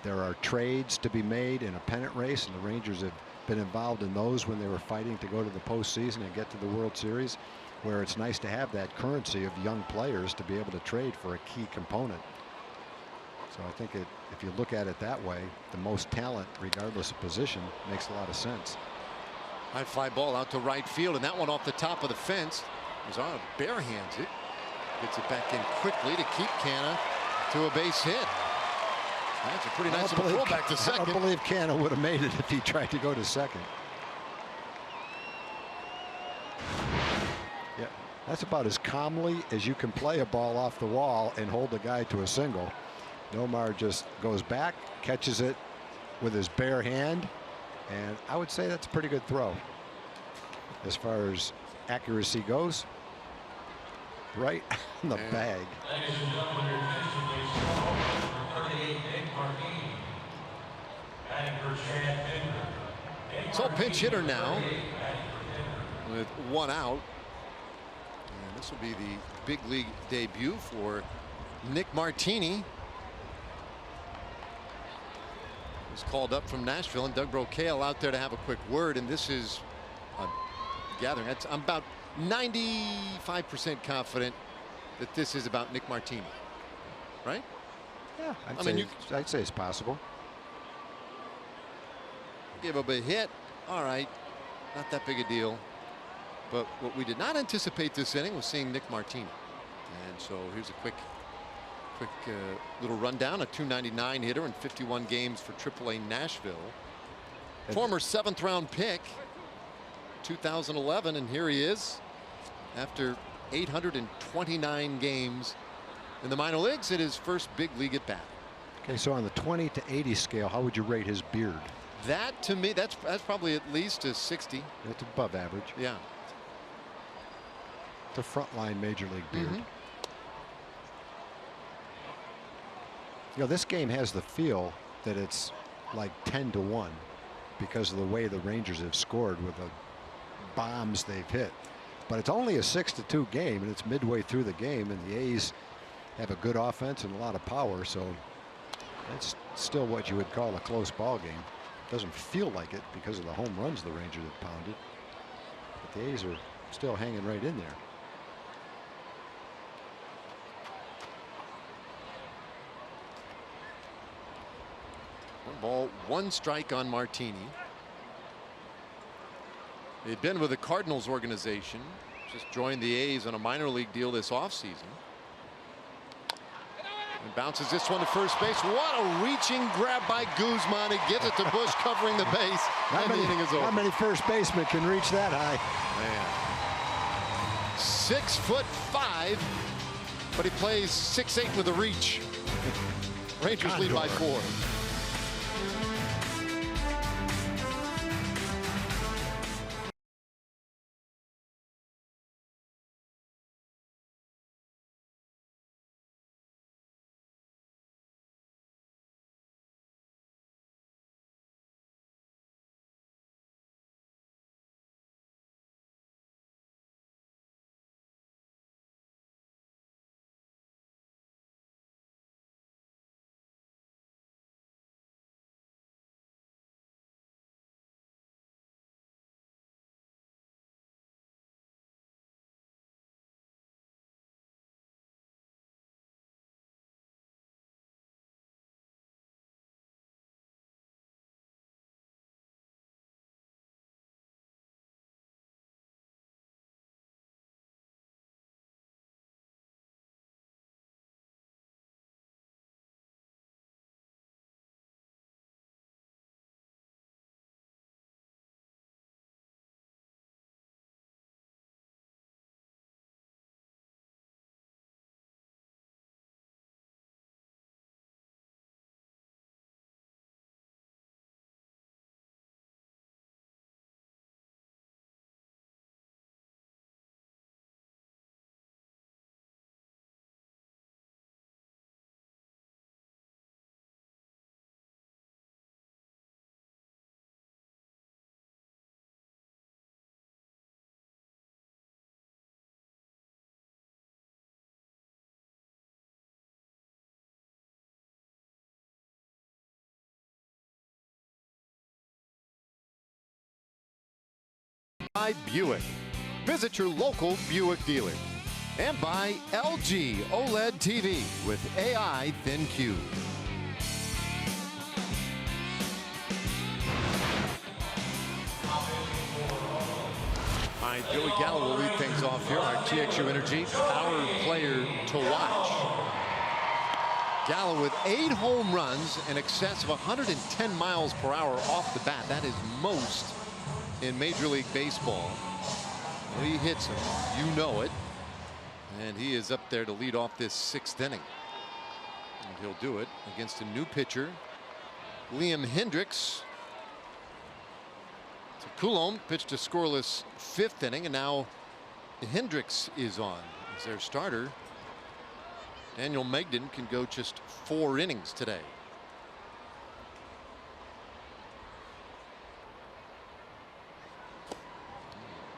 There are trades to be made in a pennant race, and the Rangers have been involved in those when they were fighting to go to the postseason and get to the World Series, where it's nice to have that currency of young players to be able to trade for a key component. So I think if you look at it that way, the most talent, regardless of position, makes a lot of sense. High fly ball out to right field, and that one off the top of the fence. Mazara bare hands it. Gets it back in quickly to keep Canna to a base hit. That's a pretty nice little throw back to second. I believe Canna would have made it if he tried to go to second. Yeah, that's about as calmly as you can play a ball off the wall and hold a guy to a single. Nomar just goes back, catches it with his bare hand, and I would say that's a pretty good throw as far as accuracy goes. Right in the bag. So pinch hitter now with one out. And this will be the big league debut for Nick Martini. Was called up from Nashville, and Doug Brocail out there to have a quick word. And this is a gathering. I'm about 95% confident that this is about Nick Martini, right? Yeah, I'd say it's possible. Give up a hit. All right, not that big a deal. But what we did not anticipate this inning was seeing Nick Martini. And so here's a quick little rundown. A .299 hitter in 51 games for AAA Nashville. Former 7th round pick, 2011, and here he is after 829 games in the minor leagues at his first big league at bat. Okay, so on the 20 to 80 scale, how would you rate his beard? That, to me, that's probably at least a 60. That's above average. Yeah. It's a frontline major league beard. You know, this game has the feel that it's like 10-1 because of the way the Rangers have scored with the bombs they've hit. But it's only a 6-2 game, and it's midway through the game, and the A's have a good offense and a lot of power, so that's still what you would call a close ball game. Doesn't feel like it because of the home runs the Rangers have pounded, but the A's are still hanging right in there. One ball, one strike on Martini. He'd been with the Cardinals organization, just joined the A's on a minor league deal this offseason. And bounces this one to first base. What a reaching grab by Guzman. He gives it to Bush, covering the base. And the inning is over. How many first basemen can reach that high? Man. 6'5", but he plays 6'8" with a reach. Rangers lead by 4. by Buick. Visit your local Buick dealer. And by LG OLED TV with AI Thin Cube. All right, Joey Gallo will lead things off here. Our TXU Energy power player to watch. Gallo with 8 home runs in excess of 110 miles per hour off the bat. That is most in Major League Baseball. When he hits him, you know it. And he is up there to lead off this 6th inning. And he'll do it against a new pitcher, Liam Hendricks. So Coulomb pitched a scoreless 5th inning, and now Hendricks is on as their starter. Daniel Megden can go just 4 innings today.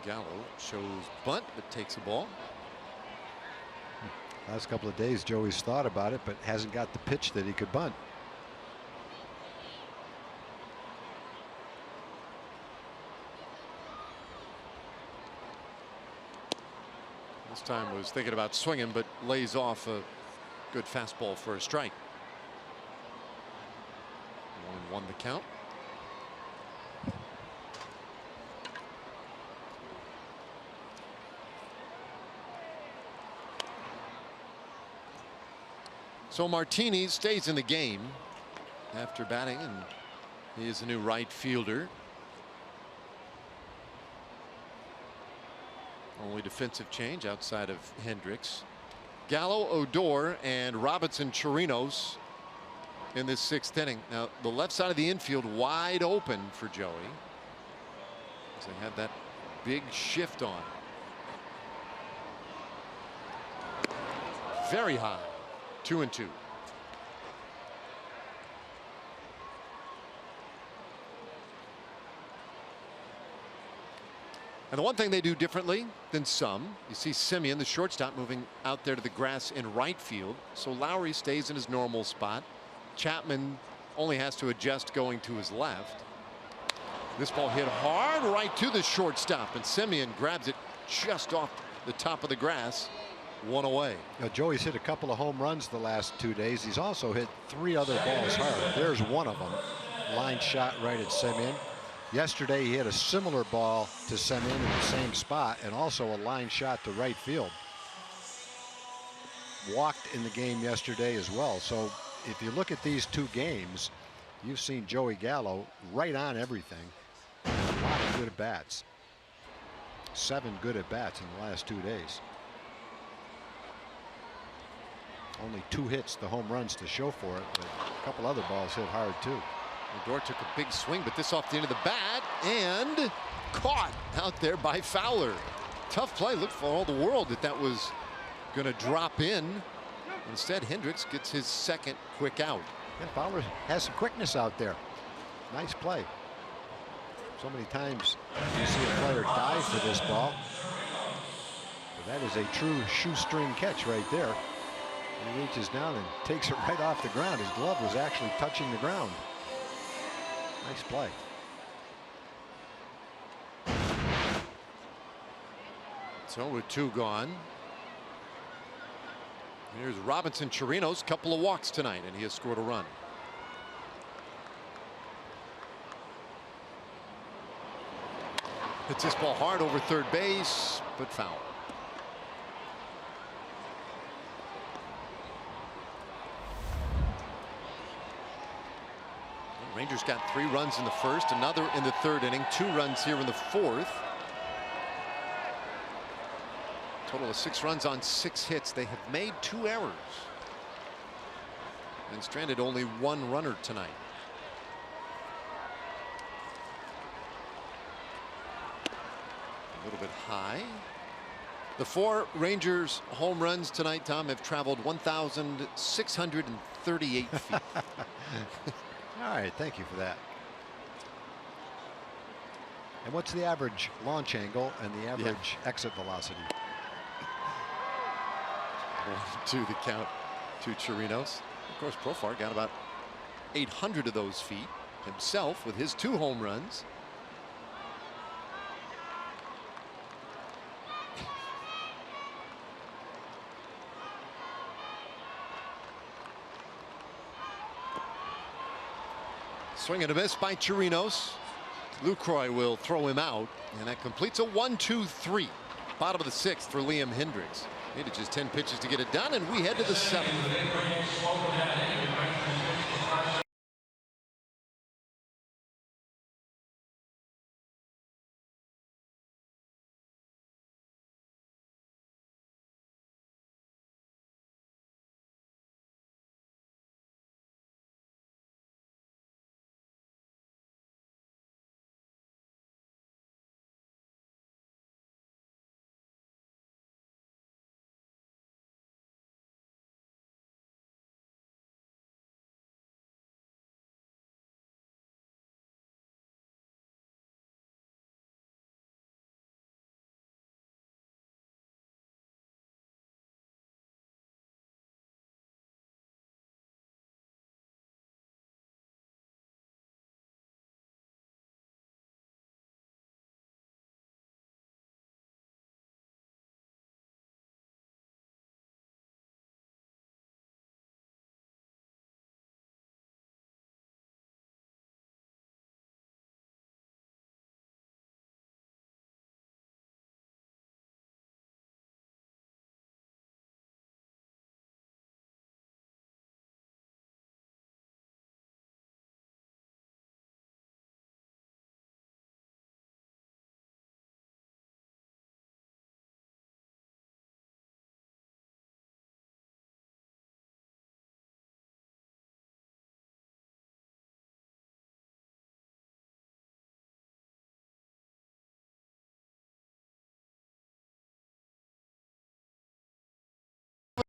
Gallo shows bunt, but takes the ball. Last couple of days, Joey's thought about it, but hasn't got the pitch that he could bunt. This time was thinking about swinging, but lays off a good fastball for a strike. 1-1 the count. So Martinez stays in the game after batting, and he is a new right fielder. Only defensive change outside of Hendricks. Gallo, Odor, and Robinson Chirinos in this 6th inning. Now the left side of the infield wide open for Joey, as they had that big shift on. Very high. 2-2. And the one thing they do differently than some, you see Simeon, the shortstop, moving out there to the grass in right field. So Lowry stays in his normal spot. Chapman only has to adjust going to his left. This ball hit hard right to the shortstop, and Simeon grabs it just off the top of the grass. 1 away. Now, Joey's hit a couple of home runs the last 2 days. He's also hit 3 other balls hard. There's one of them. Line shot right at Simeon. Yesterday he hit a similar ball to Simeon in the same spot, and also a line shot to right field. Walked in the game yesterday as well. So if you look at these 2 games, you've seen Joey Gallo right on everything. A lot of good at bats. 7 good at bats in the last 2 days. Only 2 hits, the home runs, to show for it, but a couple other balls hit hard too. Odor took a big swing, but this off the end of the bat and caught out there by Fowler. Tough play. Looked for all the world that was going to drop in. Instead, Hendricks gets his 2nd quick out. Yeah, Fowler has some quickness out there. Nice play. So many times you see a player dive for this ball, but that is a true shoestring catch right there. He reaches down and takes it right off the ground. His glove was actually touching the ground. Nice play. So with 2 gone, here's Robinson Chirinos. Couple of walks tonight, and he has scored a run. Hits this ball hard over third base, but foul. Rangers got 3 runs in the 1st, another in the 3rd inning, 2 runs here in the 4th. Total of 6 runs on 6 hits. They have made 2 errors and stranded only 1 runner tonight. A little bit high. The 4 Rangers home runs tonight, Tom, have traveled 1,638 feet. All right, thank you for that. And what's the average launch angle and the average exit velocity? 1-2 the count to Chirinos. Of course, Profar got about 800 of those feet himself with his 2 home runs. Swing and a miss by Chirinos. Lucroy will throw him out, and that completes a 1-2-3. Bottom of the 6th for Liam Hendricks. Needed just 10 pitches to get it done, and we head to the 7th.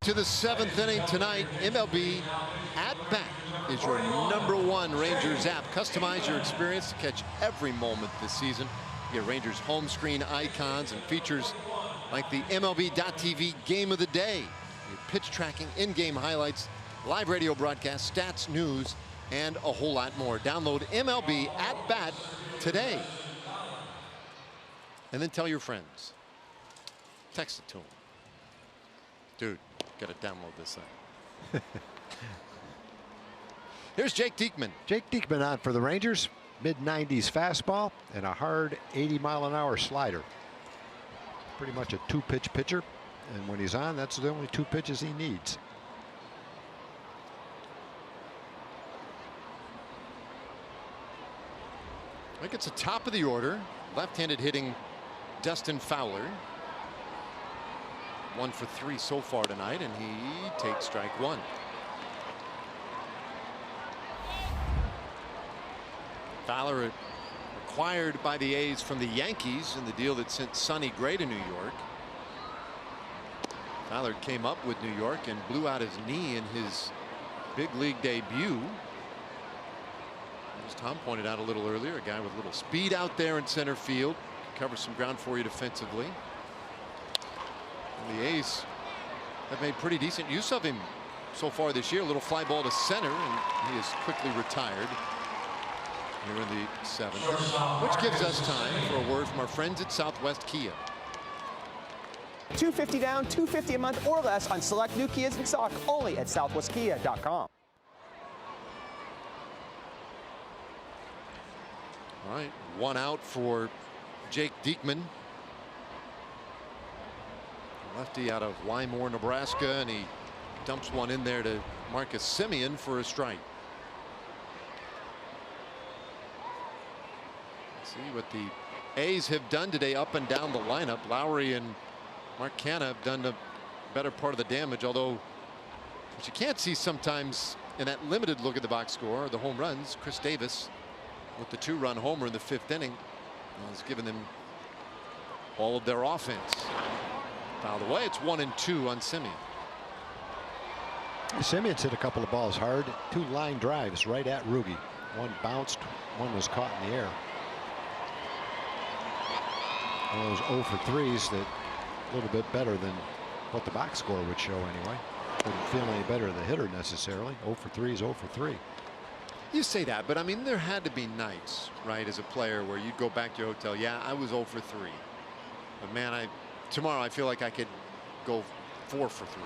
To the 7th inning tonight. MLB At Bat is your #1 Rangers app. Customize your experience to catch every moment this season. Get Rangers home screen icons and features like the MLB.TV Game of the Day, your pitch tracking, in-game highlights, live radio broadcasts, stats, news, and a whole lot more. Download MLB At Bat today. And then tell your friends. Text it to them. Dude, got to download this thing. Here's Jake Diekman. Jake Diekman on for the Rangers. Mid-90s fastball and a hard 80-mile-an-hour slider. Pretty much a 2-pitch pitcher. And when he's on, that's the only 2 pitches he needs. I think it's the top of the order. Left-handed hitting Dustin Fowler. 1 for 3 so far tonight, and he takes strike 1. Fowler acquired by the A's from the Yankees in the deal that sent Sonny Gray to New York. Fowler came up with New York and blew out his knee in his big league debut. As Tom pointed out a little earlier, a guy with a little speed out there in center field, covers some ground for you defensively. And the A's have made pretty decent use of him so far this year. A little fly ball to center, and he is quickly retired here in the 7th, which gives us time for a word from our friends at Southwest Kia. $250 down, $250 a month or less on select new Kias in stock, only at southwestkia.com. All right, 1 out for Jake Diekman. Lefty out of Wymore, Nebraska, and he dumps one in there to Marcus Semien for a strike. Let's see what the A's have done today up and down the lineup. Lowry and Mark Canha have done the better part of the damage, although what you can't see sometimes in that limited look at the box score are the home runs. Chris Davis with the 2-run homer in the 5th inning has given them all of their offense. Fouled away. It's 1-2 on Semien. Semien's hit a couple of balls hard. 2 line drives right at Rugi. One bounced, one was caught in the air. One of those 0 for 3s that a little bit better than what the box score would show anyway. Wouldn't feel any better the hitter necessarily. 0 for 3 is 0 for 3. You say that, but I mean, there had to be nights, right, as a player where you'd go back to your hotel. Yeah, I was 0 for 3. But man, tomorrow I feel like I could go 4 for 3.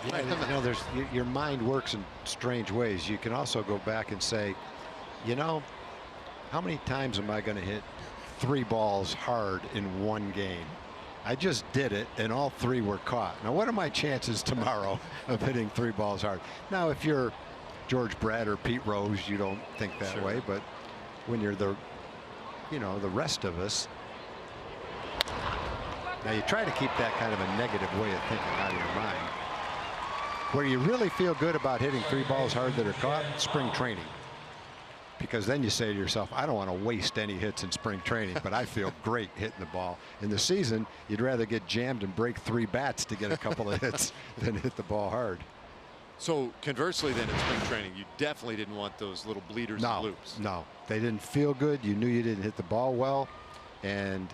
Yeah, you know, your mind works in strange ways. You can also go back and say, You know, how many times am I going to hit 3 balls hard in one game? I just did it, and all 3 were caught. Now, what are my chances tomorrow of hitting 3 balls hard? Now, if you're George Brett or Pete Rose, you don't think that way, but when you're the rest of us, now you try to keep that kind of a negative way of thinking out of your mind. Where you really feel good about hitting 3 balls hard that are caught, spring training. Because then you say to yourself, I don't want to waste any hits in spring training, but I feel great hitting the ball. In the season, you'd rather get jammed and break 3 bats to get a couple of hits than hit the ball hard. So conversely, then in spring training, you definitely didn't want those little bleeders and loops. No, they didn't feel good. You knew you didn't hit the ball well, and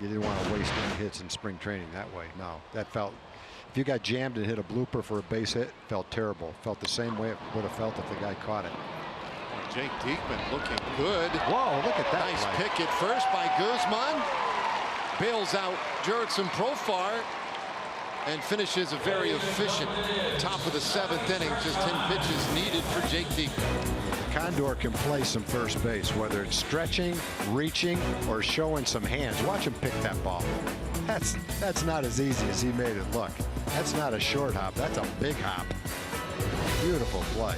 you didn't want to waste any hits in spring training that way. No, that felt. If you got jammed and hit a blooper for a base hit, felt terrible. Felt the same way it would have felt if the guy caught it. Jake Diekman looking good. Whoa, look at that. Nice play. pick at first by Guzman. Bails out Jurickson Profar and finishes a very efficient top of the 7th inning. Just 10 pitches needed for Jake Diekman. Condor can play some first base, whether it's stretching, reaching, or showing some hands. Watch him pick that ball. That's not as easy as he made it look. That's not a short hop. That's a big hop. Beautiful play.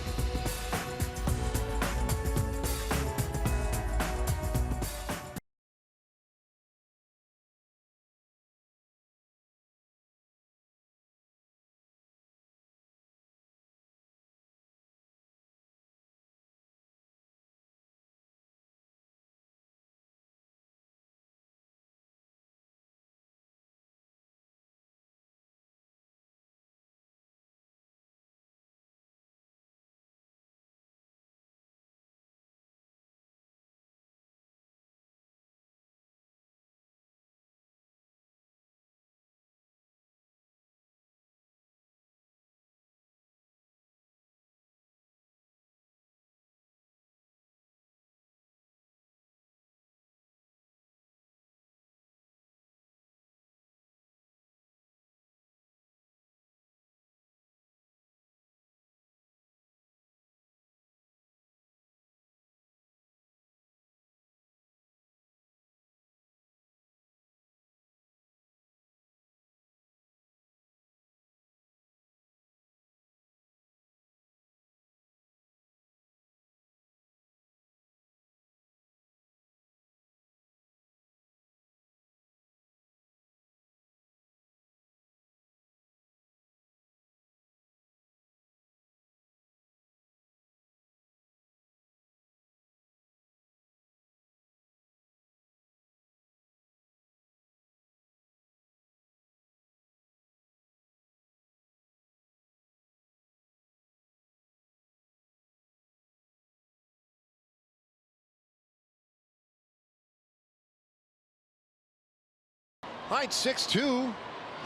All right, 6-2.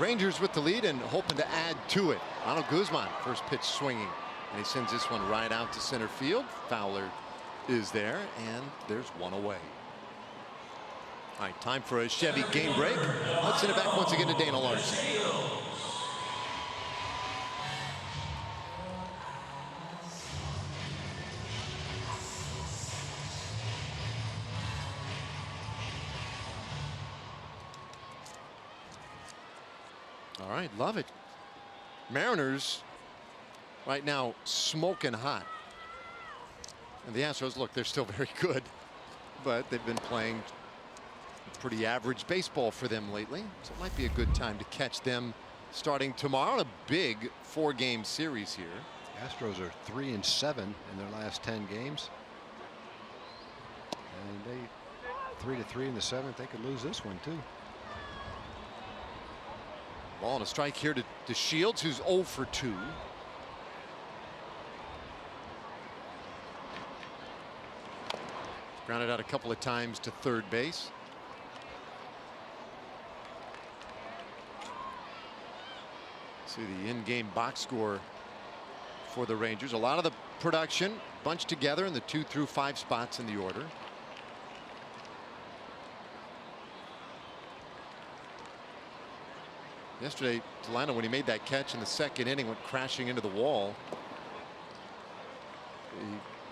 Rangers with the lead and hoping to add to it. Ronald Guzman, first pitch swinging, and he sends this one right out to center field. Fowler is there, and there's one away. All right, time for a Chevy game break. Let's send it back once again to Dana Larson. All right, love it. Mariners right now smoking hot. And the Astros, look, they're still very good, but they've been playing pretty average baseball for them lately. So it might be a good time to catch them starting tomorrow in a big 4-game series here. Astros are 3-7 in their last 10 games. And they 3-3 in the 7th. They could lose this one too. Ball and a strike here to Shields, who's 0 for 2. Grounded out a couple of times to third base. See the in-game box score for the Rangers. A lot of the production bunched together in the 2 through 5 spots in the order. Yesterday, Delano, when he made that catch in the 2nd inning, went crashing into the wall.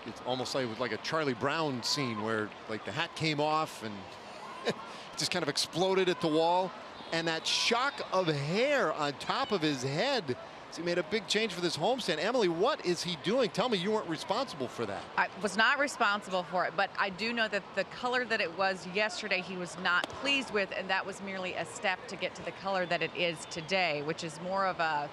He it's almost like a Charlie Brown scene where like the hat came off and just kind of exploded at the wall. And that shock of hair on top of his head. So he made a big change for this homestand. Emily, what is he doing? Tell me you weren't responsible for that. I was not responsible for it, but I do know that the color that it was yesterday he was not pleased with, and that was merely a step to get to the color that it is today, which is more of a,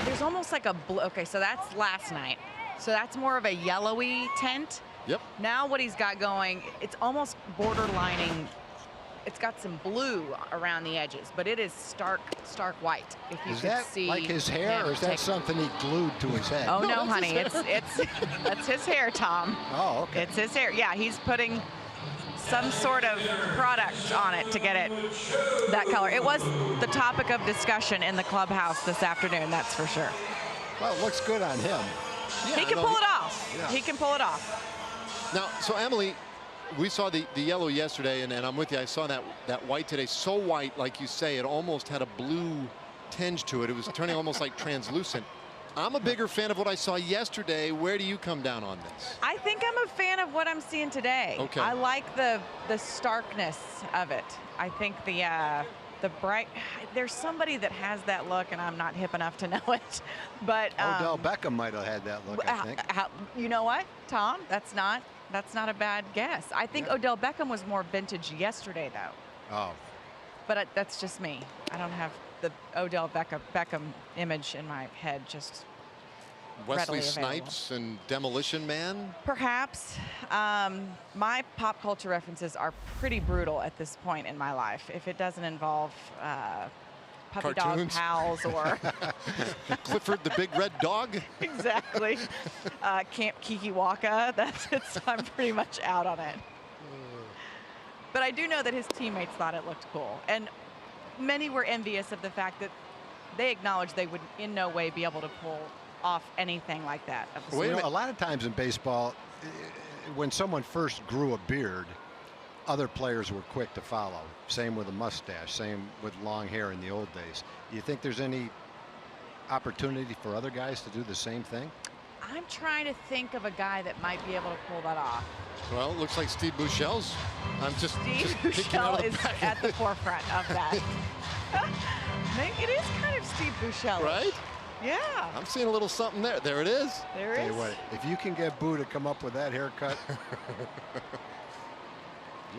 there's almost like a blue. Okay, so that's last night. So that's more of a yellowy tint. Yep. Now what he's got going, it's almost borderlining. It's got some blue around the edges, but it is stark white. If you Is could that see like his hair, or is that something he glued to his head? Oh no, that's honey, his it's that's his hair, Tom. Oh, okay. It's his hair. Yeah, he's putting some sort of product on it to get it that color. It was the topic of discussion in the clubhouse this afternoon, that's for sure. Well, it looks good on him. He can pull it off. Yeah. He can pull it off. Now, so Emily, we saw the yellow yesterday, and I'm with you. I saw that white today. So white, like you say, it almost had a blue tinge to it. It was turning almost like translucent. I'm a bigger fan of what I saw yesterday. Where do you come down on this? I think I'm a fan of what I'm seeing today. Okay. I like the starkness of it. I think the bright, there's somebody that has that look, and I'm not hip enough to know it. But Odell Beckham might have had that look, I think. You know what, Tom? That's not a bad guess. I think Odell Beckham was more vintage yesterday, though. Oh. But that's just me. I don't have the Odell Beckham image in my head just Wesley readily available. Snipes and Demolition Man? Perhaps. My pop culture references are pretty brutal at this point in my life. If it doesn't involve puppy Cartoons. dog pals or Clifford the Big Red Dog? exactly Camp Kikiwaka, I'm pretty much out on it. But I do know that his teammates thought it looked cool, and many were envious of the fact that they acknowledged they would in no way be able to pull off anything like that. You know, a lot of times in baseball, when someone first grew a beard, other players were quick to follow. Same with a mustache, same with long hair in the old days. Do you think there's any opportunity for other guys to do the same thing? I'm trying to think of a guy that might be able to pull that off. Well, it looks like Steve Buechele's. I'm just Steve picking out Buechele of is back. at the forefront of that. It is kind of Steve Buechele. Right? Yeah. I'm seeing a little something there. There it is. There Tell is. you what, if you can get Boo to come up with that haircut,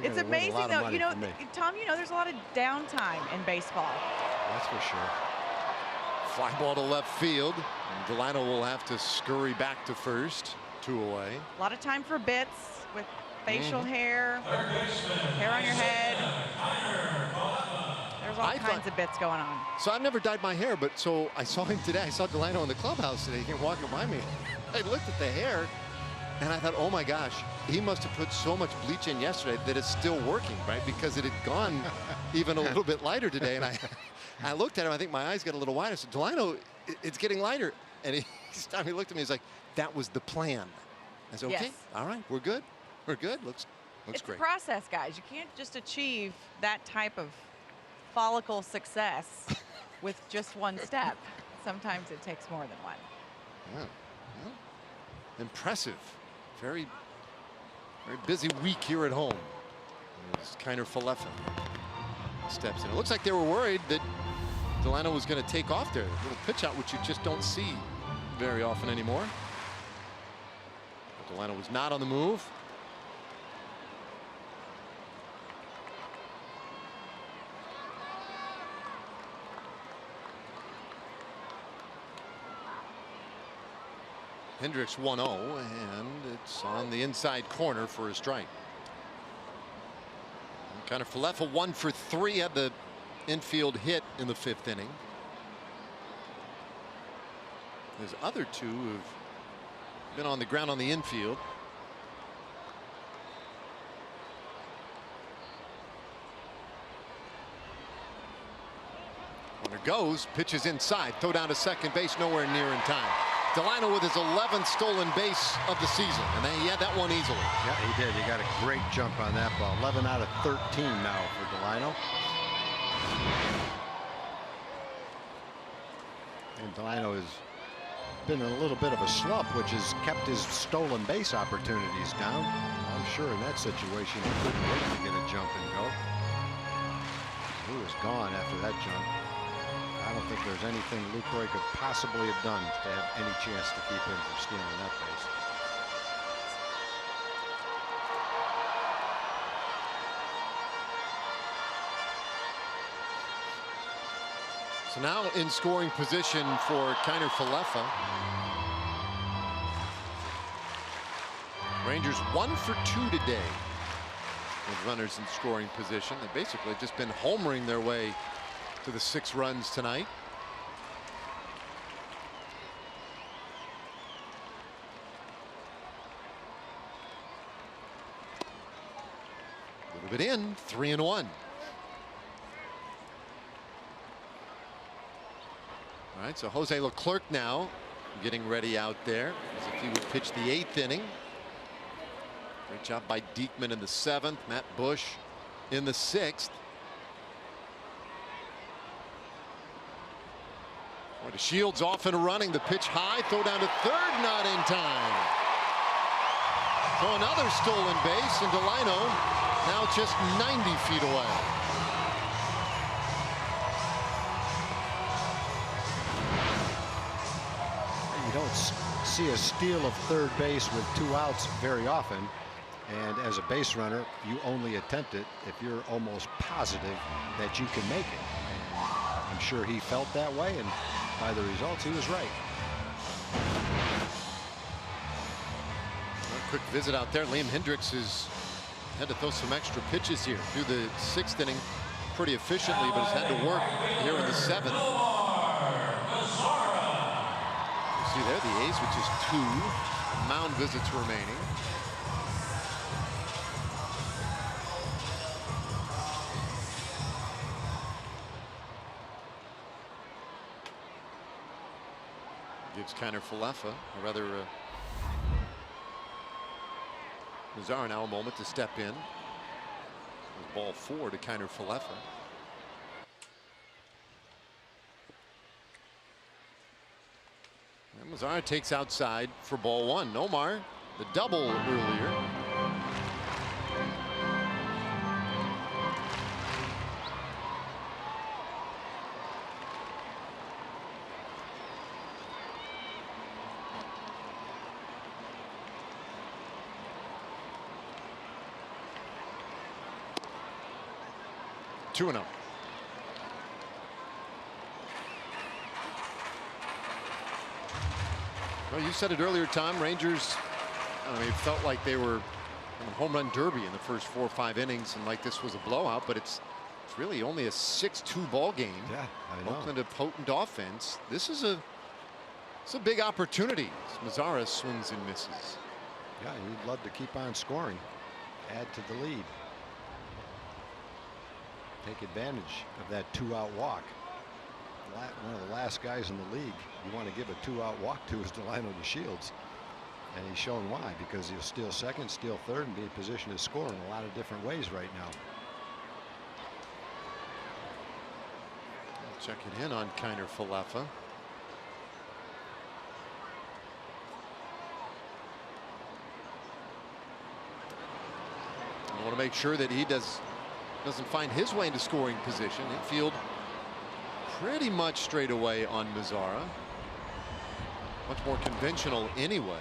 It's amazing, though. You know, Tom, you know, there's a lot of downtime in baseball. That's for sure. Fly ball to left field. And Delano will have to scurry back to first. 2 away. A lot of time for bits with facial hair on your head. There's all kinds of bits going on. So I've never dyed my hair, but so I saw him today. I saw Delano in the clubhouse today. He came walking by me. I looked at the hair, and I thought, oh my gosh, he must have put so much bleach in yesterday that it's still working, right? Because it had gone even a little bit lighter today. And I looked at him. I think my eyes got a little wider. I said, Delano, it's getting lighter. And he looked at me. He's like, that was the plan. I said, okay, Yes. all right, we're good. We're good. Looks It's great. a process, guys. You can't just achieve that type of follicle success with just one step. Sometimes it takes more than one. Yeah. Well, impressive. Very, very busy week here at home. As Kiner Falefa steps in. It looks like they were worried that Delano was going to take off there. A little pitch out, which you just don't see very often anymore. But Delano was not on the move. Hendricks 1-0, and it's on the inside corner for a strike. Kind of Falefa 1 for 3, had the infield hit in the 5th inning. His other 2 have been on the ground on the infield. Runner goes, pitches inside, throw down to second base, nowhere near in time. Delano with his 11th stolen base of the season, and then he had that one easily. Yeah, he did. He got a great jump on that ball. 11 out of 13 now for Delano. And Delano is been in a little bit of a slump, which has kept his stolen base opportunities down. I'm sure in that situation he couldn't wait to get a jump and go. He was gone after that jump. I don't think there's anything Lucroy could possibly have done to have any chance to keep him from stealing that base. So now in scoring position for Kiner Falefa. Rangers 1 for 2 today with runners in scoring position. They've basically just been homering their way to the 6 runs tonight. A little bit in, 3-1. All right, so Jose Leclerc now getting ready out there as if he would pitch the 8th inning. Great job by Diekman in the 7th, Matt Bush in the 6th. Boy, the Shields off and running. The pitch high, throw down to third, not in time. So another stolen base, and Delino now just 90 feet away. You don't see a steal of third base with 2 outs very often. And as a base runner, you only attempt it if you're almost positive that you can make it. And I'm sure he felt that way, and by the results, he was right. A quick visit out there. Liam Hendricks has had to throw some extra pitches here through the 6th inning pretty efficiently, but has had to work here in the 7th. You see there the A's with just 2 mound visits remaining. Gives Kiner Falefa, or rather Mazara now a moment to step in. Ball 4 to Kiner Falefa. And Mazara takes outside for ball 1. Nomar, the double earlier. Two and up. Well, you said it earlier, Tom. Rangers, I mean, it felt like they were in a home run derby in the first 4 or 5 innings, and like this was a blowout, but it's really only a 6-2 ball game. Yeah, I know. Oakland a potent offense. This is a big opportunity. Mazara swings and misses. Yeah, he'd love to keep on scoring, add to the lead. Take advantage of that 2-out walk. One of the last guys in the league you want to give a 2-out walk to is Delino DeShields. And he's shown why, because he'll steal second, steal third, and be in position to score in a lot of different ways right now. Check it in on Kiner Falefa. I want to make sure that he doesn't find his way into scoring position. Infield pretty much straight away on Mazara. Much more conventional anyway.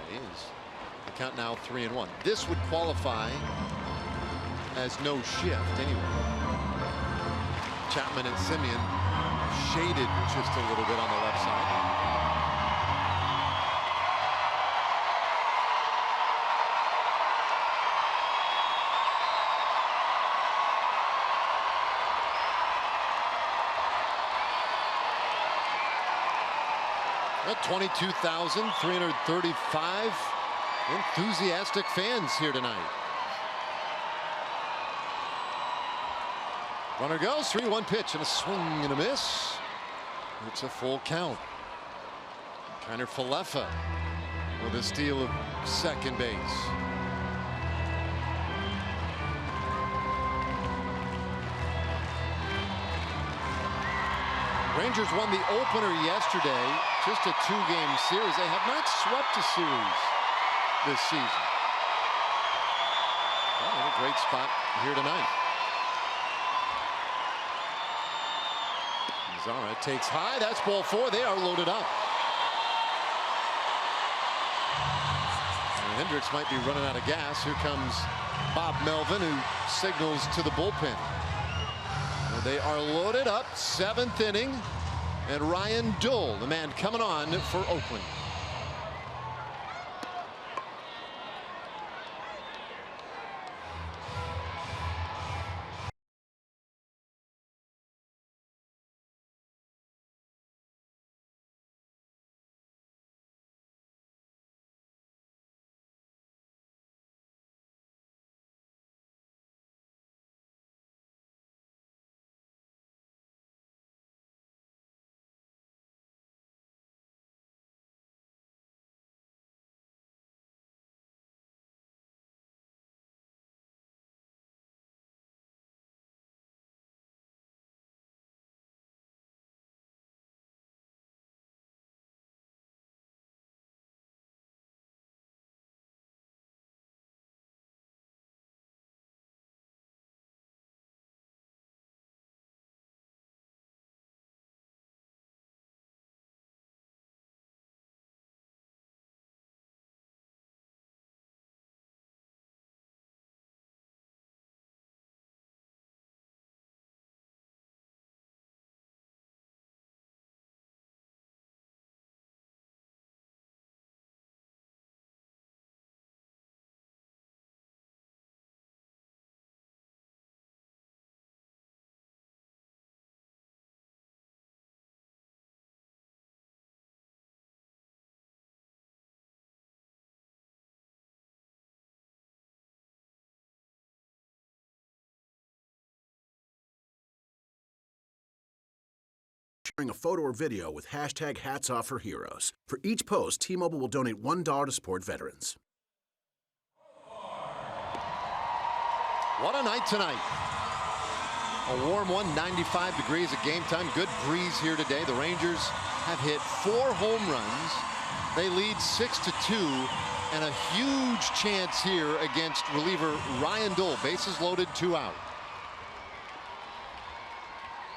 The count now 3-1. This would qualify as no shift anyway. Chapman and Simeon shaded just a little bit on the left side. Well, 22,335 enthusiastic fans here tonight. Runner goes, 3-1 pitch and a swing and a miss. It's a full count. Kiner Falefa with a steal of second base. Rangers won the opener yesterday, just a 2-game series. They have not swept a series this season. Well, in a great spot here tonight. Zara takes high. That's ball 4. They are loaded up. And Hendricks might be running out of gas. Here comes Bob Melvin, who signals to the bullpen. Well, they are loaded up. 7th inning. And Ryan Dull, the man coming on for Oakland. Sharing a photo or video with hashtag Hats Off for Heroes. For each post, T-Mobile will donate $1 to support veterans. What a night tonight. A warm one, 95 degrees at game time. Good breeze here today. The Rangers have hit 4 home runs. They lead 6-2, and a huge chance here against reliever Ryan Dull. Bases loaded, 2 out.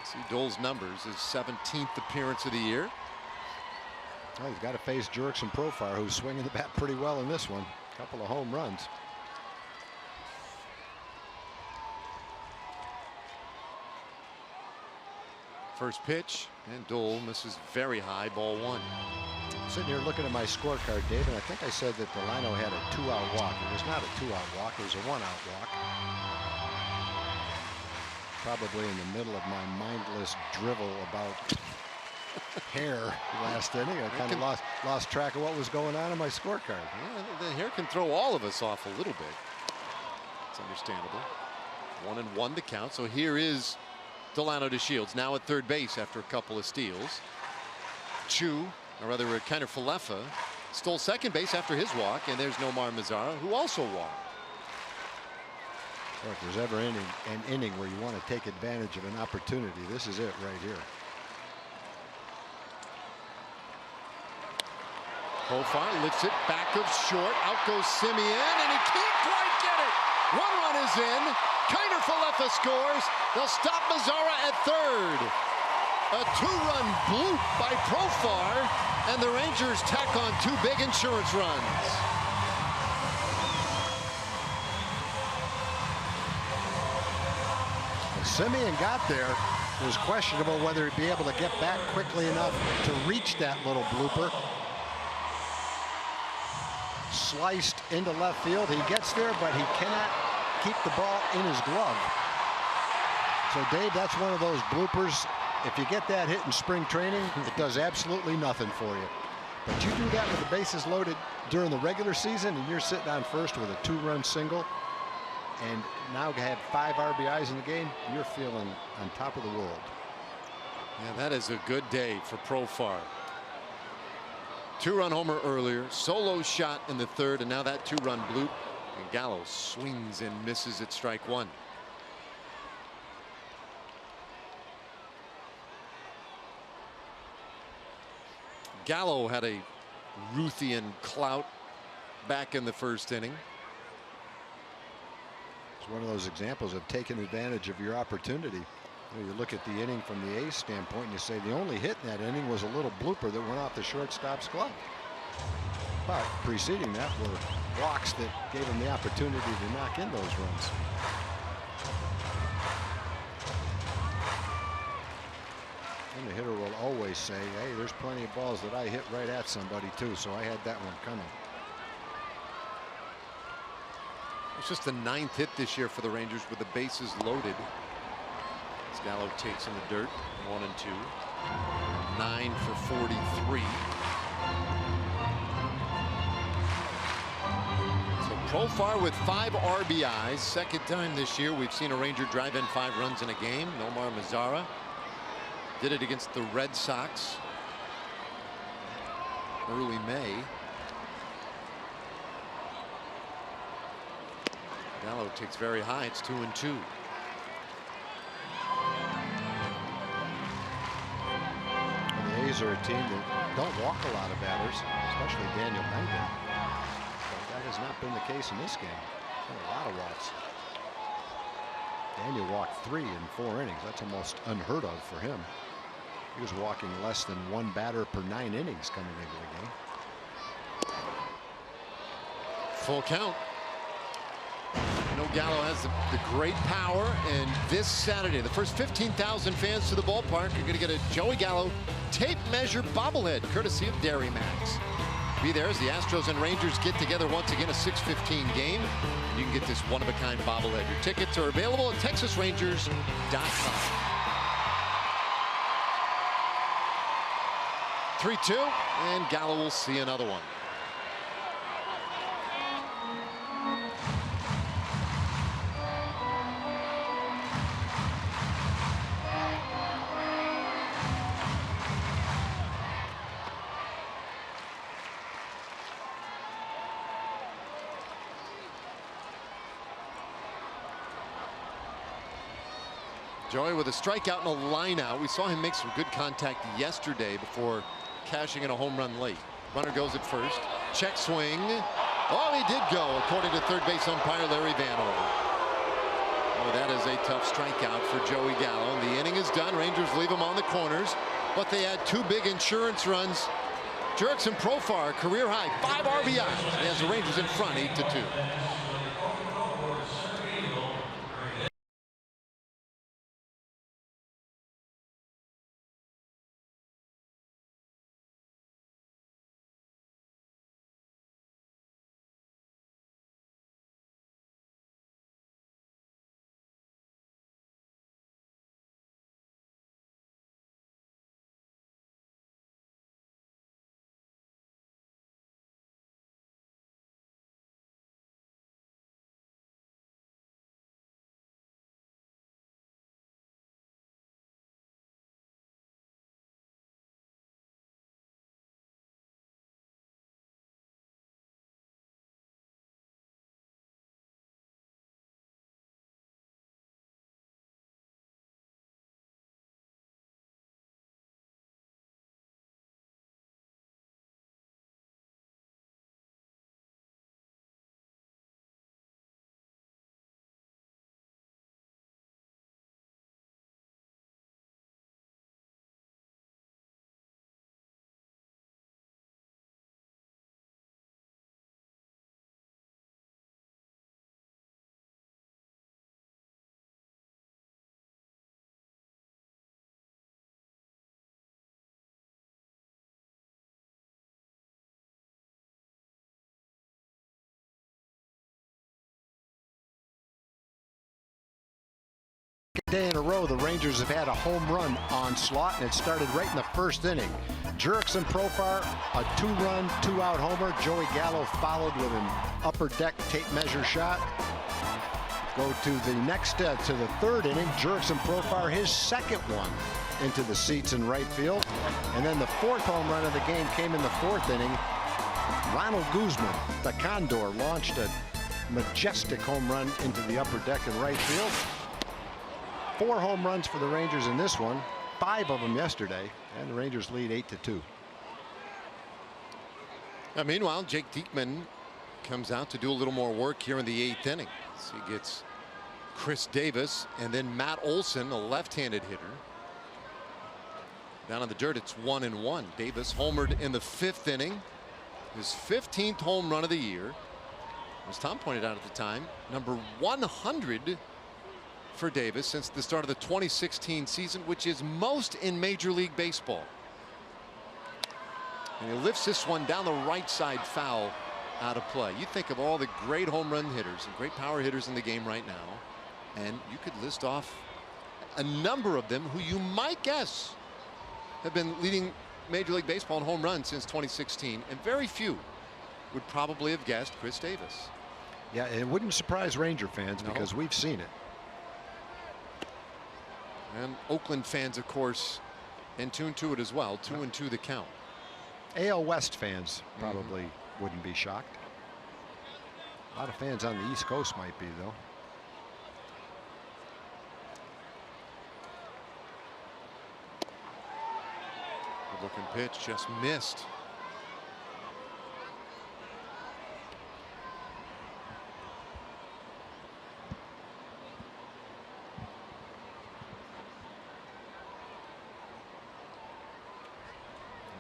See Dole's numbers, his 17th appearance of the year. Well, he's got to face Jurickson Profar, who's swinging the bat pretty well in this one. A couple of home runs. First pitch, and Dole misses very high, ball 1. Sitting here looking at my scorecard, Dave, and I think I said that Delano had a 2-out walk. It was not a 2-out walk, it was a 1-out walk. Probably in the middle of my mindless drivel about hair last inning. I kind of lost track of what was going on in my scorecard. Yeah, the hair can throw all of us off a little bit. It's understandable. 1-1 the count. So here is Delano to Shields, now at third base after a couple of steals. Chu, or rather Kenner Falefa, stole second base after his walk, and there's Nomar Mazara, who also walked. Well, if there's ever an inning where you want to take advantage of an opportunity, this is it right here. Profar lifts it back of short. Out goes Simeon, and he can't quite get it. 1 run is in. Kiner Falefa scores. They'll stop Mazara at third. A 2-run bloop by Profar, and the Rangers tack on 2 big insurance runs. Simeon got there. It was questionable whether he'd be able to get back quickly enough to reach that little blooper. Sliced into left field. He gets there, but he cannot keep the ball in his glove. So, Dave, that's one of those bloopers. If you get that hit in spring training, it does absolutely nothing for you. But you do that with the bases loaded during the regular season, and you're sitting on first with a 2-run single, and now have 5 RBIs in the game, you're feeling on top of the world. Yeah, that is a good day for Profar. 2-run homer earlier, solo shot in the third, and now that 2-run bloop. And Gallo swings and misses at strike 1. Gallo had a Ruthian clout back in the first inning. It's one of those examples of taking advantage of your opportunity. You look at the inning from the A's standpoint and you say the only hit in that inning was a little blooper that went off the shortstop's glove. But preceding that were walks that gave him the opportunity to knock in those runs. And the hitter will always say, hey, there's plenty of balls that I hit right at somebody too, so I had that one coming. It's just the 9th hit this year for the Rangers with the bases loaded. As Gallo takes in the dirt, 1 and 2. 9 for 43. So Profar with 5 RBIs. Second time this year we've seen a Ranger drive in 5 runs in a game. Nomar Mazara did it against the Red Sox early May. Gallo takes very high. It's 2 and 2. The A's are a team that don't walk a lot of batters, especially Daniel Mengden. But that has not been the case in this game. A lot of walks. Daniel walked 3 in 4 innings. That's almost unheard of for him. He was walking less than 1 batter per 9 innings coming into the game. Full count. You know, Gallo has the great power, and this Saturday the first 15,000 fans to the ballpark are going to get a Joey Gallo tape measure bobblehead courtesy of Dairy Max. Be there as the Astros and Rangers get together once again, a 6:15 game. And you can get this one-of-a-kind bobblehead. Your tickets are available at TexasRangers.com. 3-2, and Gallo will see another one. Joey with a strikeout and a line out. We saw him make some good contact yesterday before cashing in a home run late. Runner goes at first. Check swing. Oh, he did go, according to third base umpire Larry Vanover. Oh, that is a tough strikeout for Joey Gallo. The inning is done. Rangers leave him on the corners, but they had 2 big insurance runs. Jurickson Profar, career high, 5 RBIs. He has the Rangers in front, 8-2. Day in a row, the Rangers have had a home run onslaught, and it started right in the first inning. Jurickson Profar, a 2-run, 2-out homer. Joey Gallo followed with an upper deck tape measure shot. Go to the next to the third inning. Jurickson Profar, his second one into the seats in right field. And then the 4th home run of the game came in the 4th inning. Ronald Guzman, the Condor, launched a majestic home run into the upper deck in right field. 4 home runs for the Rangers in this one, 5 of them yesterday, and the Rangers lead 8-2. Now, meanwhile, Jake Diekman comes out to do a little more work here in the 8th inning. So he gets Chris Davis and then Matt Olson, a left-handed hitter. Down in the dirt, it's 1-1. Davis homered in the 5th inning. His 15th home run of the year. As Tom pointed out at the time, number 100 for Davis since the start of the 2016 season, which is most in Major League Baseball. And he lifts this one down the right side, foul, out of play. You think of all the great home run hitters and great power hitters in the game right now, and you could list off a number of them who you might guess have been leading Major League Baseball in home runs since 2016, and very few would probably have guessed Chris Davis. Yeah, it wouldn't surprise Ranger fans because we've seen it. And Oakland fans, of course, in tune to it as well. 2-2 the count. AL West fans probably wouldn't be shocked. A lot of fans on the East Coast might be, though. Good looking pitch, just missed.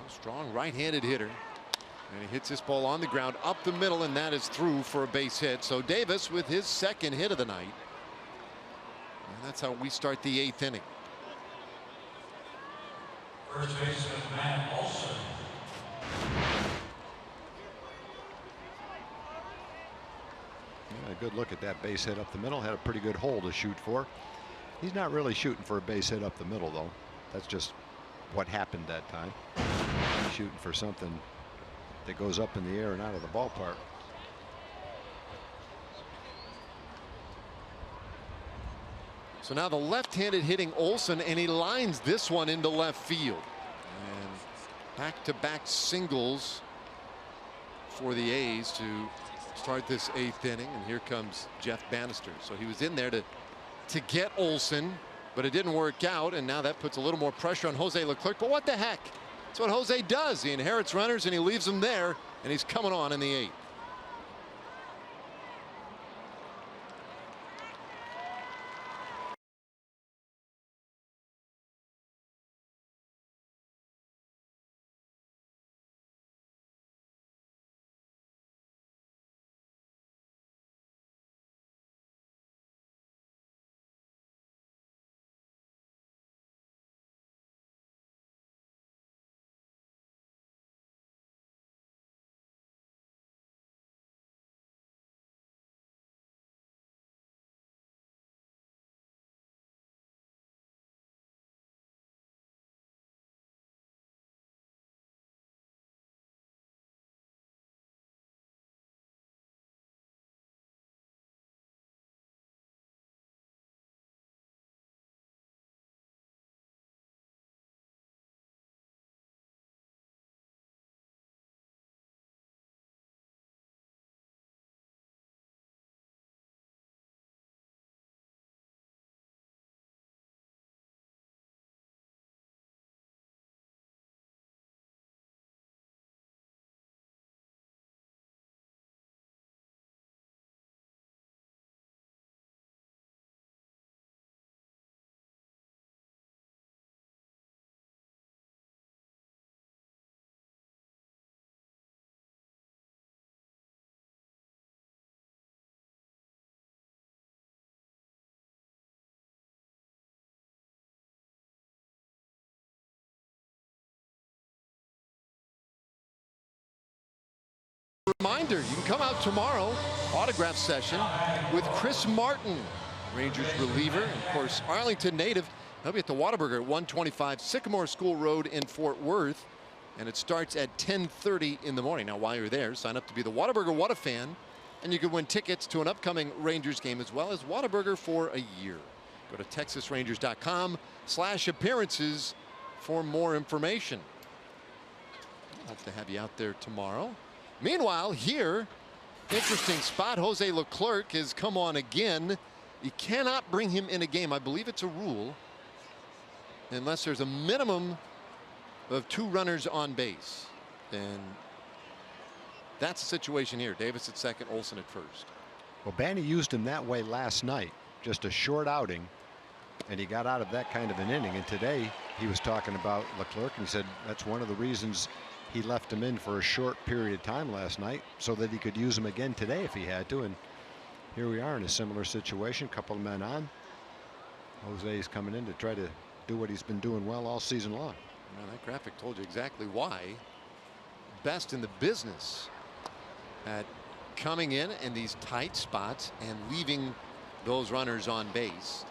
Strong right-handed hitter, and he hits this ball on the ground up the middle, and that is through for a base hit. So Davis with his 2nd hit of the night, and that's how we start the 8th inning. First baseman Matt Olson. A good look at that base hit up the middle. Had a pretty good hole to shoot for. He's not really shooting for a base hit up the middle, though. That's just what happened that time. Shooting for something that goes up in the air and out of the ballpark. So now the left-handed hitting Olson, and he lines this one into left field. And back-to-back singles for the A's to start this 8th inning. And here comes Jeff Bannister. So he was in there to get Olson, but it didn't work out, and now that puts a little more pressure on Jose Leclerc. But what the heck? That's what Jose does. He inherits runners and he leaves them there, and he's coming on in the 8th. Reminder, you can come out tomorrow, autograph session with Chris Martin, Rangers reliever, and of course Arlington native. He'll be at the Whataburger at 125 Sycamore School Road in Fort Worth, and it starts at 10:30 in the morning. Now while you're there, sign up to be the Whataburger What a Fan, and you can win tickets to an upcoming Rangers game as well as Whataburger for a year. Go to texasrangers.com/appearances for more information. Hope to have you out there tomorrow. Meanwhile, here, interesting spot. Jose Leclerc has come on again. You cannot bring him in a game. I believe it's a rule unless there's a minimum of 2 runners on base. And That's the situation here. Davis at second, Olsen at first. Well, Banny used him that way last night, just a short outing, and he got out of that kind of an inning. And today he was talking about Leclerc, and he said that's one of the reasons he left him in for a short period of time last night, so that he could use him again today if he had to. And here we are in a similar situation, couple of men on. Jose's coming in to try to do what he's been doing well all season long. Well, that graphic told you exactly why. Best in the business at coming in these tight spots and leaving those runners on base.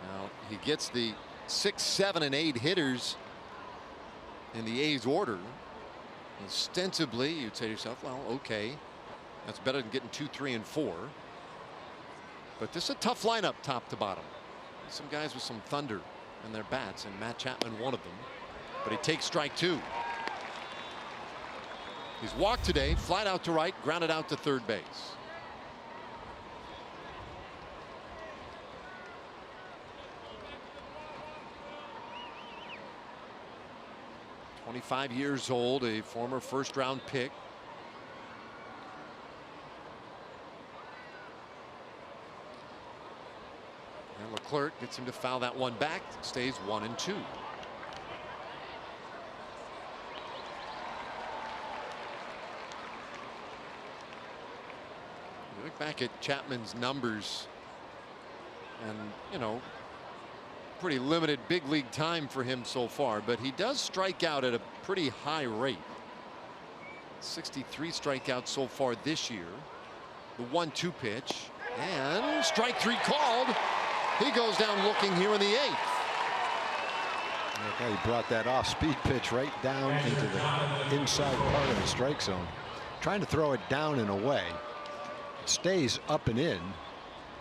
Now he gets the 6, 7, and 8 hitters in the A's order. Ostensibly, you'd say to yourself, well, okay, that's better than getting 2, 3, and 4. But this is a tough lineup, top to bottom. Some guys with some thunder in their bats, and Matt Chapman one of them. But he takes strike 2. He's walked today, flied out to right, grounded out to third base. "25 years old, a former first-round pick. And Leclerc gets him to foul that one back, stays 1-2. Look back at Chapman's numbers, and you know, pretty limited big league time for him so far, but he does strike out at a pretty high rate. 63 strikeouts so far this year. The 1-2 pitch, and strike 3 called. He goes down looking here in the 8th. Okay, he brought that off-speed pitch right down into the inside part of the strike zone, trying to throw it down and away. It stays up and in.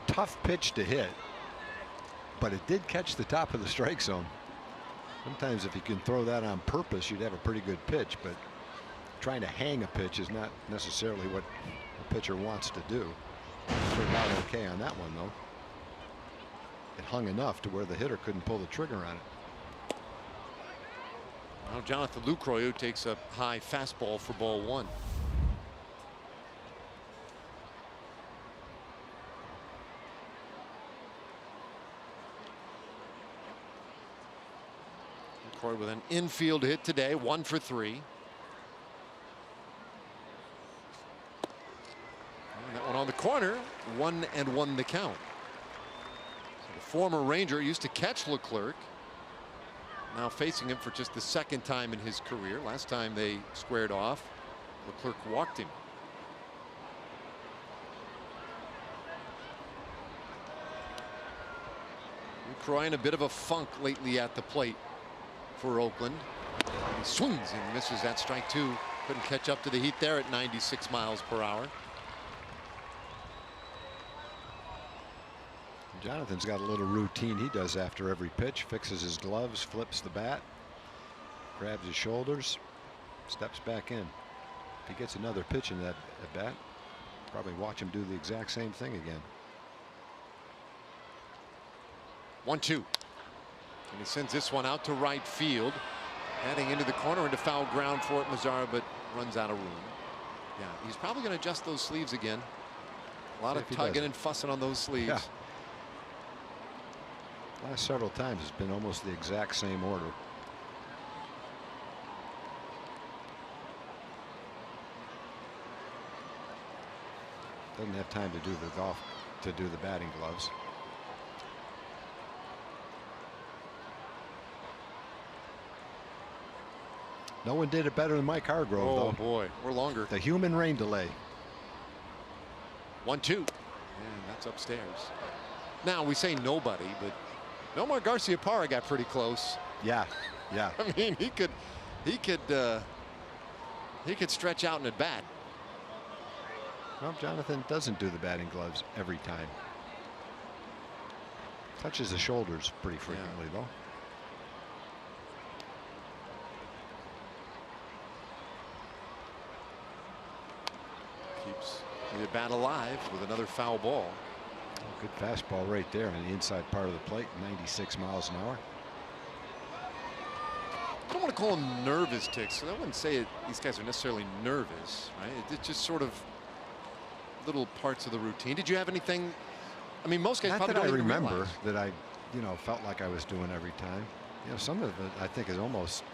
Tough pitch to hit, but it did catch the top of the strike zone. Sometimes if you can throw that on purpose, you'd have a pretty good pitch, but trying to hang a pitch is not necessarily what the pitcher wants to do. Turned out okay on that one, though. It hung enough to where the hitter couldn't pull the trigger on it. Now Jonathan Lucroy, who takes a high fastball for ball 1. Lucroy with an infield hit today, 1 for 3. And that one on the corner, 1-1 the count. So the former Ranger used to catch Leclerc. Now facing him for just the 2nd time in his career. Last time they squared off, Leclerc walked him. Lucroy in a bit of a funk lately at the plate for Oakland. He swings and misses that strike 2. Couldn't catch up to the heat there at 96 miles per hour. Jonathan's got a little routine he does after every pitch. Fixes his gloves, flips the bat, grabs his shoulders, steps back in. If he gets another pitch in that at bat, probably watch him do the exact same thing again. 1-2. And he sends this one out to right field. Heading into the corner into foul ground for it, Mazzara, but runs out of room. Yeah, he's probably going to adjust those sleeves again. A lot of tugging and fussing on those sleeves. Yeah. Last several times it's been almost the exact same order. Doesn't have time to do the batting gloves. No one did it better than Mike Hargrove, oh though. Boy, or longer. The human rain delay. 1-2, and that's upstairs. Now we say nobody, but Nomar Garciaparra got pretty close. Yeah, yeah. I mean, he could stretch out in at bat. Well, Jonathan doesn't do the batting gloves every time. Touches the shoulders pretty frequently, though. Keeps the bat alive with another foul ball. Good fastball right there on the inside part of the plate, 96 miles an hour. Come want to call them nervous ticks. So I wouldn't say these guys are necessarily nervous, right? It's just sort of little parts of the routine. Did you have anything? I mean, most guys Not probably that don't I even remember realize. that I, felt like I was doing every time. Some of it I think is almost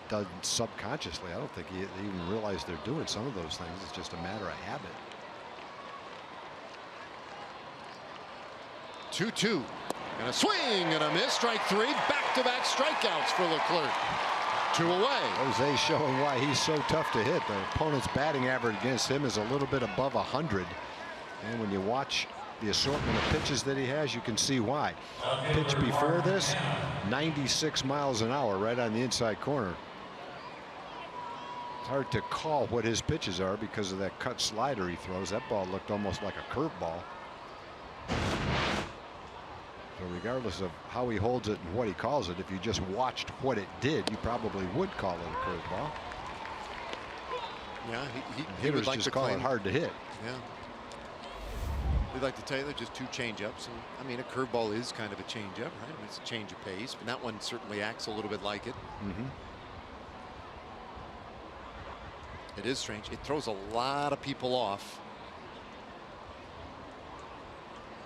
done subconsciously. I don't think they even realize they're doing some of those things. It's just a matter of habit. 2-2. And a swing and a miss. Strike three. Back-to-back strikeouts for Leclerc. 2 away. Jose showing why he's so tough to hit. The opponent's batting average against him is a little bit above 100. And when you watch the assortment of pitches that he has, you can see why. Pitch before this, 96 miles an hour right on the inside corner. It's hard to call what his pitches are because of that cut slider he throws. That ball looked almost like a curveball. So regardless of how he holds it and what he calls it, if you just watched what it did, you probably would call it a curveball. Yeah, he Hitters would like just to call claim it hard to hit. Yeah. We'd like to tell you they're just 2 changeups. And I mean, a curveball is kind of a changeup, right? It's a change of pace, but that one certainly acts a little bit like it. It is strange. It throws a lot of people off.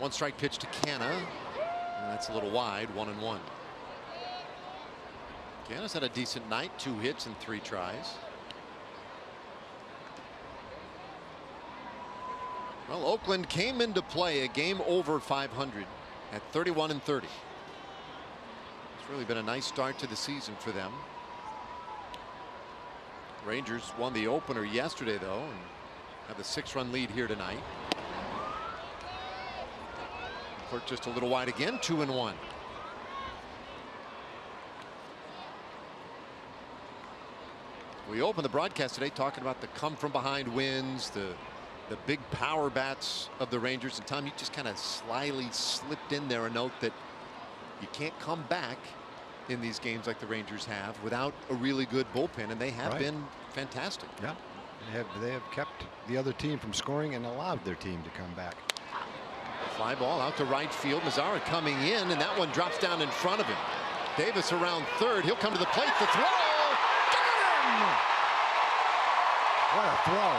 1 strike pitch to Canna. And that's a little wide, 1-1. Canna's had a decent night, 2 hits and 3 tries. Well, Oakland came into play a game over 500 at 31-30. It's really been a nice start to the season for them. Rangers won the opener yesterday, though, and have the 6-run lead here tonight. Clerk just a little wide again, 2-1. We opened the broadcast today talking about the come from behind wins, the big power bats of the Rangers. And Tom, you just kind of slyly slipped in there a note that you can't come back in these games like the Rangers have without a really good bullpen, and they have been fantastic. Yeah, they have kept the other team from scoring and allowed their team to come back. Fly ball out to right field. Mazara coming in, and that one drops down in front of him. Davis around third. He'll come to the plate. The throw. Got him! What a throw.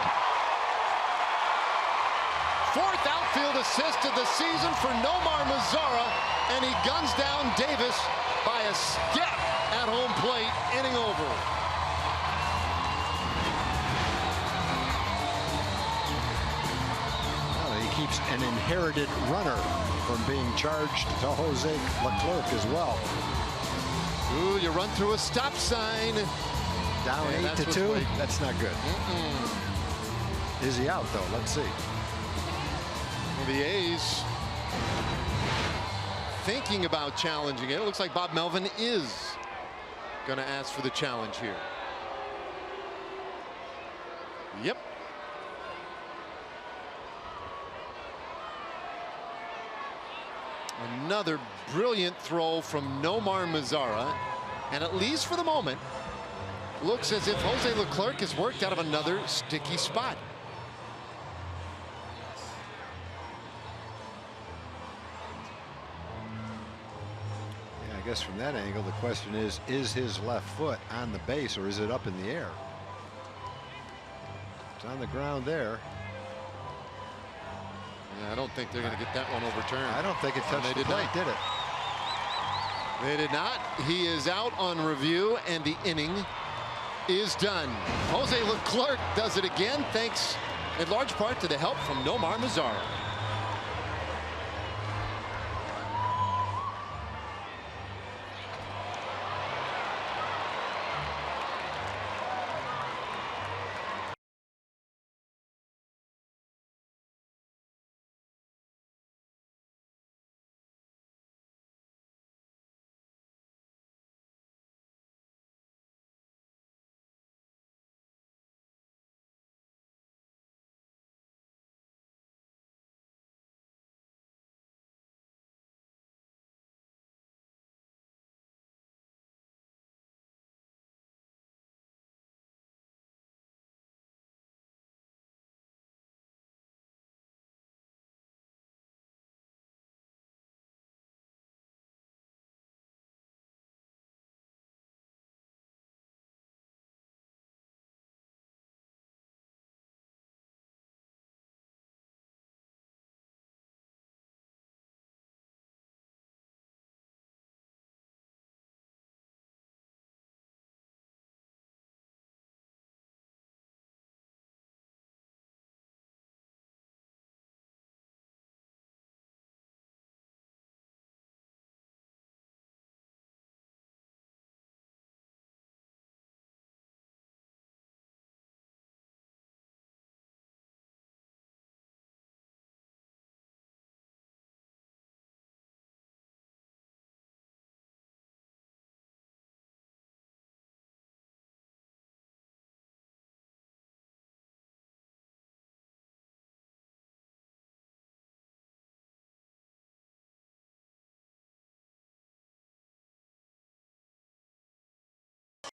4th outfield assist of the season for Nomar Mazara, and he guns down Davis by a step at home plate, inning over. Keeps an inherited runner from being charged to Jose Leclerc as well. Ooh, you run through a stop sign. Down 8-2. That's not good. Is he out though? Let's see. Well, the A's thinking about challenging it. It looks like Bob Melvin is going to ask for the challenge here. Yep. Another brilliant throw from Nomar Mazara, and at least for the moment looks as if Jose Leclerc has worked out of another sticky spot. Yeah, I guess from that angle the question is his left foot on the base or is it up in the air? It's on the ground there. Yeah, I don't think they're going to get that one overturned. I don't think it touched the plate, did it? They did not. He is out on review, and the inning is done. Jose Leclerc does it again, thanks in large part to the help from Nomar Mazara.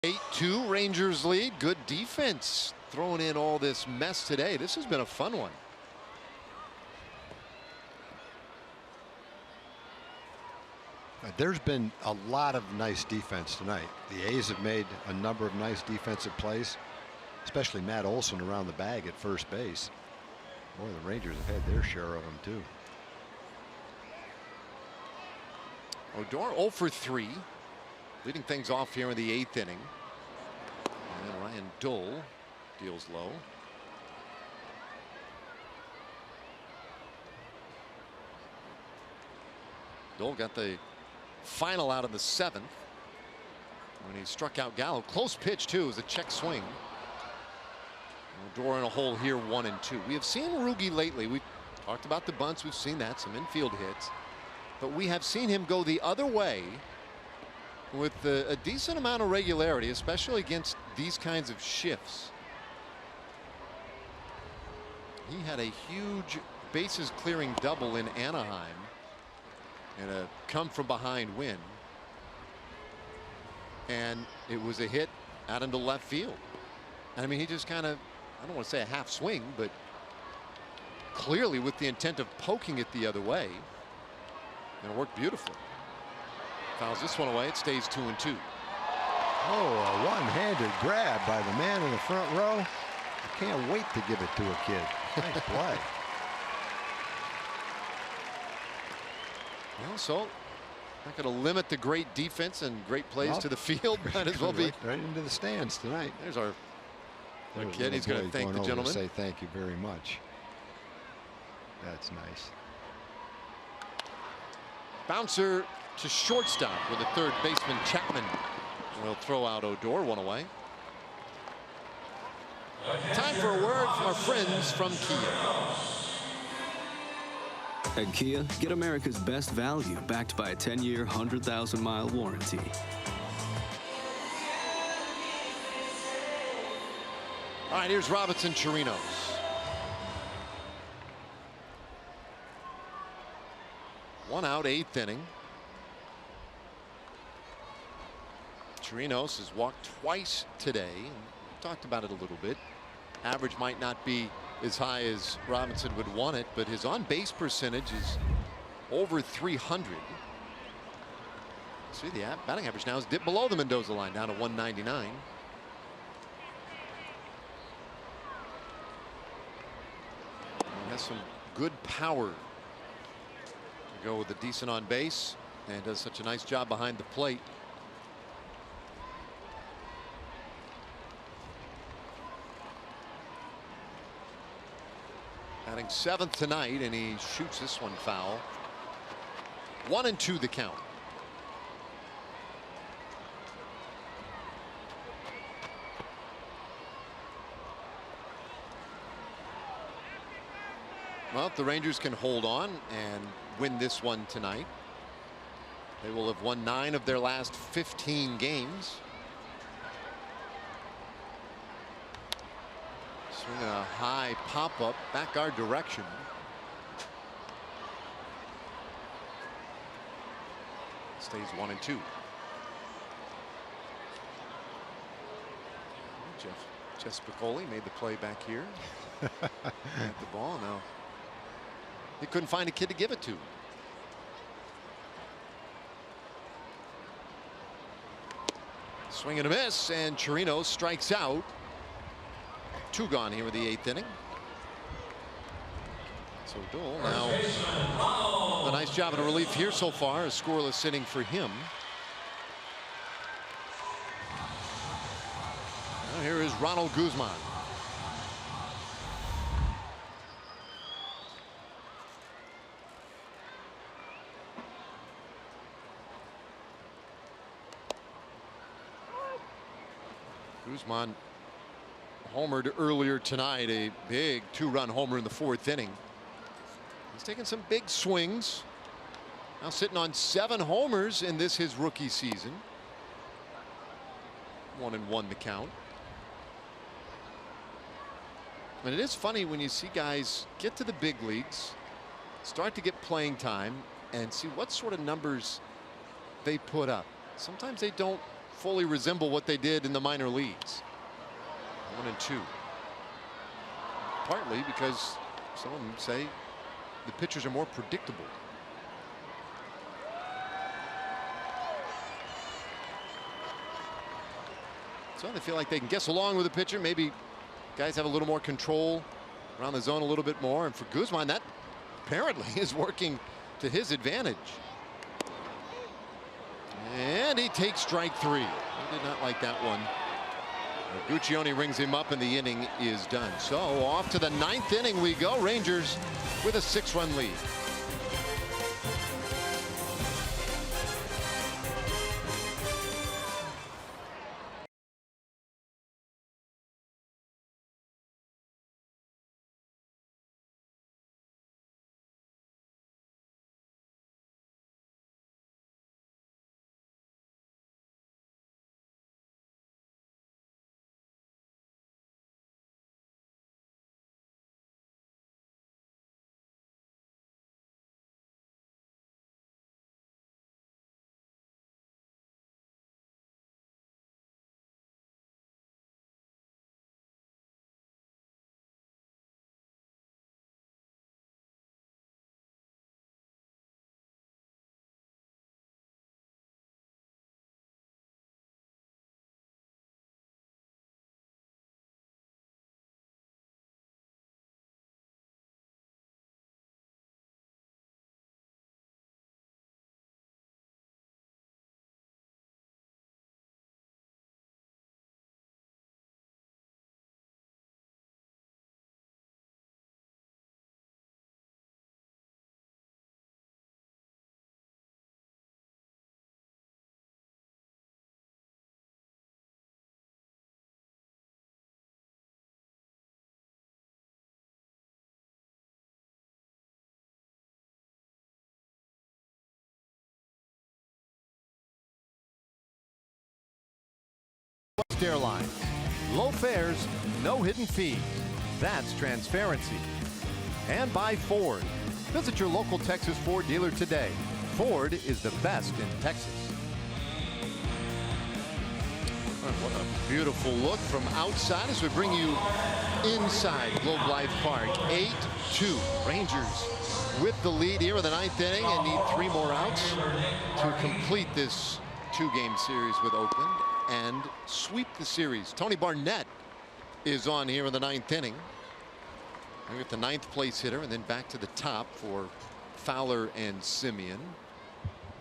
8-2 Rangers lead. Good defense throwing in all this mess today. This has been a fun one. There's been a lot of nice defense tonight. The A's have made a number of nice defensive plays, especially Matt Olson around the bag at first base. Boy, the Rangers have had their share of them too. Odor 0 for 3, leading things off here in the 8th inning. And Ryan Dole deals low. Dole got the final out in the 7th when he struck out Gallo. Close pitch too, is a check swing. Odor in a hole here, 1 and 2. We have seen Rugi lately. We've talked about the bunts. We've seen that, some infield hits. But we have seen him go the other way with a decent amount of regularity, especially against these kinds of shifts. He had a huge bases clearing double in Anaheim and a come from behind win. And it was a hit out into left field. And I mean, he just kind of, I don't want to say a half swing, but clearly with the intent of poking it the other way. And it worked beautifully. Fouls this one away. It stays 2 and 2. Oh, a one-handed grab by the man in the front row. I can't wait to give it to a kid. Nice play. Well, so not going to limit the great defense and great plays to the field. Might as well be right into the stands tonight. There's our kid. He's going to thank the gentleman. Say thank you very much. That's nice. Bouncer to shortstop with the third baseman Chapman will throw out Odor, 1 away. Time for a word from our friends from Kia. At Kia, get America's best value backed by a 10-year, 100,000-mile warranty. All right, here's Robinson Chirinos. One out, 8th inning. Chirinos has walked twice today. And talked about it a little bit. Average might not be as high as Robinson would want it, but his on-base percentage is over 300. See, the batting average now is dipped below the Mendoza line, down to 199. He has some good power to go with a decent on base and does such a nice job behind the plate. Batting 7th tonight, and he shoots this one foul. 1 and 2 the count. Well, if the Rangers can hold on and win this one tonight, they will have won 9 of their last 15 games. Swinging a high pop-up back our direction. Stays 1 and 2. Jeff Spicoli made the play back here. At the ball now. He couldn't find a kid to give it to. Swing and a miss, and Chirinos strikes out. 2 gone here in the 8th inning. So Dole now a nice job in relief here so far. A scoreless inning for him. Now here is Ronald Guzman. Guzman homered earlier tonight, a big 2-run homer in the 4th inning. He's taken some big swings. Now sitting on 7 homers in this his rookie season. 1 and 1 the count. And it is funny when you see guys get to the big leagues, start to get playing time, and see what sort of numbers they put up. Sometimes they don't fully resemble what they did in the minor leagues. 1-2. Partly because some of them say the pitchers are more predictable. So they feel like they can guess along with the pitcher. Maybe guys have a little more control around the zone a little bit more. And for Guzman, that apparently is working to his advantage. And he takes strike 3. He did not like that one. Guccione rings him up and the inning is done. So off to the 9th inning we go. Rangers with a 6-run lead. Airlines. Low fares, no hidden fees. That's transparency. And by Ford. Visit your local Texas Ford dealer today. Ford is the best in Texas. What a beautiful look from outside as we bring you inside Globe Life Park. 8-2. Rangers with the lead here in the 9th inning and need 3 more outs to complete this 2-game series with Oakland and sweep the series. Tony Barnett is on here in the 9th inning. We get the 9th place hitter and then back to the top for Fowler and Simeon.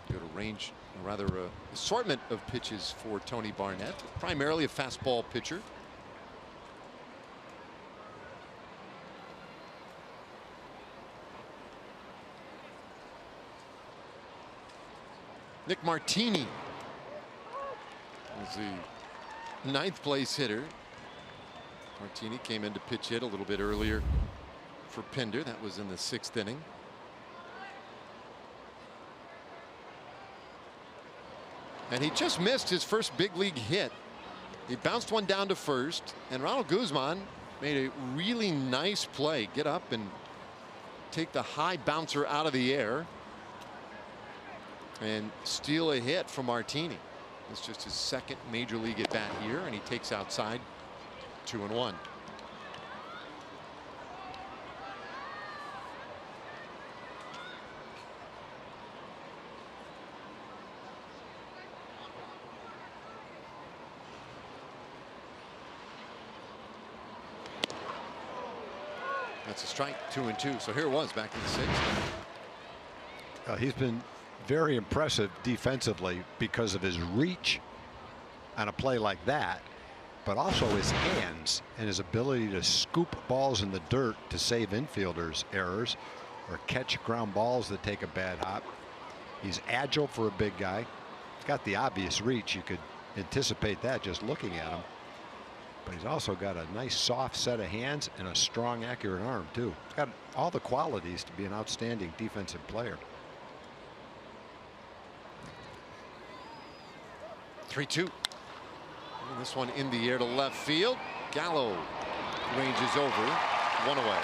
Good range, rather assortment of pitches for Tony Barnett. Primarily a fastball pitcher. Nick Martini is the 9th place hitter. Martini came in to pitch hit a little bit earlier for Pinder. That was in the 6th inning. And he just missed his first big league hit. He bounced one down to first, and Ronald Guzman made a really nice play. Get up and take the high bouncer out of the air and steal a hit from Martini. It's just his 2nd major league at bat here, and he takes outside 2-1. That's a strike. 2-2. So here it was back in the 6th. He's been very impressive defensively because of his reach on a play like that, but also his hands and his ability to scoop balls in the dirt to save infielders' errors or catch ground balls that take a bad hop. He's agile for a big guy. He's got the obvious reach. You could anticipate that just looking at him. But he's also got a nice soft set of hands and a strong, accurate arm too. He's got all the qualities to be an outstanding defensive player. 3-2. This one in the air to left field. Gallo ranges over. 1 away.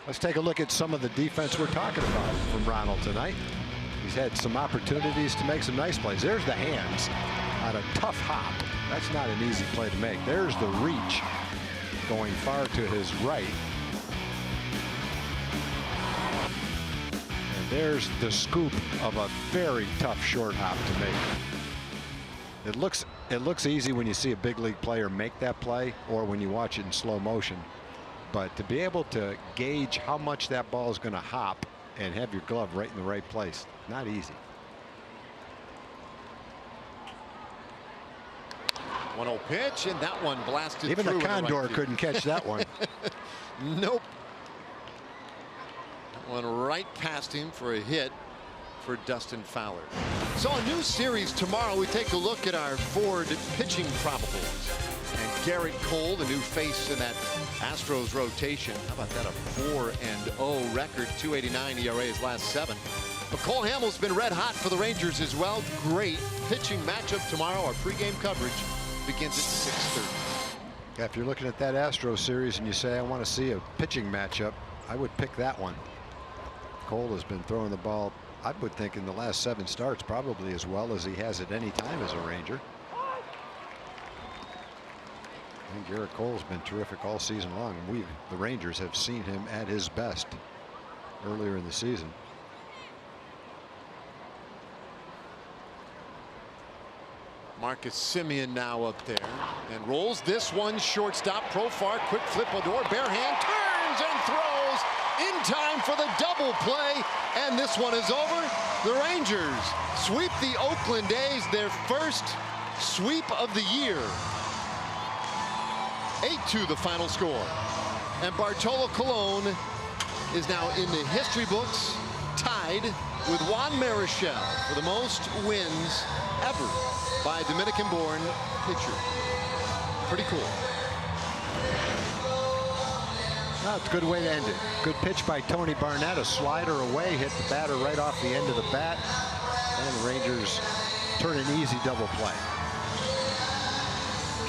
Let's take a look at some of the defense we're talking about from Ronald tonight. He's had some opportunities to make some nice plays. There's the hands on a tough hop. That's not an easy play to make. There's the reach going far to his right. And there's the scoop of a very tough short hop to make. It looks easy when you see a big league player make that play or when you watch it in slow motion. But to be able to gauge how much that ball is going to hop and have your glove right in the right place, not easy. 1-0 pitch, and that one blasted Even through the in Condor right couldn't catch that one. Nope. That one right past him for a hit for Dustin Fowler. So a new series tomorrow. We take a look at our Ford pitching probables. And Garrett Cole, the new face in that Astros rotation. How about that? A 4-0 record, 2.89 ERA his last 7. But Cole Hamels been red hot for the Rangers as well. Great pitching matchup tomorrow. Our pregame coverage begins at 6:30. Yeah, if you're looking at that Astros series and you say, I want to see a pitching matchup, I would pick that one. Cole has been throwing the ball, I would think, in the last 7 starts probably as well as he has at any time as a Ranger. I think Garrett Cole's been terrific all season long. The Rangers have seen him at his best earlier in the season. Marcus Semien now up there and rolls this one shortstop. Profar, quick flip Odor, bare hand, turns and throws in time for the double play, and this one is over. The Rangers sweep the Oakland A's, their first sweep of the year. 8-2 the final score, and Bartolo Colon is now in the history books, tied with Juan Marichal for the most wins ever by a Dominican-born pitcher. Pretty cool. No, it's a good way to end it. Good pitch by Tony Barnett, a slider away, hit the batter right off the end of the bat, and the Rangers turn an easy double play.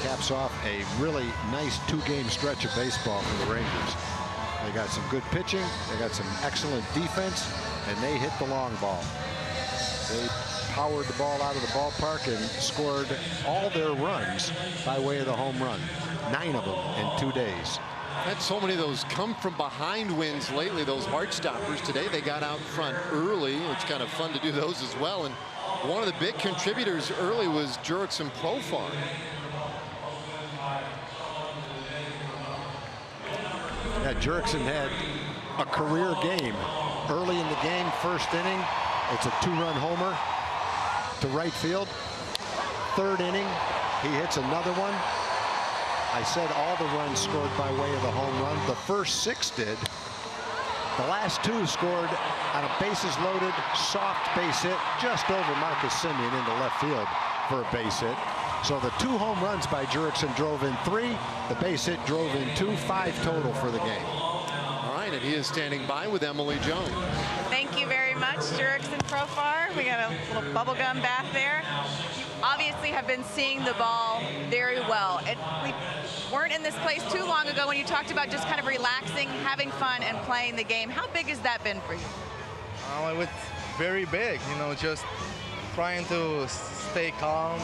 Caps off a really nice 2-game stretch of baseball for the Rangers. They got some good pitching, they got some excellent defense, and they hit the long ball. They powered the ball out of the ballpark and scored all their runs by way of the home run. 9 of them in 2 days. Had so many of those come from behind wins lately, those heart stoppers. Today they got out front early. It's kind of fun to do those as well. And one of the big contributors early was Jurickson Profar. Yeah, Jurickson had a career game early in the game, first inning. It's a 2-run homer to right field. 3rd inning, he hits another one. I said all the runs scored by way of the home run. The first 6 did. The last 2 scored on a bases loaded, soft base hit just over Marcus Semien into left field for a base hit. So the 2 home runs by Jurickson drove in 3. The base hit drove in 2, 5 total for the game. All right, and he is standing by with Emily Jones. Thank you very much, Jurickson Profar. We got a little bubblegum bath there. You obviously have been seeing the ball very well. We weren't in this place too long ago when you talked about just kind of relaxing, having fun, and playing the game. How big has that been for you? It was very big, you know, just trying to stay calm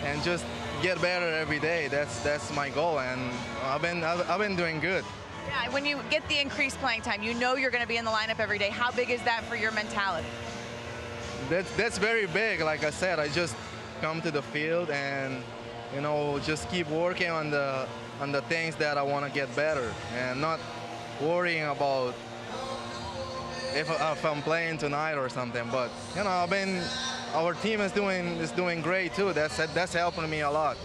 and just get better every day. That's my goal, and I've been doing good. Yeah, when you get the increased playing time, you know you're going to be in the lineup every day. How big is that for your mentality? That's very big. Like I said, I just come to the field and, you know, just keep working on the things that I want to get better, and not worrying about if I'm playing tonight or something. But you know, our team is doing great too. That's helping me a lot.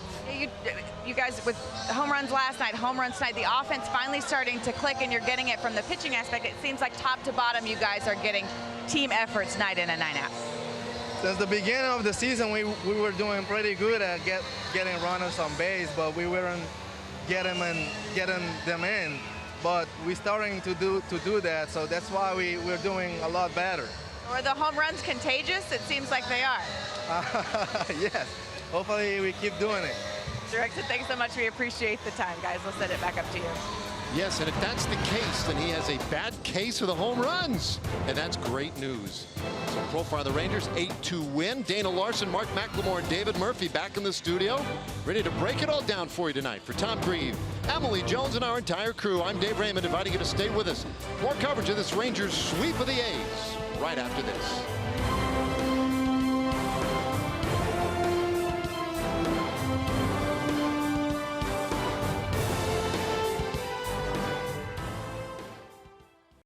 You guys, with home runs last night, home runs tonight, the offense finally starting to click, and you're getting it from the pitching aspect. It seems like top to bottom, you guys are getting team efforts night in and night out. Since the beginning of the season, we were doing pretty good at getting runners on base, but we weren't getting them in. But we're starting to do that, so that's why we're doing a lot better. Are the home runs contagious? It seems like they are. Yes. Hopefully we keep doing it. Jurickson, thanks so much. We appreciate the time, guys. We'll send it back up to you. Yes, and if that's the case, then he has a bad case of the home runs. And that's great news. So profile of the Rangers, 8-2 win. Dana Larson, Mark McLemore, and David Murphy back in the studio, ready to break it all down for you tonight. For Tom Grieve, Emily Jones, and our entire crew, I'm Dave Raymond, inviting you to stay with us. More coverage of this Rangers sweep of the A's right after this.